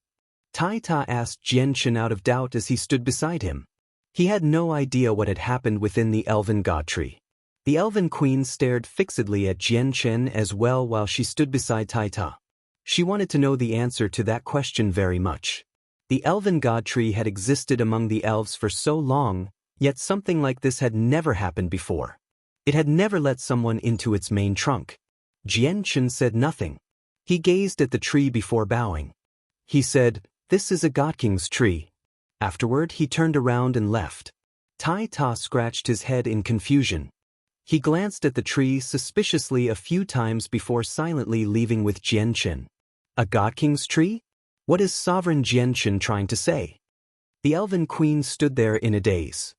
Tai Ta asked Jianchen out of doubt as he stood beside him. He had no idea what had happened within the elven god tree. The elven queen stared fixedly at Jianchen as well while she stood beside Tai Ta. She wanted to know the answer to that question very much. The elven god tree had existed among the elves for so long, yet something like this had never happened before. It had never let someone into its main trunk. Jianchen said nothing. He gazed at the tree before bowing. He said, "This is a god king's tree." Afterward, he turned around and left. Tai Ta scratched his head in confusion. He glanced at the tree suspiciously a few times before silently leaving with Jianchen. A god king's tree? What is sovereign Jianchen trying to say? The elven queen stood there in a daze.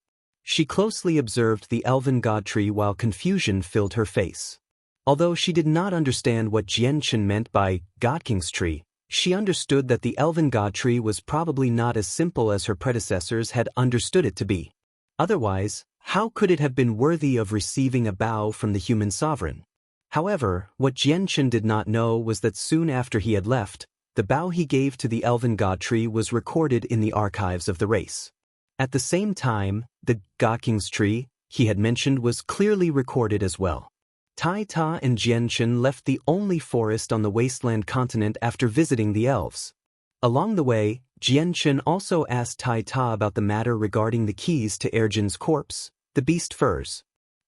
She closely observed the elven god tree while confusion filled her face. Although she did not understand what Jianchen meant by god king's tree, she understood that the elven god tree was probably not as simple as her predecessors had understood it to be. Otherwise, how could it have been worthy of receiving a bow from the human sovereign? However, what Jianchen did not know was that soon after he had left, the bow he gave to the elven god tree was recorded in the archives of the race. At the same time, the god king's tree he had mentioned was clearly recorded as well. Tai Ta and Jianchen left the only forest on the wasteland continent after visiting the elves. Along the way, Jianchen also asked Tai Ta about the matter regarding the keys to Erjin's corpse, the beast furs.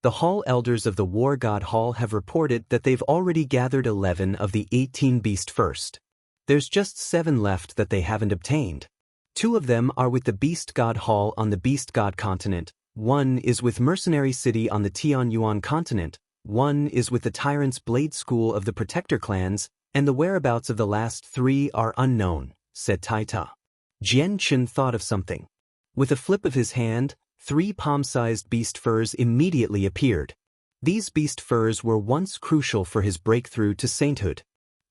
The Hall elders of the War God Hall have reported that they've already gathered 11 of the 18 beast first. There's just 7 left that they haven't obtained. 2 of them are with the Beast God Hall on the Beast God continent, 1 is with Mercenary City on the Tianyuan continent, 1 is with the Tyrant's Blade School of the Protector clans, and the whereabouts of the last 3 are unknown, said Tai Ta. Jianchen thought of something. With a flip of his hand, 3 palm-sized beast furs immediately appeared. These beast furs were once crucial for his breakthrough to sainthood.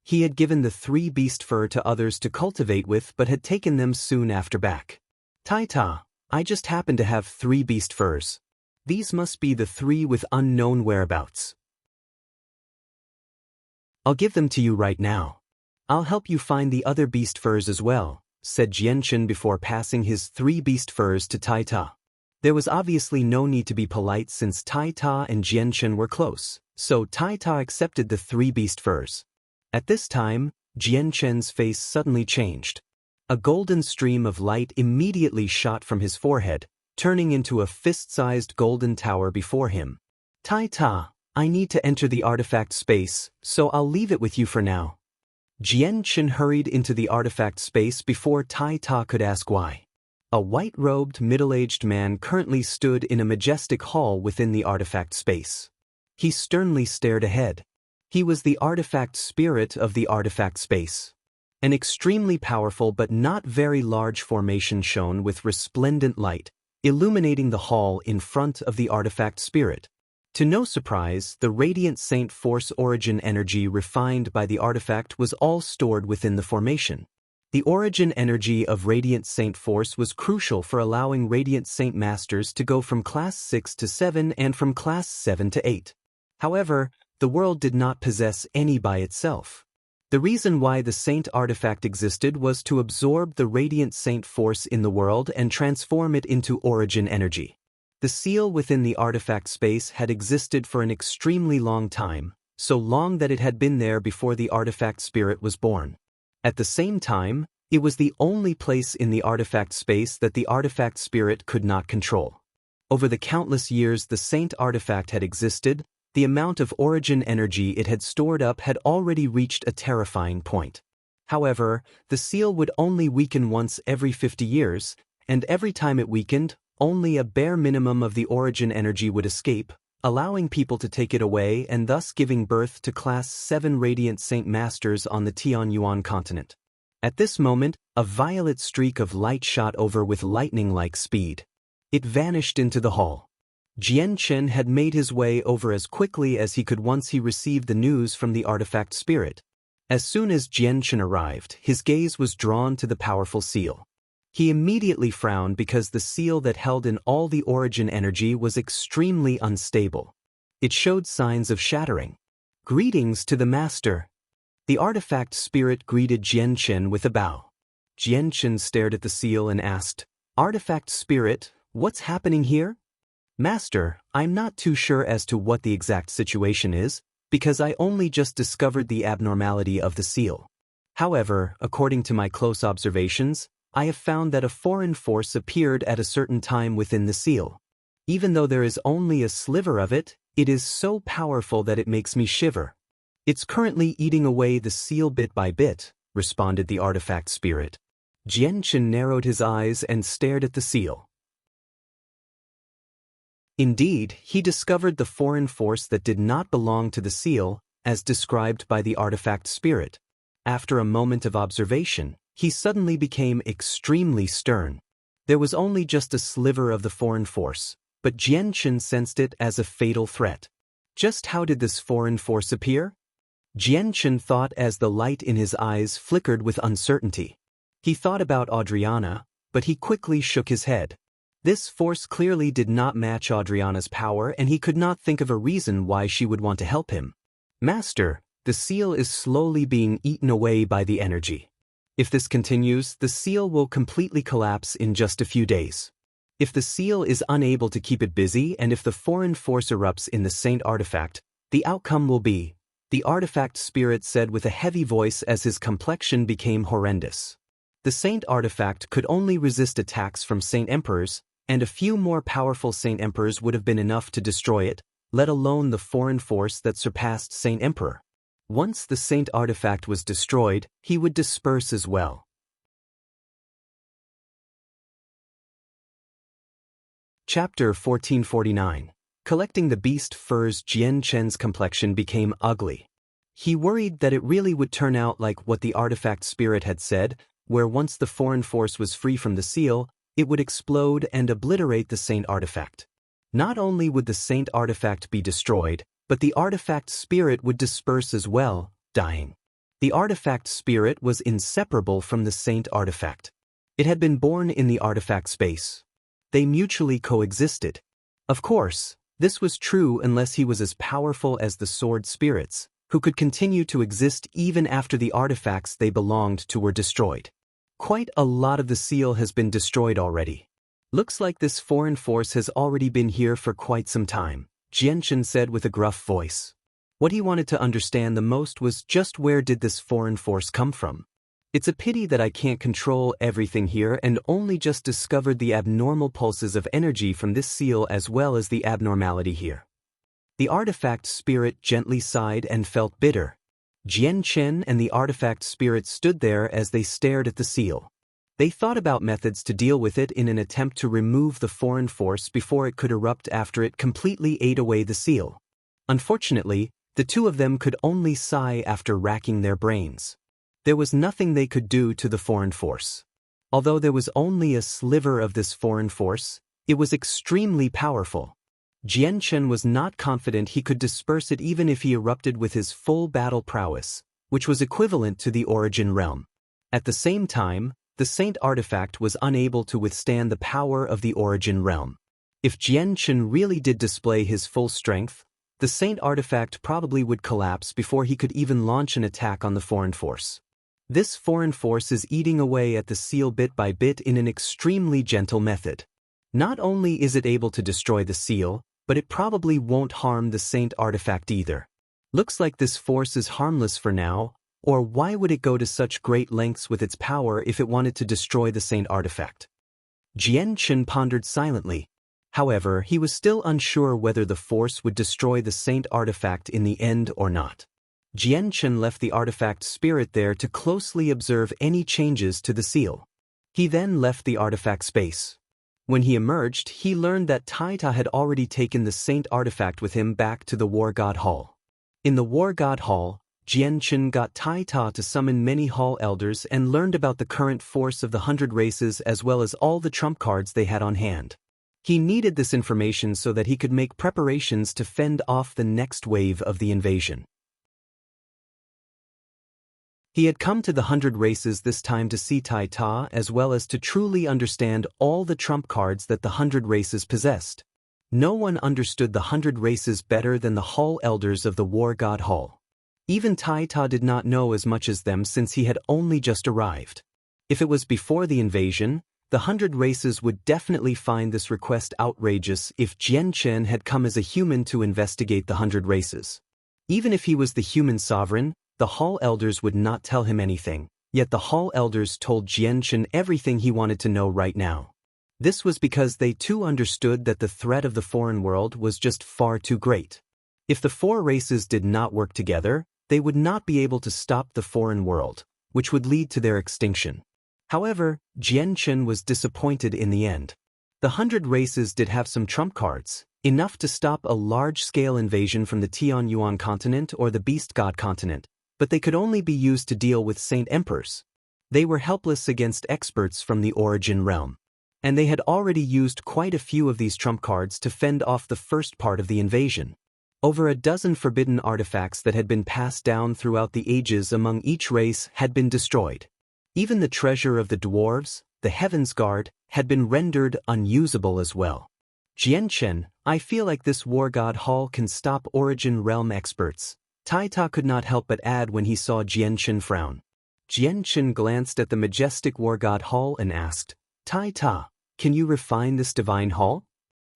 He had given the 3 beast fur to others to cultivate with but had taken them soon after back. Tai Ta, I just happen to have 3 beast furs. These must be the 3 with unknown whereabouts. I'll give them to you right now. I'll help you find the other beast furs as well, said Jianchen before passing his 3 beast furs to Tai Ta. There was obviously no need to be polite since Tai Ta and Jianchen were close, so Tai Ta accepted the 3 beast furs. At this time, Jianchen's face suddenly changed. A golden stream of light immediately shot from his forehead, turning into a fist-sized golden tower before him. Tai Ta, I need to enter the artifact space, so I'll leave it with you for now. Jianchen hurried into the artifact space before Tai Ta could ask why. A white-robed, middle-aged man currently stood in a majestic hall within the artifact space. He sternly stared ahead. He was the artifact spirit of the artifact space. An extremely powerful but not very large formation shone with resplendent light, illuminating the hall in front of the artifact spirit. To no surprise, the radiant saint force origin energy refined by the artifact was all stored within the formation. The origin energy of radiant saint force was crucial for allowing radiant saint masters to go from class 6 to 7 and from class 7 to 8. However, the world did not possess any by itself. The reason why the saint artifact existed was to absorb the radiant saint force in the world and transform it into origin energy. The seal within the artifact space had existed for an extremely long time, so long that it had been there before the artifact spirit was born. At the same time, it was the only place in the artifact space that the artifact spirit could not control. Over the countless years the saint artifact had existed, the amount of origin energy it had stored up had already reached a terrifying point. However, the seal would only weaken once every 50 years, and every time it weakened, only a bare minimum of the origin energy would escape, allowing people to take it away and thus giving birth to Class 7 Radiant Saint Masters on the Tianyuan continent. At this moment, a violet streak of light shot over with lightning-like speed. It vanished into the hall. Jianchen had made his way over as quickly as he could once he received the news from the artifact spirit. As soon as Jianchen arrived, his gaze was drawn to the powerful seal. He immediately frowned because the seal that held in all the origin energy was extremely unstable. It showed signs of shattering. "Greetings to the master." The artifact spirit greeted Jianchen with a bow. Jianchen stared at the seal and asked, "Artifact spirit, what's happening here?" "Master, I'm not too sure as to what the exact situation is, because I only just discovered the abnormality of the seal. However, according to my close observations, I have found that a foreign force appeared at a certain time within the seal. Even though there is only a sliver of it, it is so powerful that it makes me shiver. It's currently eating away the seal bit by bit," responded the artifact spirit. Jianchen narrowed his eyes and stared at the seal. Indeed, he discovered the foreign force that did not belong to the seal, as described by the artifact spirit. After a moment of observation, he suddenly became extremely stern. There was only just a sliver of the foreign force, but Jianchen sensed it as a fatal threat. Just how did this foreign force appear? Jianchen thought as the light in his eyes flickered with uncertainty. He thought about Adriana, but he quickly shook his head. This force clearly did not match Adriana's power, and he could not think of a reason why she would want to help him. "Master, the seal is slowly being eaten away by the energy. If this continues, the seal will completely collapse in just a few days. If the seal is unable to keep it busy and if the foreign force erupts in the Saint Artifact, the outcome will be," the artifact spirit said with a heavy voice as his complexion became horrendous. The Saint Artifact could only resist attacks from Saint Emperors, and a few more powerful Saint Emperors would have been enough to destroy it, let alone the foreign force that surpassed Saint Emperor. Once the Saint Artifact was destroyed, he would disperse as well. Chapter 1449. Collecting the beast furs. Jianchen's complexion became ugly. He worried that it really would turn out like what the artifact spirit had said, where once the foreign force was free from the seal, it would explode and obliterate the Saint Artifact. Not only would the Saint Artifact be destroyed, but the artifact spirit would disperse as well, dying. The artifact spirit was inseparable from the Saint Artifact. It had been born in the artifact space. They mutually coexisted. Of course, this was true unless he was as powerful as the sword spirits, who could continue to exist even after the artifacts they belonged to were destroyed. Quite a lot of the seal has been destroyed already. "Looks like this foreign force has already been here for quite some time," Jianchen said with a gruff voice. What he wanted to understand the most was just where did this foreign force come from? "It's a pity that I can't control everything here and only just discovered the abnormal pulses of energy from this seal as well as the abnormality here." The artifact spirit gently sighed and felt bitter. Jianchen and the artifact spirit stood there as they stared at the seal. They thought about methods to deal with it in an attempt to remove the foreign force before it could erupt after it completely ate away the seal. Unfortunately, the two of them could only sigh after racking their brains. There was nothing they could do to the foreign force. Although there was only a sliver of this foreign force, it was extremely powerful. Jianchen was not confident he could disperse it even if he erupted with his full battle prowess, which was equivalent to the origin realm. At the same time, the Saint Artifact was unable to withstand the power of the origin realm. If Jianchen really did display his full strength, the Saint Artifact probably would collapse before he could even launch an attack on the foreign force. This foreign force is eating away at the seal bit by bit in an extremely gentle method. Not only is it able to destroy the seal, but it probably won't harm the Saint Artifact either. Looks like this force is harmless for now, or why would it go to such great lengths with its power if it wanted to destroy the Saint Artifact? Jianchen pondered silently. However, he was still unsure whether the force would destroy the Saint Artifact in the end or not. Jianchen left the artifact spirit there to closely observe any changes to the seal. He then left the artifact space. When he emerged, he learned that Taita had already taken the Saint Artifact with him back to the War God Hall. In the War God Hall, Jianchen got Taita to summon many Hall Elders and learned about the current force of the 100 races as well as all the trump cards they had on hand. He needed this information so that he could make preparations to fend off the next wave of the invasion. He had come to the 100 Races this time to see Tai Ta as well as to truly understand all the trump cards that the 100 Races possessed. No one understood the 100 Races better than the Hall Elders of the War God Hall. Even Tai Ta did not know as much as them since he had only just arrived. If it was before the invasion, the 100 Races would definitely find this request outrageous if Jian Chen had come as a human to investigate the 100 Races. Even if he was the human sovereign, the Hall Elders would not tell him anything, yet the Hall Elders told Jian Chen everything he wanted to know right now. This was because they too understood that the threat of the foreign world was just far too great. If the 4 races did not work together, they would not be able to stop the foreign world, which would lead to their extinction. However, Jian Chen was disappointed in the end. The 100 Races did have some trump cards, enough to stop a large-scale invasion from the Tianyuan continent or the Beast God continent, but they could only be used to deal with Saint Emperors. They were helpless against experts from the Origin realm. And they had already used quite a few of these trump cards to fend off the first part of the invasion. Over a dozen forbidden artifacts that had been passed down throughout the ages among each race had been destroyed. Even the treasure of the dwarves, the Heaven's Guard, had been rendered unusable as well. Jian Chen, I feel like this War God Hall can stop Origin realm experts. Tai Ta could not help but add when he saw Jian Chen frown. Jian Chen glanced at the majestic War God Hall and asked, Tai Ta, can you refine this divine hall?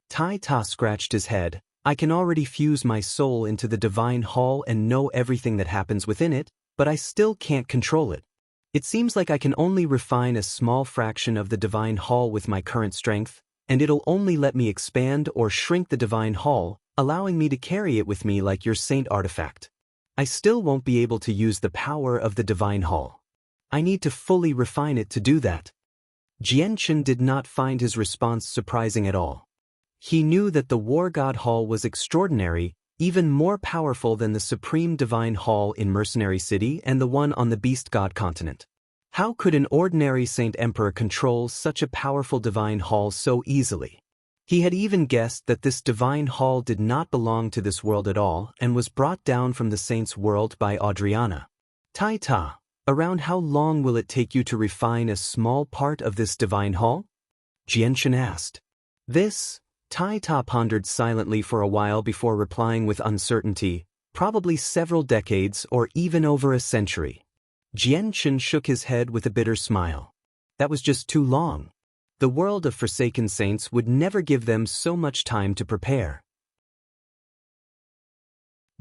Tai Ta scratched his head. I can already fuse my soul into the divine hall and know everything that happens within it, but I still can't control it. It seems like I can only refine a small fraction of the divine hall with my current strength, and it'll only let me expand or shrink the divine hall, allowing me to carry it with me like your saint artifact. I still won't be able to use the power of the divine hall. I need to fully refine it to do that. Jian Chen did not find his response surprising at all. He knew that the War God Hall was extraordinary, even more powerful than the Supreme Divine Hall in Mercenary City and the one on the Beast God continent. How could an ordinary Saint Emperor control such a powerful divine hall so easily? He had even guessed that this divine hall did not belong to this world at all and was brought down from the saint's world by Adriana. Tai Ta, around how long will it take you to refine a small part of this divine hall? Jian Chen asked. Tai Ta pondered silently for a while before replying with uncertainty, probably several decades or even over a century. Jian Chen shook his head with a bitter smile. That was just too long. The world of Forsaken Saints would never give them so much time to prepare.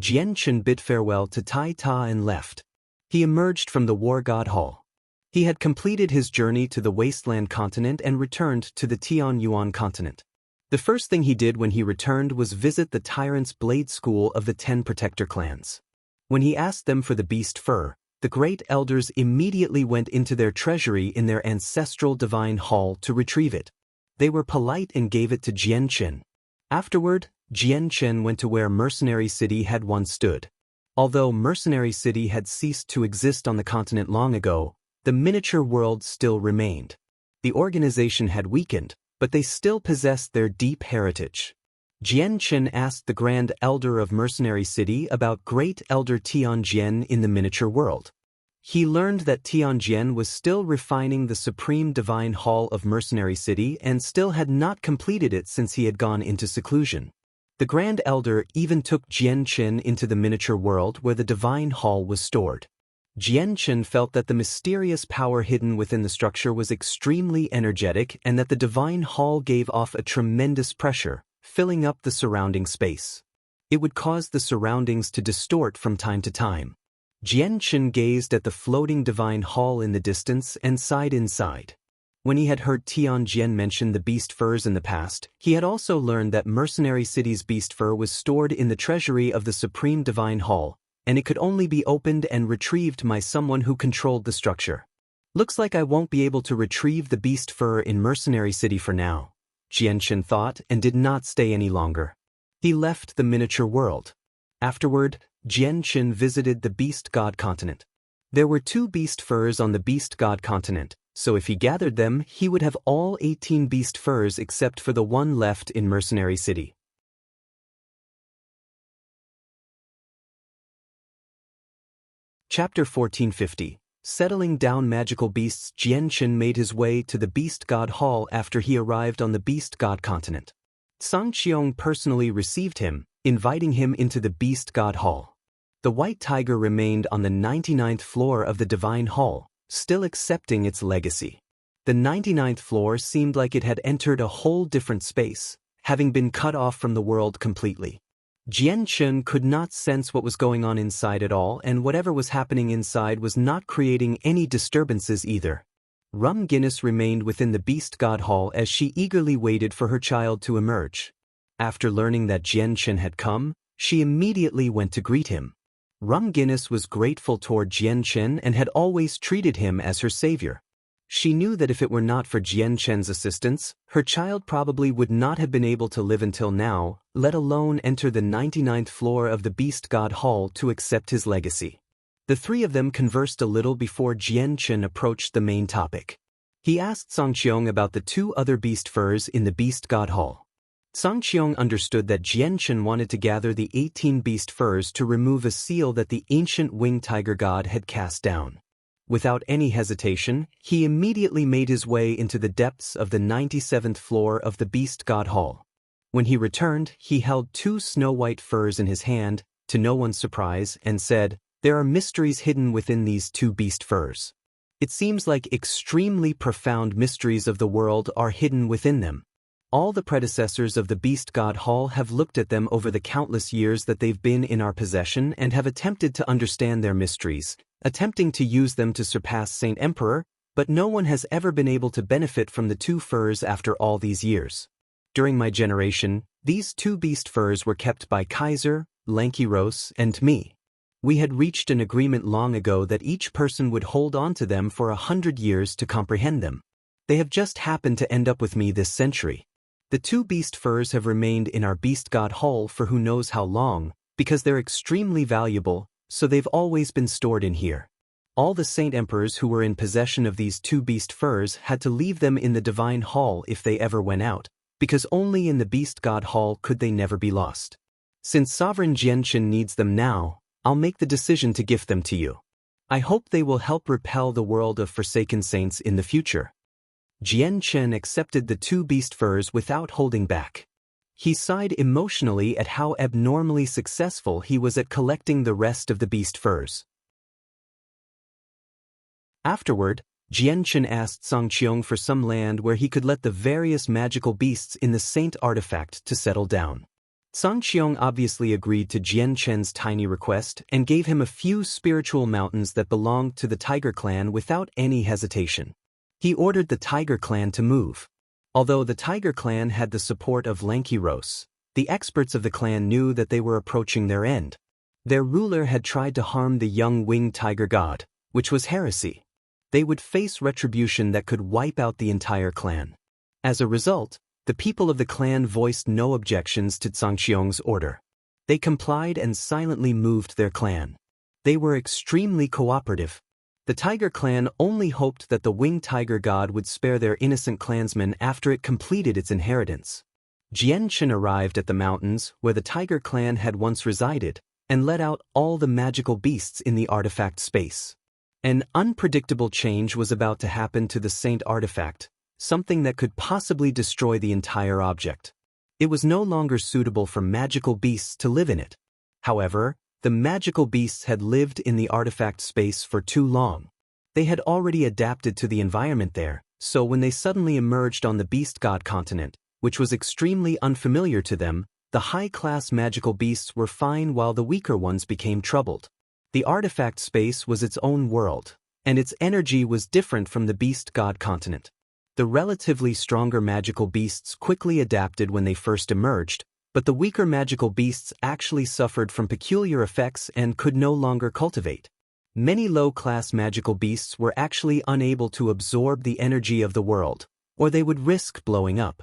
Jian Chen bid farewell to Tai Ta and left. He emerged from the War God Hall. He had completed his journey to the Wasteland continent and returned to the Tianyuan continent. The first thing he did when he returned was visit the Tyrant's Blade School of the 10 Protector clans. When he asked them for the beast fur, the great elders immediately went into their treasury in their ancestral divine hall to retrieve it. They were polite and gave it to Jian Chen. Afterward, Jian Chen went to where Mercenary City had once stood. Although Mercenary City had ceased to exist on the continent long ago, the miniature world still remained. The organization had weakened, but they still possessed their deep heritage. Jian Chen asked the Grand Elder of Mercenary City about Great Elder Tianjian in the miniature world. He learned that Tianjian was still refining the Supreme Divine Hall of Mercenary City and still had not completed it since he had gone into seclusion. The Grand Elder even took Jian Chen into the miniature world where the Divine Hall was stored. Jian Chen felt that the mysterious power hidden within the structure was extremely energetic and that the Divine Hall gave off a tremendous pressure, filling up the surrounding space. It would cause the surroundings to distort from time to time. Jian Chen gazed at the floating Divine Hall in the distance and sighed inside. When he had heard Tianjian mention the beast furs in the past, he had also learned that Mercenary City's beast fur was stored in the treasury of the Supreme Divine Hall, and it could only be opened and retrieved by someone who controlled the structure. Looks like I won't be able to retrieve the beast fur in Mercenary City for now, Jian Chen thought and did not stay any longer. He left the miniature world. Afterward, Jian Chen visited the Beast God continent. There were 2 beast furs on the Beast God continent, so if he gathered them, he would have all 18 beast furs except for the one left in Mercenary City. Chapter 1450. Settling down magical beasts, Jianchen made his way to the Beast God Hall after he arrived on the Beast God continent. Sang Qiong personally received him, inviting him into the Beast God Hall. The white tiger remained on the 99th floor of the Divine Hall, still accepting its legacy. The 99th floor seemed like it had entered a whole different space, having been cut off from the world completely. Jianchen could not sense what was going on inside at all, and whatever was happening inside was not creating any disturbances either. Rum Guinness remained within the Beast God Hall as she eagerly waited for her child to emerge. After learning that Jianchen had come, she immediately went to greet him. Rum Guinness was grateful toward Jianchen and had always treated him as her savior. She knew that if it were not for Jianchen's assistance, her child probably would not have been able to live until now, let alone enter the 99th floor of the Beast God Hall to accept his legacy. The three of them conversed a little before Jianchen approached the main topic. He asked Sang Qiong about the two other beast furs in the Beast God Hall. Sang Qiong understood that Jianchen wanted to gather the 18 beast furs to remove a seal that the ancient winged tiger god had cast down. Without any hesitation, he immediately made his way into the depths of the 97th floor of the Beast God Hall. When he returned, he held two snow-white furs in his hand, to no one's surprise, and said, "There are mysteries hidden within these two beast furs. It seems like extremely profound mysteries of the world are hidden within them. All the predecessors of the Beast God Hall have looked at them over the countless years that they've been in our possession and have attempted to understand their mysteries, attempting to use them to surpass Saint Emperor, but no one has ever been able to benefit from the two furs after all these years. During my generation, these two beast furs were kept by Kaiser, Lankiros, and me. We had reached an agreement long ago that each person would hold on to them for 100 years to comprehend them. They have just happened to end up with me this century. The two beast furs have remained in our Beast God Hall for who knows how long, because they're extremely valuable, so they've always been stored in here. All the Saint Emperors who were in possession of these two beast furs had to leave them in the Divine Hall if they ever went out, because only in the Beast God Hall could they never be lost. Since Sovereign Jianchen needs them now, I'll make the decision to gift them to you. I hope they will help repel the world of forsaken saints in the future." Jianchen accepted the two beast furs without holding back. He sighed emotionally at how abnormally successful he was at collecting the rest of the beast furs. Afterward, Jianchen asked Sang Qiong for some land where he could let the various magical beasts in the Saint artifact to settle down. Sang Qiong obviously agreed to Jianchen's tiny request and gave him a few spiritual mountains that belonged to the Tiger clan without any hesitation. He ordered the Tiger clan to move. Although the Tiger clan had the support of Lankiros, the experts of the clan knew that they were approaching their end. Their ruler had tried to harm the young winged tiger god, which was heresy. They would face retribution that could wipe out the entire clan. As a result, the people of the clan voiced no objections to Sang Qiong's order. They complied and silently moved their clan. They were extremely cooperative. The Tiger clan only hoped that the winged tiger god would spare their innocent clansmen after it completed its inheritance. Jianchen arrived at the mountains where the Tiger clan had once resided and let out all the magical beasts in the artifact space. An unpredictable change was about to happen to the Saint artifact, something that could possibly destroy the entire object. It was no longer suitable for magical beasts to live in it. However, the magical beasts had lived in the artifact space for too long. They had already adapted to the environment there, so when they suddenly emerged on the Beast God continent, which was extremely unfamiliar to them, the high-class magical beasts were fine while the weaker ones became troubled. The artifact space was its own world, and its energy was different from the Beast God continent. The relatively stronger magical beasts quickly adapted when they first emerged, but the weaker magical beasts actually suffered from peculiar effects and could no longer cultivate. Many low-class magical beasts were actually unable to absorb the energy of the world, or they would risk blowing up.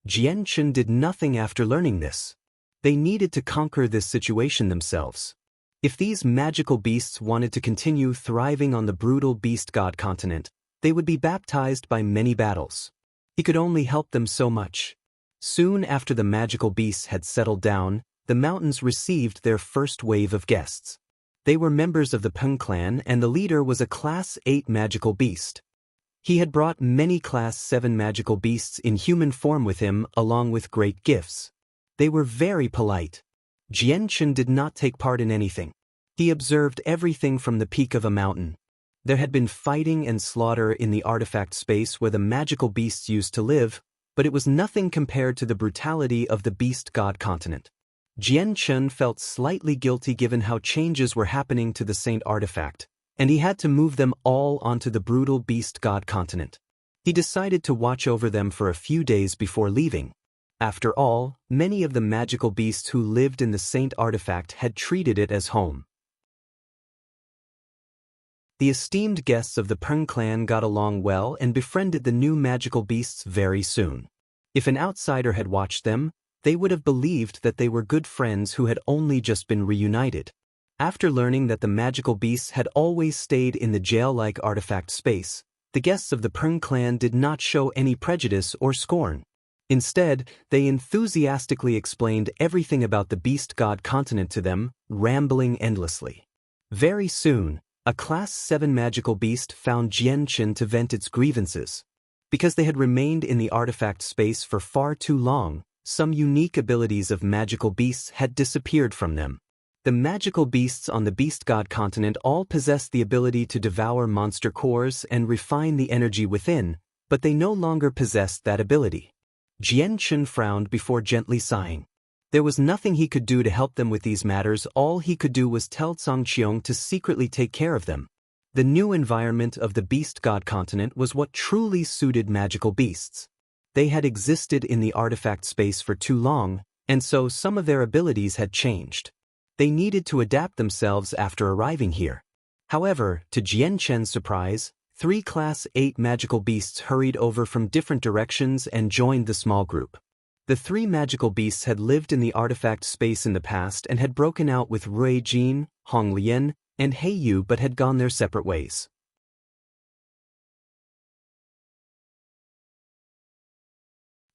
Jianchen did nothing after learning this. They needed to conquer this situation themselves. If these magical beasts wanted to continue thriving on the brutal Beast God continent, they would be baptized by many battles. He could only help them so much. Soon after the magical beasts had settled down, the mountains received their first wave of guests. They were members of the Peng clan, and the leader was a Class 8 magical beast. He had brought many Class 7 magical beasts in human form with him, along with great gifts. They were very polite. Jianchen did not take part in anything. He observed everything from the peak of a mountain. There had been fighting and slaughter in the artifact space where the magical beasts used to live, but it was nothing compared to the brutality of the Beast God continent. Jianchen felt slightly guilty given how changes were happening to the Saint artifact, and he had to move them all onto the brutal Beast God continent. He decided to watch over them for a few days before leaving. After all, many of the magical beasts who lived in the Saint artifact had treated it as home. The esteemed guests of the Peng clan got along well and befriended the new magical beasts very soon. If an outsider had watched them, they would have believed that they were good friends who had only just been reunited. After learning that the magical beasts had always stayed in the jail-like artifact space, the guests of the Peng clan did not show any prejudice or scorn. Instead, they enthusiastically explained everything about the Beast God continent to them, rambling endlessly. Very soon, a Class 7 magical beast found Jianchen to vent its grievances. Because they had remained in the artifact space for far too long, some unique abilities of magical beasts had disappeared from them. The magical beasts on the Beast God continent all possessed the ability to devour monster cores and refine the energy within, but they no longer possessed that ability. Jianchen frowned before gently sighing. There was nothing he could do to help them with these matters. All he could do was tell Zhangqiong to secretly take care of them. The new environment of the Beast God continent was what truly suited magical beasts. They had existed in the artifact space for too long, and so some of their abilities had changed. They needed to adapt themselves after arriving here. However, to Jianchen's surprise, 3 Class 8 magical beasts hurried over from different directions and joined the small group. The 3 magical beasts had lived in the artifact space in the past and had broken out with Rui Jin, Hong Lian, and He Yu but had gone their separate ways.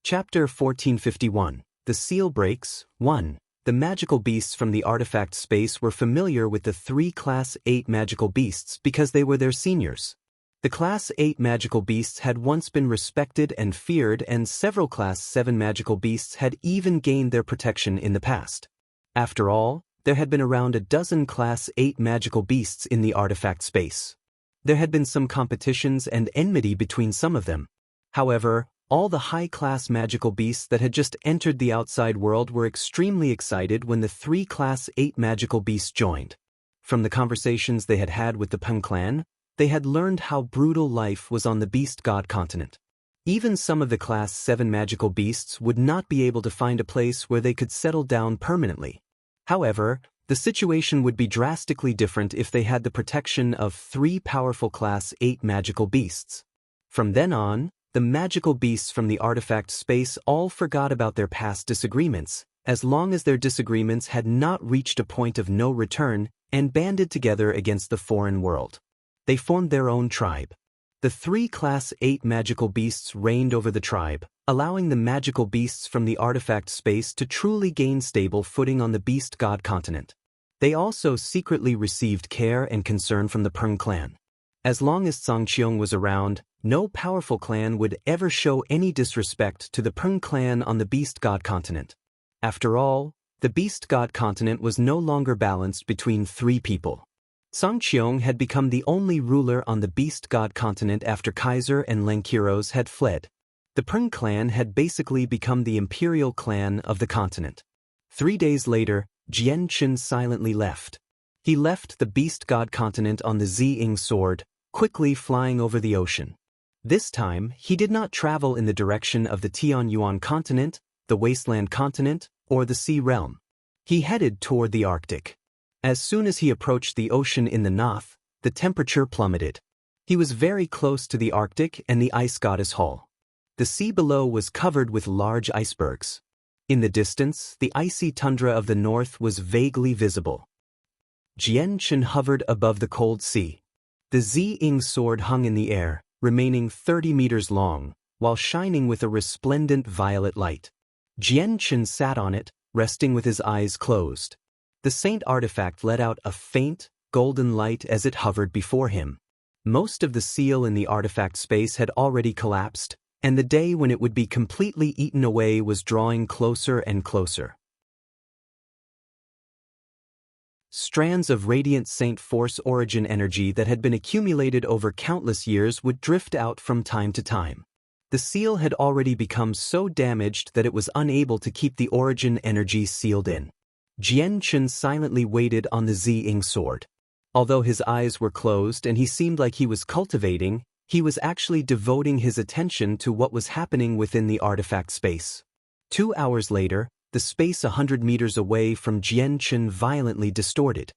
Chapter 1451. The Seal Breaks. 1. The magical beasts from the artifact space were familiar with the 3 Class 8 magical beasts because they were their seniors. The Class 8 magical beasts had once been respected and feared, and several Class 7 magical beasts had even gained their protection in the past. After all, there had been around a dozen Class 8 magical beasts in the artifact space. There had been some competitions and enmity between some of them. However, all the high-class magical beasts that had just entered the outside world were extremely excited when the 3 Class 8 magical beasts joined. From the conversations they had had with the Peng clan, they had learned how brutal life was on the Beast God continent. Even some of the Class 7 magical beasts would not be able to find a place where they could settle down permanently. However, the situation would be drastically different if they had the protection of 3 powerful Class 8 magical beasts. From then on, the magical beasts from the artifact space all forgot about their past disagreements, as long as their disagreements had not reached a point of no return, and banded together against the foreign world. They formed their own tribe. The 3 Class 8 magical beasts reigned over the tribe, allowing the magical beasts from the artifact space to truly gain stable footing on the Beast God continent. They also secretly received care and concern from the Peng clan. As long as Zhangqiong was around, no powerful clan would ever show any disrespect to the Peng clan on the Beast God continent. After all, the Beast God continent was no longer balanced between 3 people. Zhangqiong had become the only ruler on the Beast God continent after Kaiser and Lenkiros had fled. The Peng clan had basically become the imperial clan of the continent. 3 days later, Jianchen silently left. He left the Beast God continent on the Ziying sword, quickly flying over the ocean. This time, he did not travel in the direction of the Tianyuan continent, the Wasteland continent, or the Sea Realm. He headed toward the Arctic. As soon as he approached the ocean in the north, the temperature plummeted. He was very close to the Arctic and the ice goddess Hull. The sea below was covered with large icebergs. In the distance, the icy tundra of the north was vaguely visible. Jianchen hovered above the cold sea. The Ziying sword hung in the air, remaining 30 meters long, while shining with a resplendent violet light. Jianchen sat on it, resting with his eyes closed. The Saint artifact let out a faint, golden light as it hovered before him. Most of the seal in the artifact space had already collapsed, and the day when it would be completely eaten away was drawing closer and closer. Strands of radiant Saint Force origin energy that had been accumulated over countless years would drift out from time to time. The seal had already become so damaged that it was unable to keep the origin energy sealed in. Jian Chen silently waited on the Ziying sword. Although his eyes were closed and he seemed like he was cultivating, he was actually devoting his attention to what was happening within the artifact space. 2 hours later, the space 100 meters away from Jian Chen violently distorted.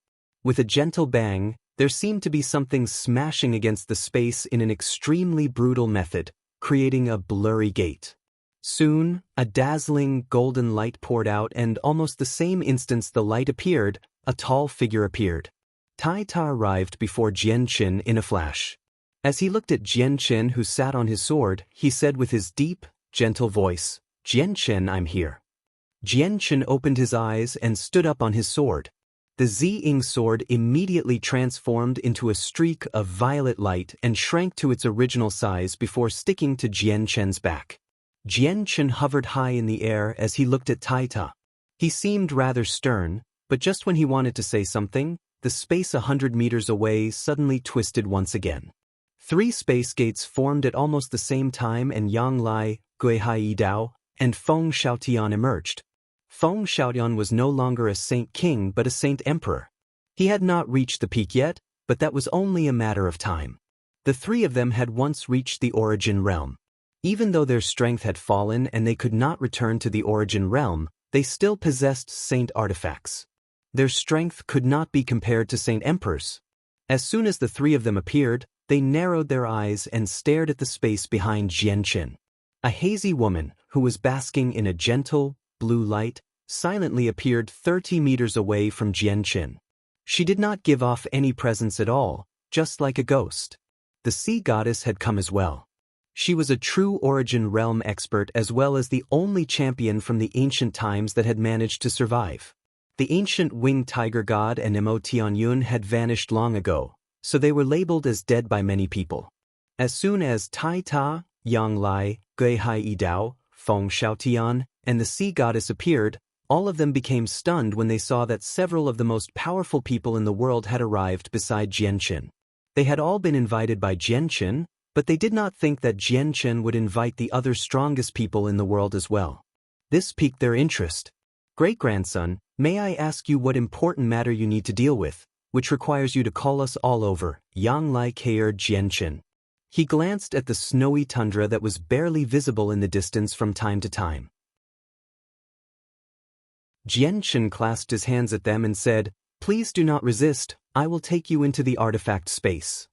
With a gentle bang, there seemed to be something smashing against the space in an extremely brutal method, creating a blurry gate. Soon, a dazzling golden light poured out, and almost the same instant the light appeared, a tall figure appeared. Tai Ta arrived before Jian Chen in a flash. As he looked at Jian Chen, who sat on his sword, he said with his deep, gentle voice, "Jian Chen, I'm here." Jian Chen opened his eyes and stood up on his sword. The Ziying sword immediately transformed into a streak of violet light and shrank to its original size before sticking to Jian Chen's back. Jian Chen hovered high in the air as he looked at Tai Ta. He seemed rather stern, but just when he wanted to say something, the space 100 meters away suddenly twisted once again. 3 space gates formed at almost the same time, and Yang Lai, Gui Hai Dao, and Feng Xiaotian emerged. Feng Xiaotian was no longer a saint king but a saint emperor. He had not reached the peak yet, but that was only a matter of time. The 3 of them had once reached the origin realm. Even though their strength had fallen and they could not return to the origin realm, they still possessed saint artifacts. Their strength could not be compared to saint emperors. As soon as the 3 of them appeared, they narrowed their eyes and stared at the space behind Jian Chen. A hazy woman, who was basking in a gentle, blue light, silently appeared 30 meters away from Jian Chen. She did not give off any presence at all, just like a ghost. The sea goddess had come as well. She was a true origin realm expert as well as the only champion from the ancient times that had managed to survive. The ancient winged tiger god and Mo Tianyun had vanished long ago, so they were labeled as dead by many people. As soon as Tai Ta, Yang Lai, Gui Hai Dao, Feng Xiaotian, and the sea goddess appeared, all of them became stunned when they saw that several of the most powerful people in the world had arrived beside Jian Chen. They had all been invited by Jian Chen, but they did not think that Jian Chen would invite the other strongest people in the world as well. This piqued their interest. "Great-grandson, may I ask you what important matter you need to deal with, which requires you to call us all over?" Yang Lai cared Jian Chen. He glanced at the snowy tundra that was barely visible in the distance from time to time. Jian Chen clasped his hands at them and said, "Please do not resist, I will take you into the artifact space."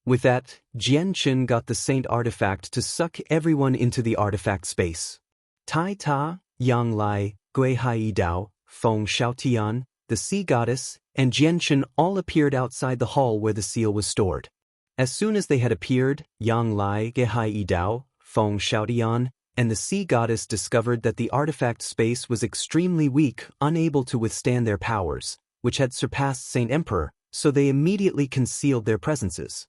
With that, Jian Chen got the saint artifact to suck everyone into the artifact space. Tai Ta, Yang Lai, Gui Hai Dao, Feng Xiaotian, the sea goddess, and Jian Chen all appeared outside the hall where the seal was stored. As soon as they had appeared, Yang Lai, Gui Hai Dao, Feng Xiaotian, and the sea goddess discovered that the artifact space was extremely weak, unable to withstand their powers, which had surpassed Saint Emperor, so they immediately concealed their presences.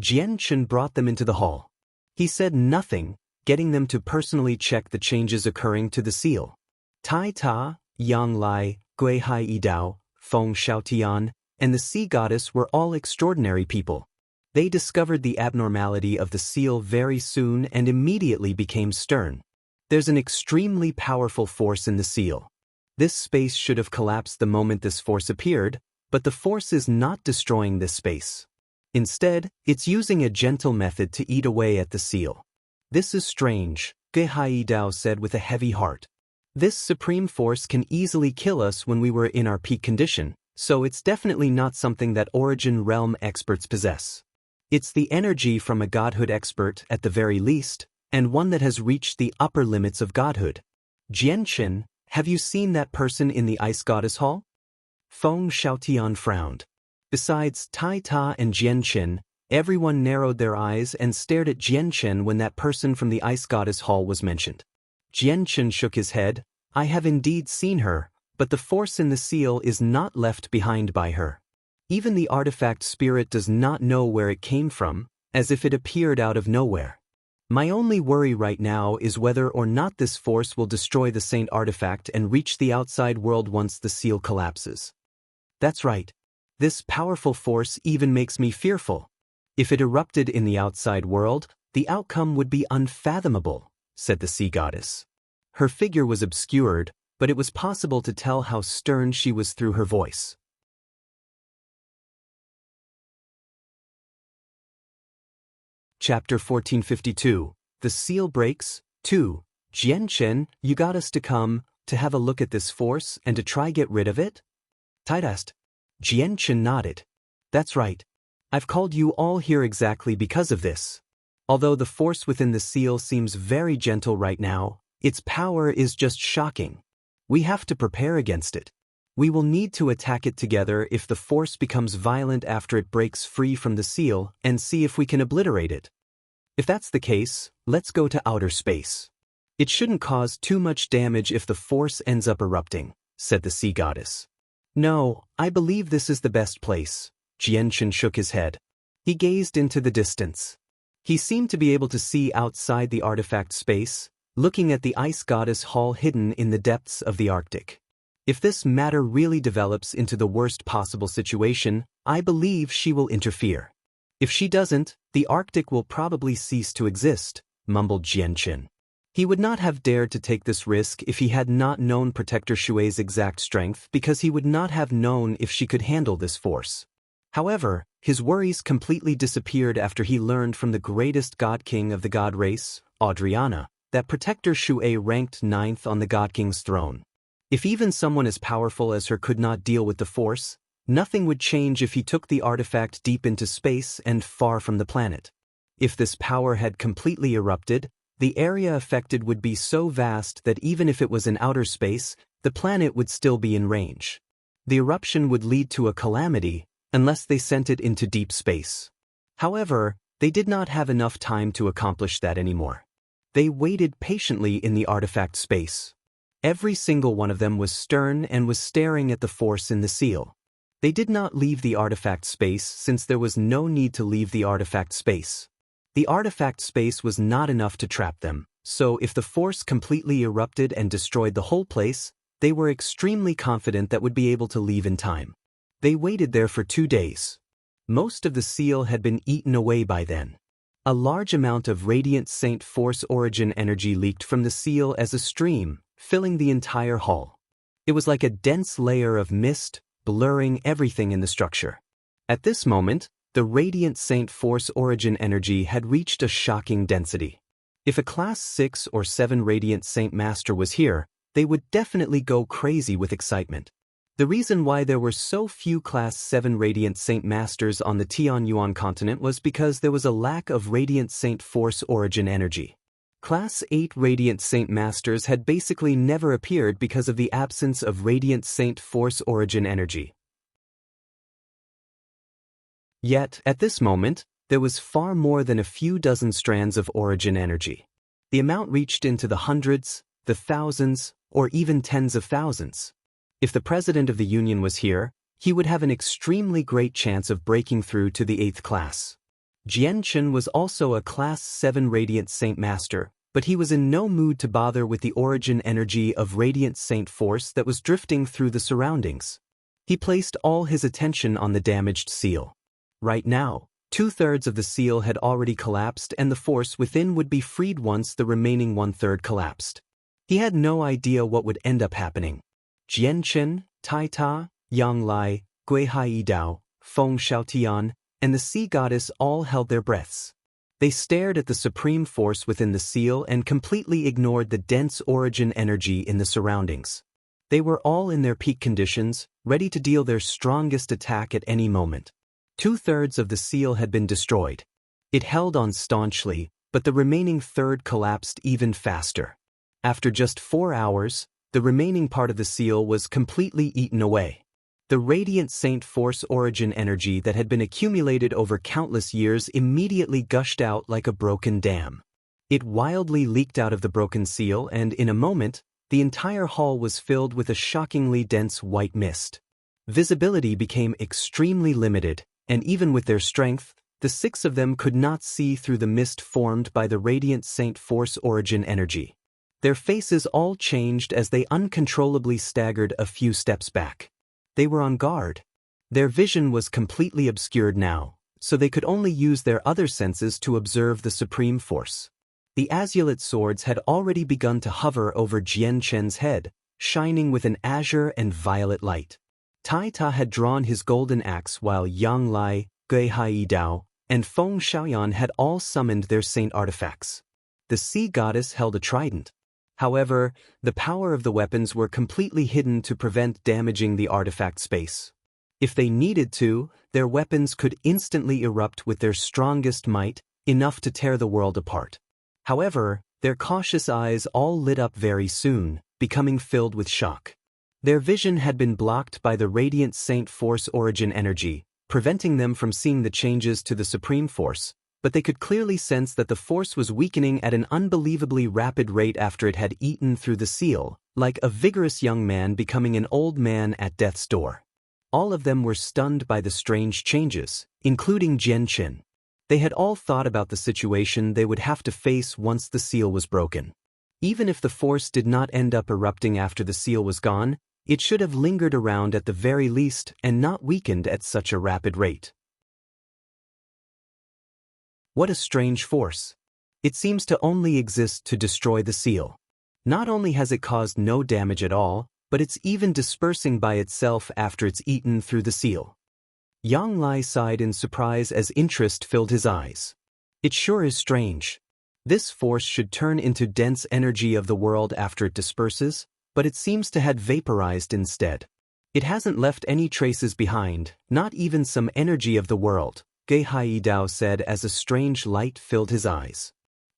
Jian Chen brought them into the hall. He said nothing, getting them to personally check the changes occurring to the seal. Tai Ta, Yang Lai, Gui Hai Dao, Feng Xiaotian, and the sea goddess were all extraordinary people. They discovered the abnormality of the seal very soon and immediately became stern. There's an extremely powerful force in the seal. This space should have collapsed the moment this force appeared, but the force is not destroying this space. Instead, it's using a gentle method to eat away at the seal. "This is strange," Gui Hai Dao said with a heavy heart. "This supreme force can easily kill us when we were in our peak condition, so it's definitely not something that origin realm experts possess. It's the energy from a godhood expert at the very least, and one that has reached the upper limits of godhood. Jian Chen, have you seen that person in the Ice Goddess Hall?" Feng Xiaotian frowned. Besides Tai Ta and Jian Chen, everyone narrowed their eyes and stared at Jian Chen when that person from the Ice Goddess Hall was mentioned. Jian Chen shook his head. "I have indeed seen her, but the force in the seal is not left behind by her. Even the artifact spirit does not know where it came from, as if it appeared out of nowhere. My only worry right now is whether or not this force will destroy the Saint artifact and reach the outside world once the seal collapses. That's right. This powerful force even makes me fearful. If it erupted in the outside world, the outcome would be unfathomable, said the sea goddess. Her figure was obscured, but it was possible to tell how stern she was through her voice. Chapter 1452. The seal breaks. 2. Jianchen, you got us to come, to have a look at this force and to try get rid of it? Tide asked. Jianchen nodded. That's right. I've called you all here exactly because of this. Although the force within the seal seems very gentle right now, its power is just shocking. We have to prepare against it. We will need to attack it together if the force becomes violent after it breaks free from the seal and see if we can obliterate it. If that's the case, let's go to outer space. It shouldn't cause too much damage if the force ends up erupting, said the sea goddess. No, I believe this is the best place. Jianchen shook his head. He gazed into the distance. He seemed to be able to see outside the artifact space, looking at the ice goddess hall hidden in the depths of the Arctic. If this matter really develops into the worst possible situation, I believe she will interfere. If she doesn't, the Arctic will probably cease to exist, mumbled Jianchen. He would not have dared to take this risk if he had not known Protector Shui's exact strength, because he would not have known if she could handle this force. However, his worries completely disappeared after he learned from the greatest god king of the god race, Adriana, that Protector Shui ranked 9th on the god king's throne. If even someone as powerful as her could not deal with the force, nothing would change if he took the artifact deep into space and far from the planet. If this power had completely erupted, the area affected would be so vast that even if it was in outer space, the planet would still be in range. The eruption would lead to a calamity unless they sent it into deep space. However, they did not have enough time to accomplish that anymore. They waited patiently in the artifact space. Every single one of them was stern and was staring at the force in the seal. They did not leave the artifact space since there was no need to leave the artifact space. The artifact space was not enough to trap them, so if the force completely erupted and destroyed the whole place, they were extremely confident that would be able to leave in time. They waited there for 2 days. Most of the seal had been eaten away by then. A large amount of radiant Saint Force origin energy leaked from the seal as a stream, filling the entire hall. It was like a dense layer of mist, blurring everything in the structure. At this moment, the radiant Saint Force origin energy had reached a shocking density. If a Class 6 or 7 Radiant Saint Master was here, they would definitely go crazy with excitement. The reason why there were so few Class 7 Radiant Saint Masters on the Tianyuan continent was because there was a lack of Radiant Saint Force origin energy. Class 8 Radiant Saint Masters had basically never appeared because of the absence of Radiant Saint Force origin energy. Yet, at this moment, there was far more than a few dozen strands of origin energy. The amount reached into the hundreds, the thousands, or even tens of thousands. If the President of the Union was here, he would have an extremely great chance of breaking through to the 8th class. Jianchen was also a Class 7 Radiant Saint Master, but he was in no mood to bother with the origin energy of Radiant Saint Force that was drifting through the surroundings. He placed all his attention on the damaged seal. Right now, 2/3 of the seal had already collapsed and the force within would be freed once the remaining 1/3 collapsed. He had no idea what would end up happening. Jianchen, Tai Ta, Yang Lai, Gui Hai Dao, Feng Xiaotian, and the sea goddess all held their breaths. They stared at the supreme force within the seal and completely ignored the dense origin energy in the surroundings. They were all in their peak conditions, ready to deal their strongest attack at any moment. 2/3 of the seal had been destroyed. It held on staunchly, but the remaining third collapsed even faster. After just 4 hours, the remaining part of the seal was completely eaten away. The Radiant Saint Force origin energy that had been accumulated over countless years immediately gushed out like a broken dam. It wildly leaked out of the broken seal and, in a moment, the entire hall was filled with a shockingly dense white mist. Visibility became extremely limited, and even with their strength, the 6 of them could not see through the mist formed by the radiant Saint Force origin energy. Their faces all changed as they uncontrollably staggered a few steps back. They were on guard. Their vision was completely obscured now, so they could only use their other senses to observe the supreme force. The azulate swords had already begun to hover over Jian Chen's head, shining with an azure and violet light. Tai Ta had drawn his golden axe while Yang Lai, Gui Hai Dao, and Feng Xiaoyan had all summoned their saint artifacts. The sea goddess held a trident. However, the power of the weapons were completely hidden to prevent damaging the artifact space. If they needed to, their weapons could instantly erupt with their strongest might, enough to tear the world apart. However, their cautious eyes all lit up very soon, becoming filled with shock. Their vision had been blocked by the radiant Saint Force origin energy, preventing them from seeing the changes to the Supreme Force, but they could clearly sense that the force was weakening at an unbelievably rapid rate after it had eaten through the seal, like a vigorous young man becoming an old man at death's door. All of them were stunned by the strange changes, including Jian Chen. They had all thought about the situation they would have to face once the seal was broken. Even if the force did not end up erupting after the seal was gone, it should have lingered around at the very least and not weakened at such a rapid rate. What a strange force. It seems to only exist to destroy the seal. Not only has it caused no damage at all, but it's even dispersing by itself after it's eaten through the seal. Yang Lai sighed in surprise as interest filled his eyes. It sure is strange. This force should turn into dense energy of the world after it disperses, but it seems to have vaporized instead. It hasn't left any traces behind, not even some energy of the world, Gei Hai Dao said as a strange light filled his eyes.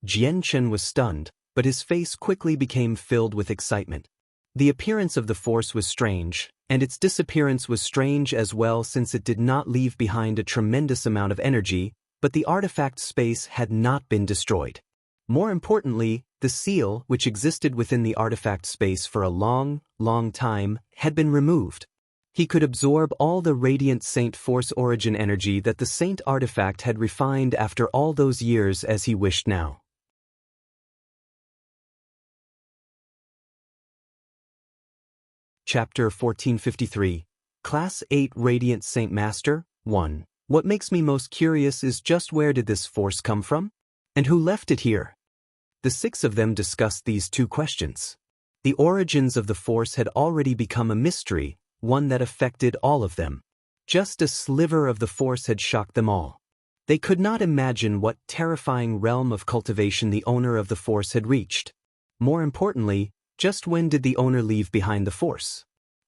Jian Chen was stunned, but his face quickly became filled with excitement. The appearance of the force was strange, and its disappearance was strange as well since it did not leave behind a tremendous amount of energy, but the artifact space had not been destroyed. More importantly, the seal, which existed within the artifact space for a long, long time, had been removed. He could absorb all the radiant Saint Force origin energy that the Saint artifact had refined after all those years as he wished now. Chapter 1453, Class 8 Radiant Saint Master, 1. What makes me most curious is just where did this force come from? And who left it here? The 6 of them discussed these 2 questions. The origins of the force had already become a mystery, one that affected all of them. Just a sliver of the force had shocked them all. They could not imagine what terrifying realm of cultivation the owner of the force had reached. More importantly, just when did the owner leave behind the force?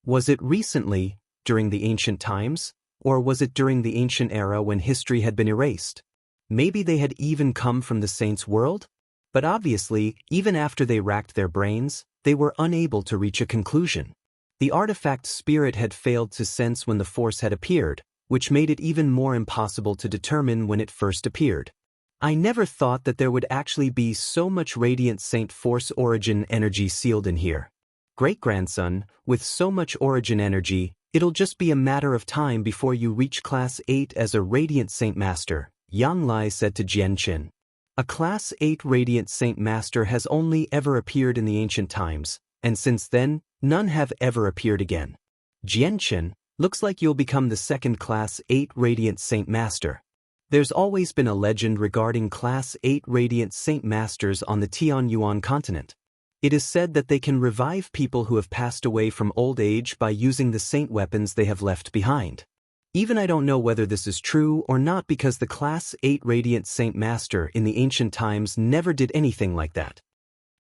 Was it recently, during the ancient times, or was it during the ancient era when history had been erased? Maybe they had even come from the saints' world? But obviously, even after they racked their brains, they were unable to reach a conclusion. The artifact spirit had failed to sense when the force had appeared, which made it even more impossible to determine when it first appeared. I never thought that there would actually be so much radiant Saint Force origin energy sealed in here. Great-grandson, with so much origin energy, it'll just be a matter of time before you reach Class 8 as a Radiant Saint Master, Yang Lai said to Jian Chen. A Class 8 Radiant Saint Master has only ever appeared in the ancient times, and since then, none have ever appeared again. Jian Chen, looks like you'll become the second Class 8 Radiant Saint Master. There's always been a legend regarding Class 8 Radiant Saint Masters on the Tianyuan continent. It is said that they can revive people who have passed away from old age by using the saint weapons they have left behind. Even I don't know whether this is true or not because the Class 8 Radiant Saint Master in the ancient times never did anything like that.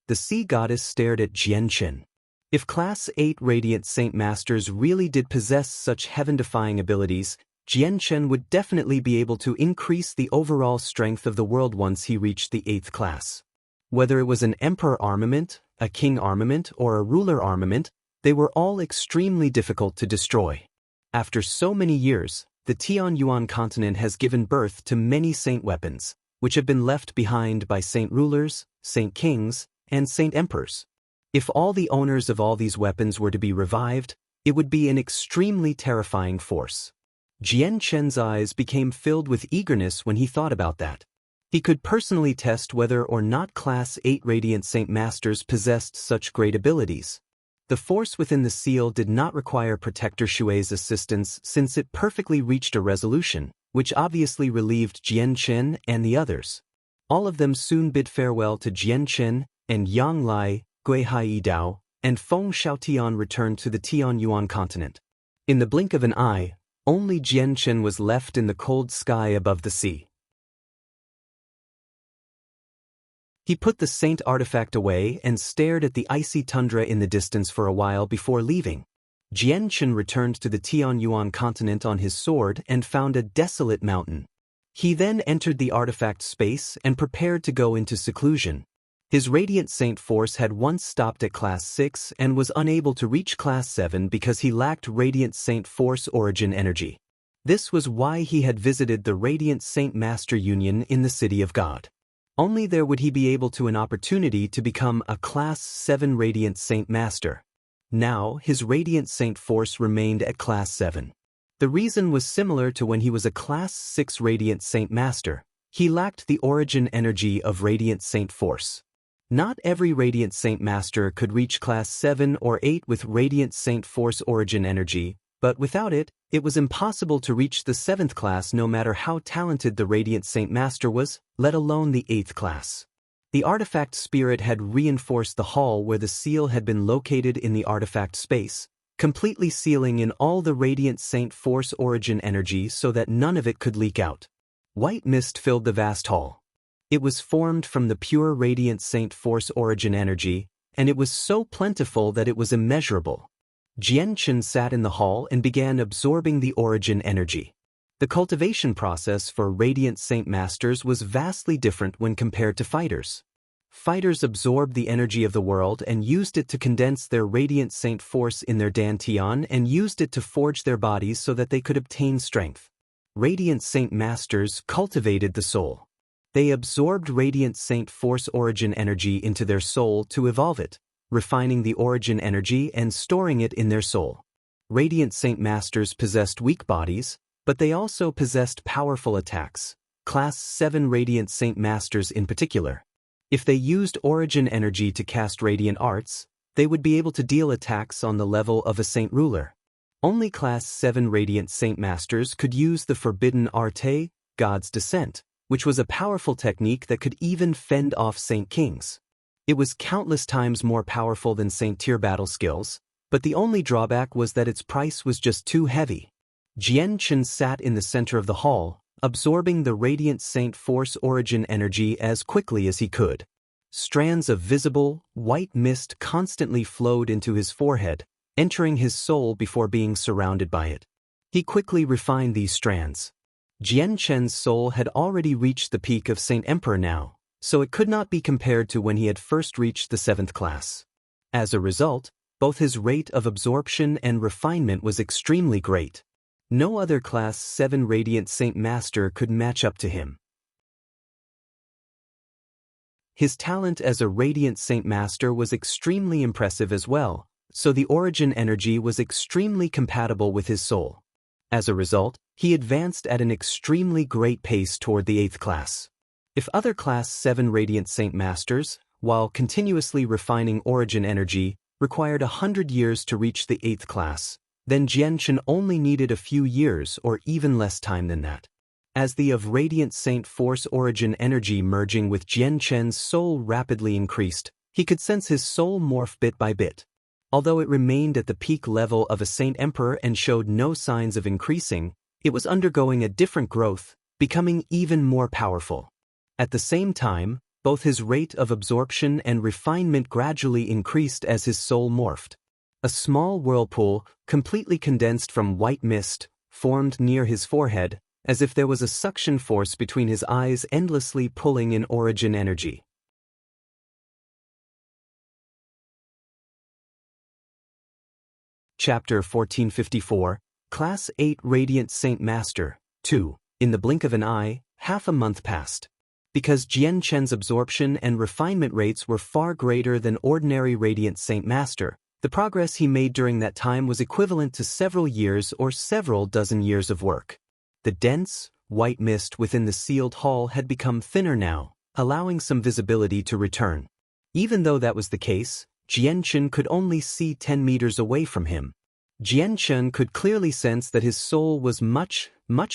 The sea goddess stared at Jian Chen. If Class 8 Radiant Saint Masters really did possess such heaven-defying abilities, Jian Chen would definitely be able to increase the overall strength of the world once he reached the 8th class. Whether it was an emperor armament, a king armament, or a ruler armament, they were all extremely difficult to destroy. After so many years, the Tianyuan continent has given birth to many saint weapons, which have been left behind by saint rulers, saint kings, and saint emperors. If all the owners of all these weapons were to be revived, It would be an extremely terrifying force. Jian Chen's eyes became filled with eagerness when he thought about that. He could personally test whether or not Class 8 Radiant Saint Masters possessed such great abilities. The force within the seal did not require Protector Shui's assistance since it perfectly reached a resolution, which obviously relieved Jian Chen and the others. All of them soon bid farewell to Jian Chen, and Yang Lai, Gui Hai Dao, and Feng Xiaotian returned to the Tianyuan continent. In the blink of an eye, only Jian Chen was left in the cold sky above the sea. He put the saint artifact away and stared at the icy tundra in the distance for a while before leaving. Jian Chen returned to the Tianyuan continent on his sword and found a desolate mountain. He then entered the artifact space and prepared to go into seclusion. His Radiant Saint force had once stopped at Class 6 and was unable to reach Class 7 because he lacked Radiant Saint force origin energy. This was why he had visited the Radiant Saint Master Union in the City of God. Only there would he be able to an opportunity to become a Class 7 Radiant Saint Master. Now, his Radiant Saint force remained at Class 7. The reason was similar to when he was a Class 6 Radiant Saint Master. He lacked the origin energy of Radiant Saint force. Not every Radiant Saint Master could reach Class 7 or 8 with Radiant Saint force origin energy, but without it, it was impossible to reach the 7th class no matter how talented the Radiant Saint Master was, let alone the 8th class. The artifact spirit had reinforced the hall where the seal had been located in the artifact space, completely sealing in all the Radiant Saint force origin energy so that none of it could leak out. White mist filled the vast hall. It was formed from the pure Radiant Saint force origin energy, and it was so plentiful that it was immeasurable. Jian Chen sat in the hall and began absorbing the origin energy. The cultivation process for Radiant Saint Masters was vastly different when compared to fighters. Fighters absorbed the energy of the world and used it to condense their Radiant Saint force in their Dantian and used it to forge their bodies so that they could obtain strength. Radiant Saint Masters cultivated the soul. They absorbed Radiant Saint force origin energy into their soul to evolve it, refining the origin energy and storing it in their soul. Radiant Saint Masters possessed weak bodies, but they also possessed powerful attacks, Class 7 Radiant Saint Masters in particular. If they used origin energy to cast radiant arts, they would be able to deal attacks on the level of a Saint Ruler. Only Class 7 Radiant Saint Masters could use the forbidden arte, God's Descent, which was a powerful technique that could even fend off Saint Kings. It was countless times more powerful than Saint Tier battle skills, but the only drawback was that its price was just too heavy. Jian Chen sat in the center of the hall, absorbing the Radiant Saint force origin energy as quickly as he could. Strands of visible, white mist constantly flowed into his forehead, entering his soul before being surrounded by it. He quickly refined these strands. Jian Chen's soul had already reached the peak of Saint Emperor now, so it could not be compared to when he had first reached the 7th class. As a result, both his rate of absorption and refinement was extremely great. No other Class 7 Radiant Saint Master could match up to him. His talent as a Radiant Saint Master was extremely impressive as well, so the origin energy was extremely compatible with his soul. As a result, he advanced at an extremely great pace toward the 8th class. If other Class 7 Radiant Saint Masters, while continuously refining origin energy, required 100 years to reach the 8th class, then Jian Chen only needed a few years or even less time than that. As the of Radiant Saint force origin energy merging with Jian Chen's soul rapidly increased, he could sense his soul morph bit by bit. Although it remained at the peak level of a Saint Emperor and showed no signs of increasing, it was undergoing a different growth, becoming even more powerful. At the same time, both his rate of absorption and refinement gradually increased as his soul morphed. A small whirlpool, completely condensed from white mist, formed near his forehead, as if there was a suction force between his eyes endlessly pulling in origin energy. Chapter 1454, Class 8 Radiant Saint Master, 2. In the blink of an eye, half a month passed. Because Jian Chen's absorption and refinement rates were far greater than ordinary Radiant Saint Master, The progress he made during that time was equivalent to several years or several dozen years of work. The dense, white mist within the sealed hall had become thinner now, allowing some visibility to return. Even though that was the case, Jianchen could only see 10 meters away from him. Jianchen could clearly sense that his soul was much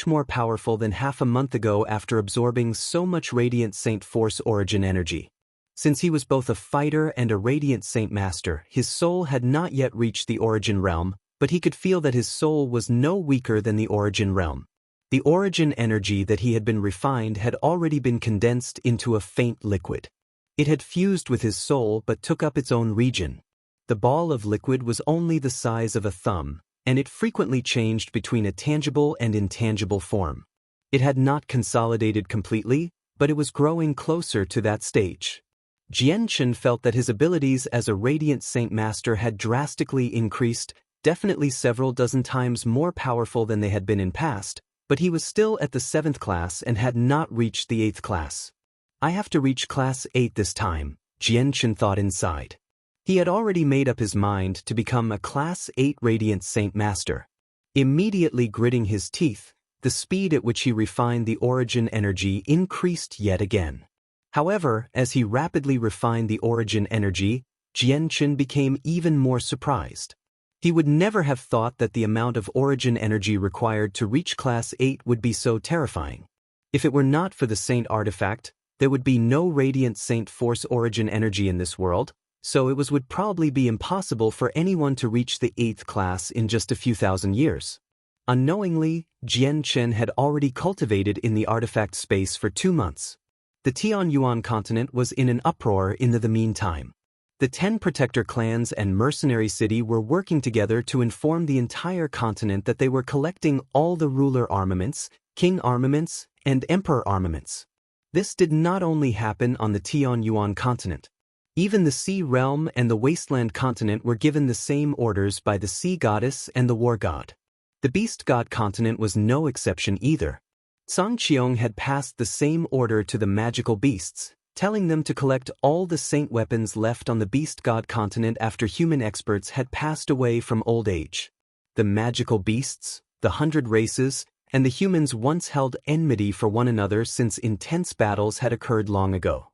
more powerful than half a month ago after absorbing so much Radiant Saint Force origin energy. Since he was both a fighter and a Radiant Saint Master, his soul had not yet reached the origin realm, but he could feel that his soul was no weaker than the origin realm. The origin energy that he had been refined had already been condensed into a faint liquid. It had fused with his soul but took up its own region. The ball of liquid was only the size of a thumb, and it frequently changed between a tangible and intangible form. It had not consolidated completely, but it was growing closer to that stage. Jianchen felt that his abilities as a Radiant Saint Master had drastically increased, definitely several dozen times more powerful than they had been in past, but he was still at the 7th class and had not reached the 8th class. I have to reach class 8 this time, Jianchen thought inside. He had already made up his mind to become a class 8 Radiant Saint Master. Immediately gritting his teeth, the speed at which he refined the origin energy increased yet again. However, as he rapidly refined the origin energy, Jianchen became even more surprised. He would never have thought that the amount of origin energy required to reach class 8 would be so terrifying. If it were not for the Saint artifact, there would be no Radiant Saint Force origin energy in this world, so it would probably be impossible for anyone to reach the 8th class in just a few thousand years. Unknowingly, Jianchen had already cultivated in the artifact space for 2 months. The Tianyuan continent was in an uproar in the meantime. The 10 protector clans and mercenary city were working together to inform the entire continent that they were collecting all the ruler armaments, king armaments, and emperor armaments. This did not only happen on the Tianyuan continent. Even the Sea Realm and the Wasteland continent were given the same orders by the Sea Goddess and the War God. The Beast God continent was no exception either. Sangqiong had passed the same order to the magical beasts, telling them to collect all the saint weapons left on the Beast God continent after human experts had passed away from old age. The magical beasts, the 100 races, and the humans once held enmity for one another since intense battles had occurred long ago.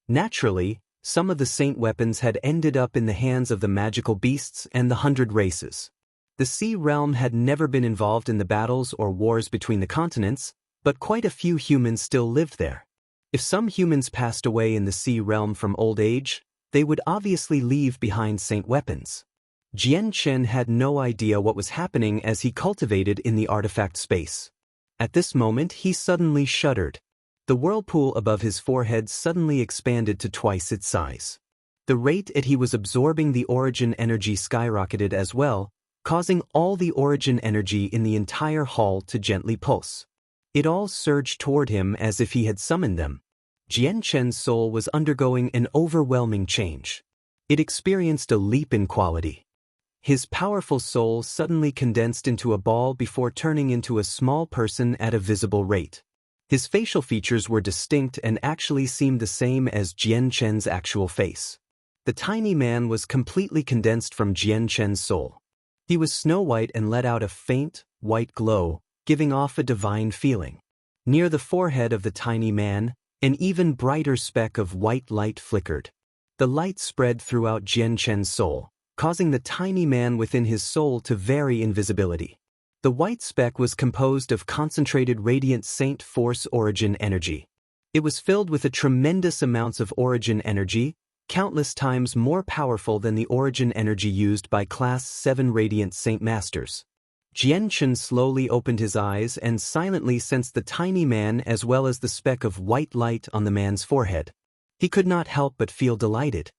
Naturally, some of the saint weapons had ended up in the hands of the magical beasts and the 100 races. The Sea Realm had never been involved in the battles or wars between the continents, but quite a few humans still lived there. If some humans passed away in the Sea Realm from old age, they would obviously leave behind saint weapons. Jianchen had no idea what was happening as he cultivated in the artifact space. At this moment he suddenly shuddered. The whirlpool above his forehead suddenly expanded to twice its size. The rate at he was absorbing the origin energy skyrocketed as well, causing all the origin energy in the entire hall to gently pulse. It all surged toward him as if he had summoned them. Jianchen's soul was undergoing an overwhelming change. It experienced a leap in quality. His powerful soul suddenly condensed into a ball before turning into a small person at a visible rate. His facial features were distinct and actually seemed the same as Jianchen's actual face. The tiny man was completely condensed from Jianchen's soul. He was snow-white and let out a faint, white glow, giving off a divine feeling. Near the forehead of the tiny man, an even brighter speck of white light flickered. The light spread throughout Jianchen's soul, causing the tiny man within his soul to vary in visibility. The white speck was composed of concentrated Radiant Saint Force origin energy. It was filled with a tremendous amounts of origin energy, countless times more powerful than the origin energy used by Class 7 Radiant Saint Masters. Jianchen slowly opened his eyes and silently sensed the tiny man as well as the speck of white light on the man's forehead. He could not help but feel delighted.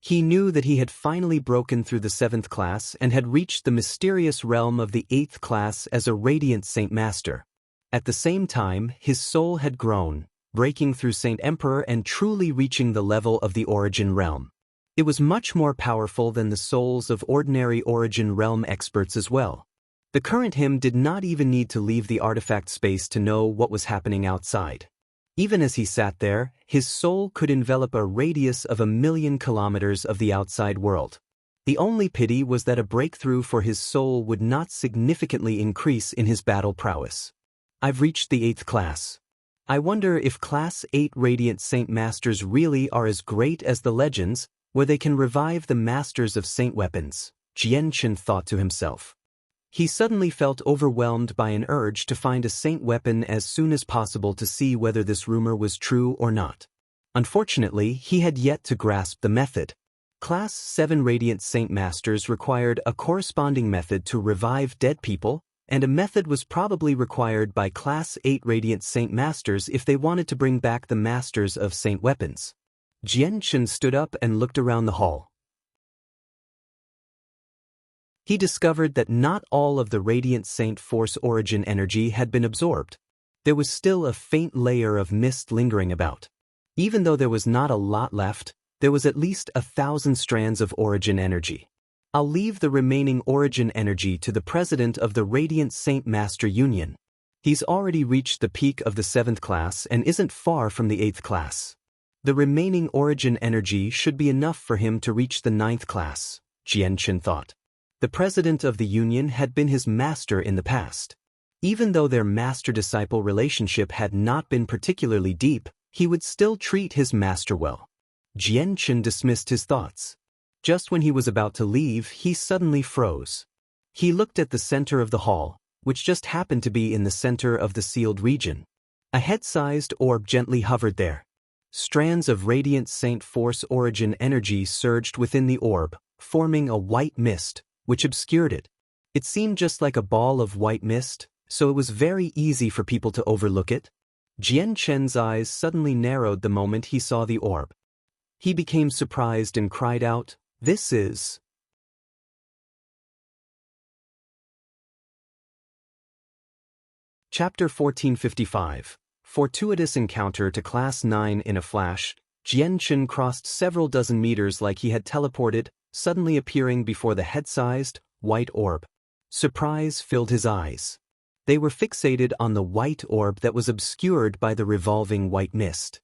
He knew that he had finally broken through the 7th class and had reached the mysterious realm of the 8th class as a Radiant Saint Master. At the same time, his soul had grown, breaking through Saint Emperor and truly reaching the level of the Origin Realm. It was much more powerful than the souls of ordinary Origin Realm experts as well. The current him did not even need to leave the artifact space to know what was happening outside. Even as he sat there, his soul could envelop a radius of 1,000,000 kilometers of the outside world. The only pity was that a breakthrough for his soul would not significantly increase in his battle prowess. I've reached the 8th class. I wonder if Class 8 Radiant Saint Masters really are as great as the legends, where they can revive the masters of saint weapons, Jianchen thought to himself. He suddenly felt overwhelmed by an urge to find a saint weapon as soon as possible to see whether this rumor was true or not. Unfortunately, he had yet to grasp the method. Class 7 Radiant Saint Masters required a corresponding method to revive dead people, and a method was probably required by Class 8 Radiant Saint Masters if they wanted to bring back the masters of saint weapons. Jianchen stood up and looked around the hall. He discovered that not all of the Radiant Saint Force origin energy had been absorbed. There was still a faint layer of mist lingering about. Even though there was not a lot left, there was at least 1,000 strands of origin energy. I'll leave the remaining origin energy to the president of the Radiant Saint Master Union. He's already reached the peak of the 7th class and isn't far from the 8th class. The remaining origin energy should be enough for him to reach the 9th class, Jianchen thought. The president of the union had been his master in the past. Even though their master-disciple relationship had not been particularly deep, he would still treat his master well. Jianchen dismissed his thoughts. Just when he was about to leave, he suddenly froze. He looked at the center of the hall, which just happened to be in the center of the sealed region. A head-sized orb gently hovered there. Strands of Radiant Saint Force origin energy surged within the orb, forming a white mist, which obscured it. It seemed just like a ball of white mist, so it was very easy for people to overlook it. Jianchen's eyes suddenly narrowed the moment he saw the orb. He became surprised and cried out, "This is..." Chapter 1455. Fortuitous encounter to Class 9 in a flash. Jianchen crossed several dozen meters like he had teleported, suddenly appearing before the head-sized, white orb. Surprise filled his eyes. They were fixated on the white orb that was obscured by the revolving white mist.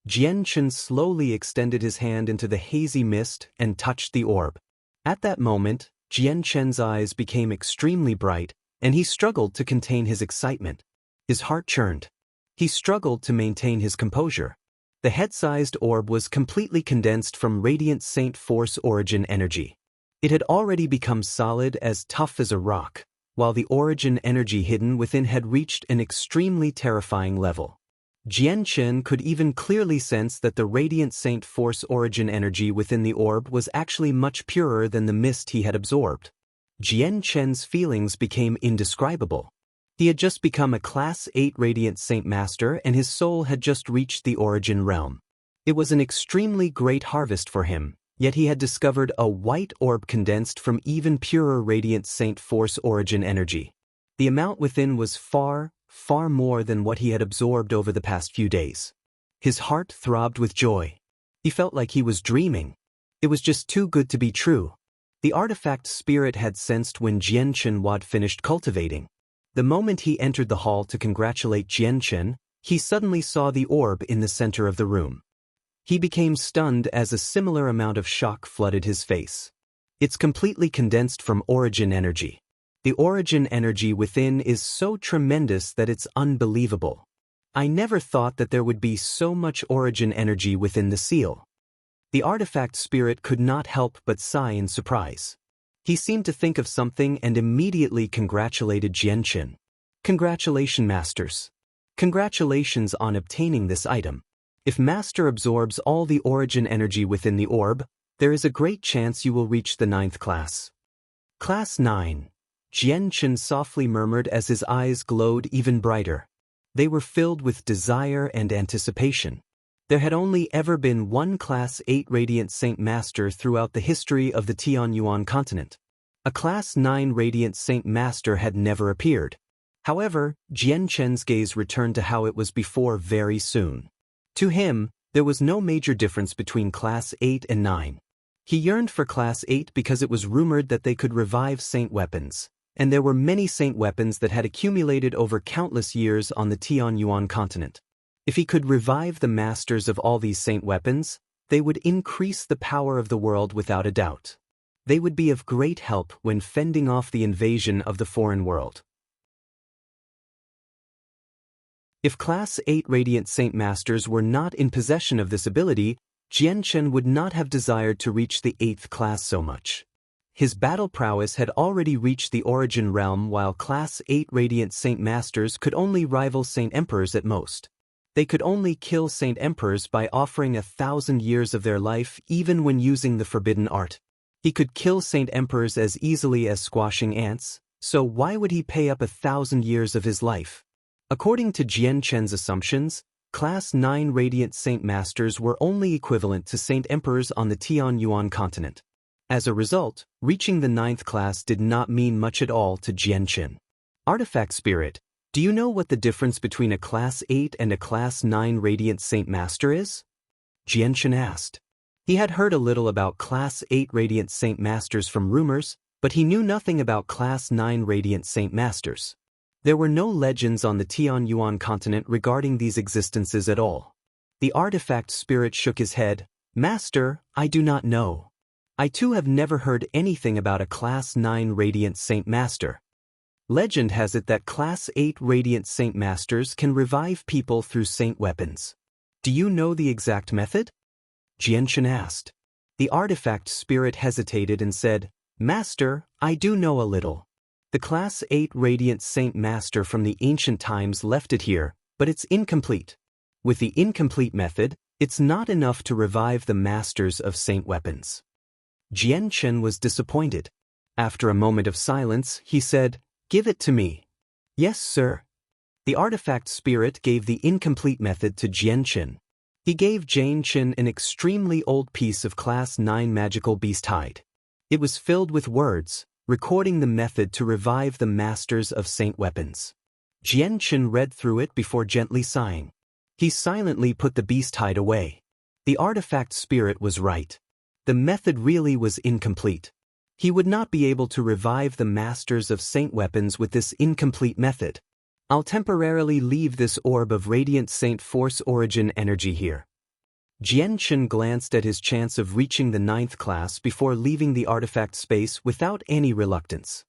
Jianchen slowly extended his hand into the hazy mist and touched the orb. At that moment, Jianchen's eyes became extremely bright, and he struggled to contain his excitement. His heart churned. He struggled to maintain his composure. The head-sized orb was completely condensed from Radiant Saint Force origin energy. It had already become solid, as tough as a rock, while the origin energy hidden within had reached an extremely terrifying level. Jianchen could even clearly sense that the Radiant Saint Force origin energy within the orb was actually much purer than the mist he had absorbed. Jianchen's feelings became indescribable. He had just become a Class 8 Radiant Saint Master and his soul had just reached the origin realm. It was an extremely great harvest for him, yet he had discovered a white orb condensed from even purer Radiant Saint Force origin energy. The amount within was far more than what he had absorbed over the past few days. His heart throbbed with joy. He felt like he was dreaming. It was just too good to be true. The artifact spirit had sensed when Jianchen had finished cultivating. The moment he entered the hall to congratulate Jianchen, he suddenly saw the orb in the center of the room. He became stunned as a similar amount of shock flooded his face. It's completely condensed from origin energy. The origin energy within is so tremendous that it's unbelievable. I never thought that there would be so much origin energy within the seal. The artifact spirit could not help but sigh in surprise. He seemed to think of something and immediately congratulated Jianchen. "Congratulations, Masters. Congratulations on obtaining this item. If Master absorbs all the origin energy within the orb, there is a great chance you will reach the 9th class." "Class 9. Jianchen softly murmured as his eyes glowed even brighter. They were filled with desire and anticipation. There had only ever been one Class 8 Radiant Saint Master throughout the history of the Tianyuan continent. A Class 9 Radiant Saint Master had never appeared. However, Jianchen's gaze returned to how it was before very soon. To him, there was no major difference between Class 8 and 9. He yearned for Class 8 because it was rumored that they could revive saint weapons, and there were many saint weapons that had accumulated over countless years on the Tianyuan continent. If he could revive the masters of all these saint weapons, they would increase the power of the world without a doubt. They would be of great help when fending off the invasion of the foreign world. If Class 8 Radiant Saint Masters were not in possession of this ability, Jianchen would not have desired to reach the 8th class so much. His battle prowess had already reached the origin realm, while Class 8 Radiant Saint Masters could only rival Saint Emperors at most. They could only kill Saint Emperors by offering 1,000 years of their life even when using the forbidden art. He could kill Saint Emperors as easily as squashing ants, so why would he pay up 1,000 years of his life? According to Jianchen's assumptions, Class 9 Radiant Saint Masters were only equivalent to Saint Emperors on the Tianyuan continent. As a result, reaching the 9th class did not mean much at all to Jianchen. Artifact Spirit, do you know what the difference between a Class 8 and a Class 9 Radiant Saint Master is? Jianchen asked. He had heard a little about Class 8 Radiant Saint Masters from rumors, but he knew nothing about Class 9 Radiant Saint Masters. There were no legends on the Tianyuan continent regarding these existences at all. The artifact spirit shook his head. Master, I do not know. I too have never heard anything about a Class 9 Radiant Saint Master. Legend has it that Class 8 Radiant Saint Masters can revive people through saint weapons. Do you know the exact method? Jianchen asked. The artifact spirit hesitated and said, Master, I do know a little. The Class 8 Radiant Saint Master from the ancient times left it here, but it's incomplete. With the incomplete method, it's not enough to revive the masters of saint weapons. Jianchen was disappointed. After a moment of silence, he said, Give it to me. Yes, sir. The artifact spirit gave the incomplete method to Jianchen. He gave Jianchen an extremely old piece of Class 9 magical beast hide. It was filled with words, recording the method to revive the masters of saint weapons. Jianchen read through it before gently sighing. He silently put the beast hide away. The artifact spirit was right. The method really was incomplete. He would not be able to revive the masters of saint weapons with this incomplete method. I'll temporarily leave this orb of radiant saint force origin energy here. Jianchen glanced at his chance of reaching the 9th class before leaving the artifact space without any reluctance.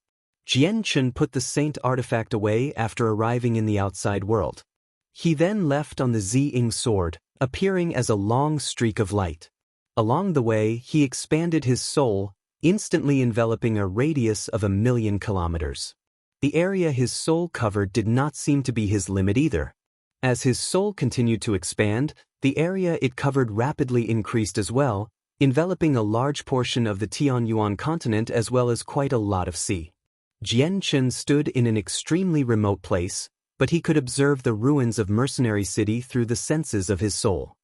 Jianchen put the saint artifact away after arriving in the outside world. He then left on the Ziying sword, appearing as a long streak of light. Along the way, he expanded his soul, instantly enveloping a radius of 1,000,000 kilometers. The area his soul covered did not seem to be his limit either. As his soul continued to expand, the area it covered rapidly increased as well, enveloping a large portion of the Tianyuan continent as well as quite a lot of sea. Jianchen stood in an extremely remote place, but he could observe the ruins of Mercenary City through the senses of his soul.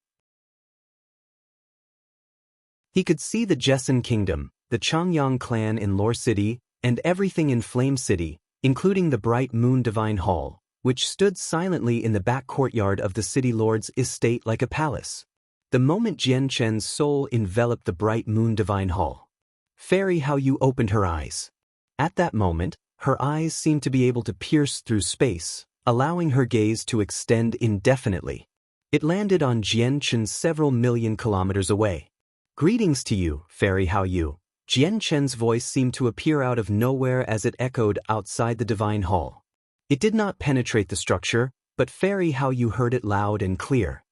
He could see the Jessen Kingdom, the Changyang clan in Lore City, and everything in Flame City, including the Bright Moon Divine Hall, which stood silently in the back courtyard of the city lord's estate like a palace. The moment Jianchen's soul enveloped the Bright Moon Divine Hall, Fairy Hao Yu opened her eyes. At that moment, her eyes seemed to be able to pierce through space, allowing her gaze to extend indefinitely. It landed on Jianchen's several million kilometers away. Greetings to you, Fairy Hao Yu. Jianchen's voice seemed to appear out of nowhere as it echoed outside the Divine Hall. It did not penetrate the structure, but Fairy Hao Yu heard it loud and clear.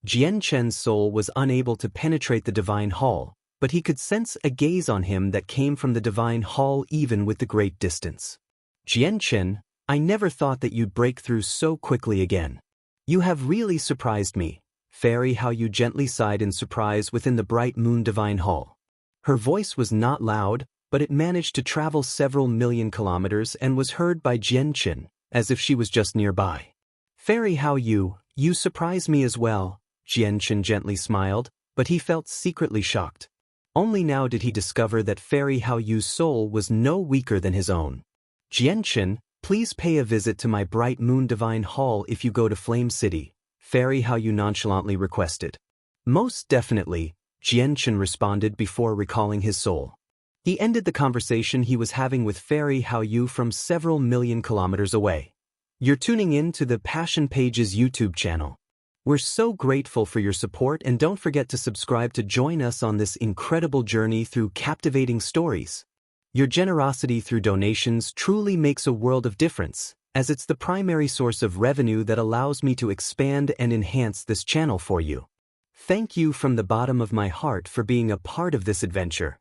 Jianchen's soul was unable to penetrate the Divine Hall, but he could sense a gaze on him that came from the Divine Hall even with the great distance. Jianchen, I never thought that you'd break through so quickly again. You have really surprised me. Fairy Hao Yu gently sighed in surprise within the Bright Moon Divine Hall. Her voice was not loud, but it managed to travel several million kilometers and was heard by Jianchen, as if she was just nearby. Fairy Hao Yu, you surprise me as well, Jianchen gently smiled, but he felt secretly shocked. Only now did he discover that Fairy Hao Yu's soul was no weaker than his own. Jianchen, please pay a visit to my Bright Moon Divine Hall if you go to Flame City, Fairy Hao Yu nonchalantly requested. Most definitely, Jianchen responded before recalling his soul. He ended the conversation he was having with Fairy Hao Yu from several million kilometers away. You're tuning in to the Passion Pages YouTube channel. We're so grateful for your support, and don't forget to subscribe to join us on this incredible journey through captivating stories. Your generosity through donations truly makes a world of difference, as it's the primary source of revenue that allows me to expand and enhance this channel for you. Thank you from the bottom of my heart for being a part of this adventure.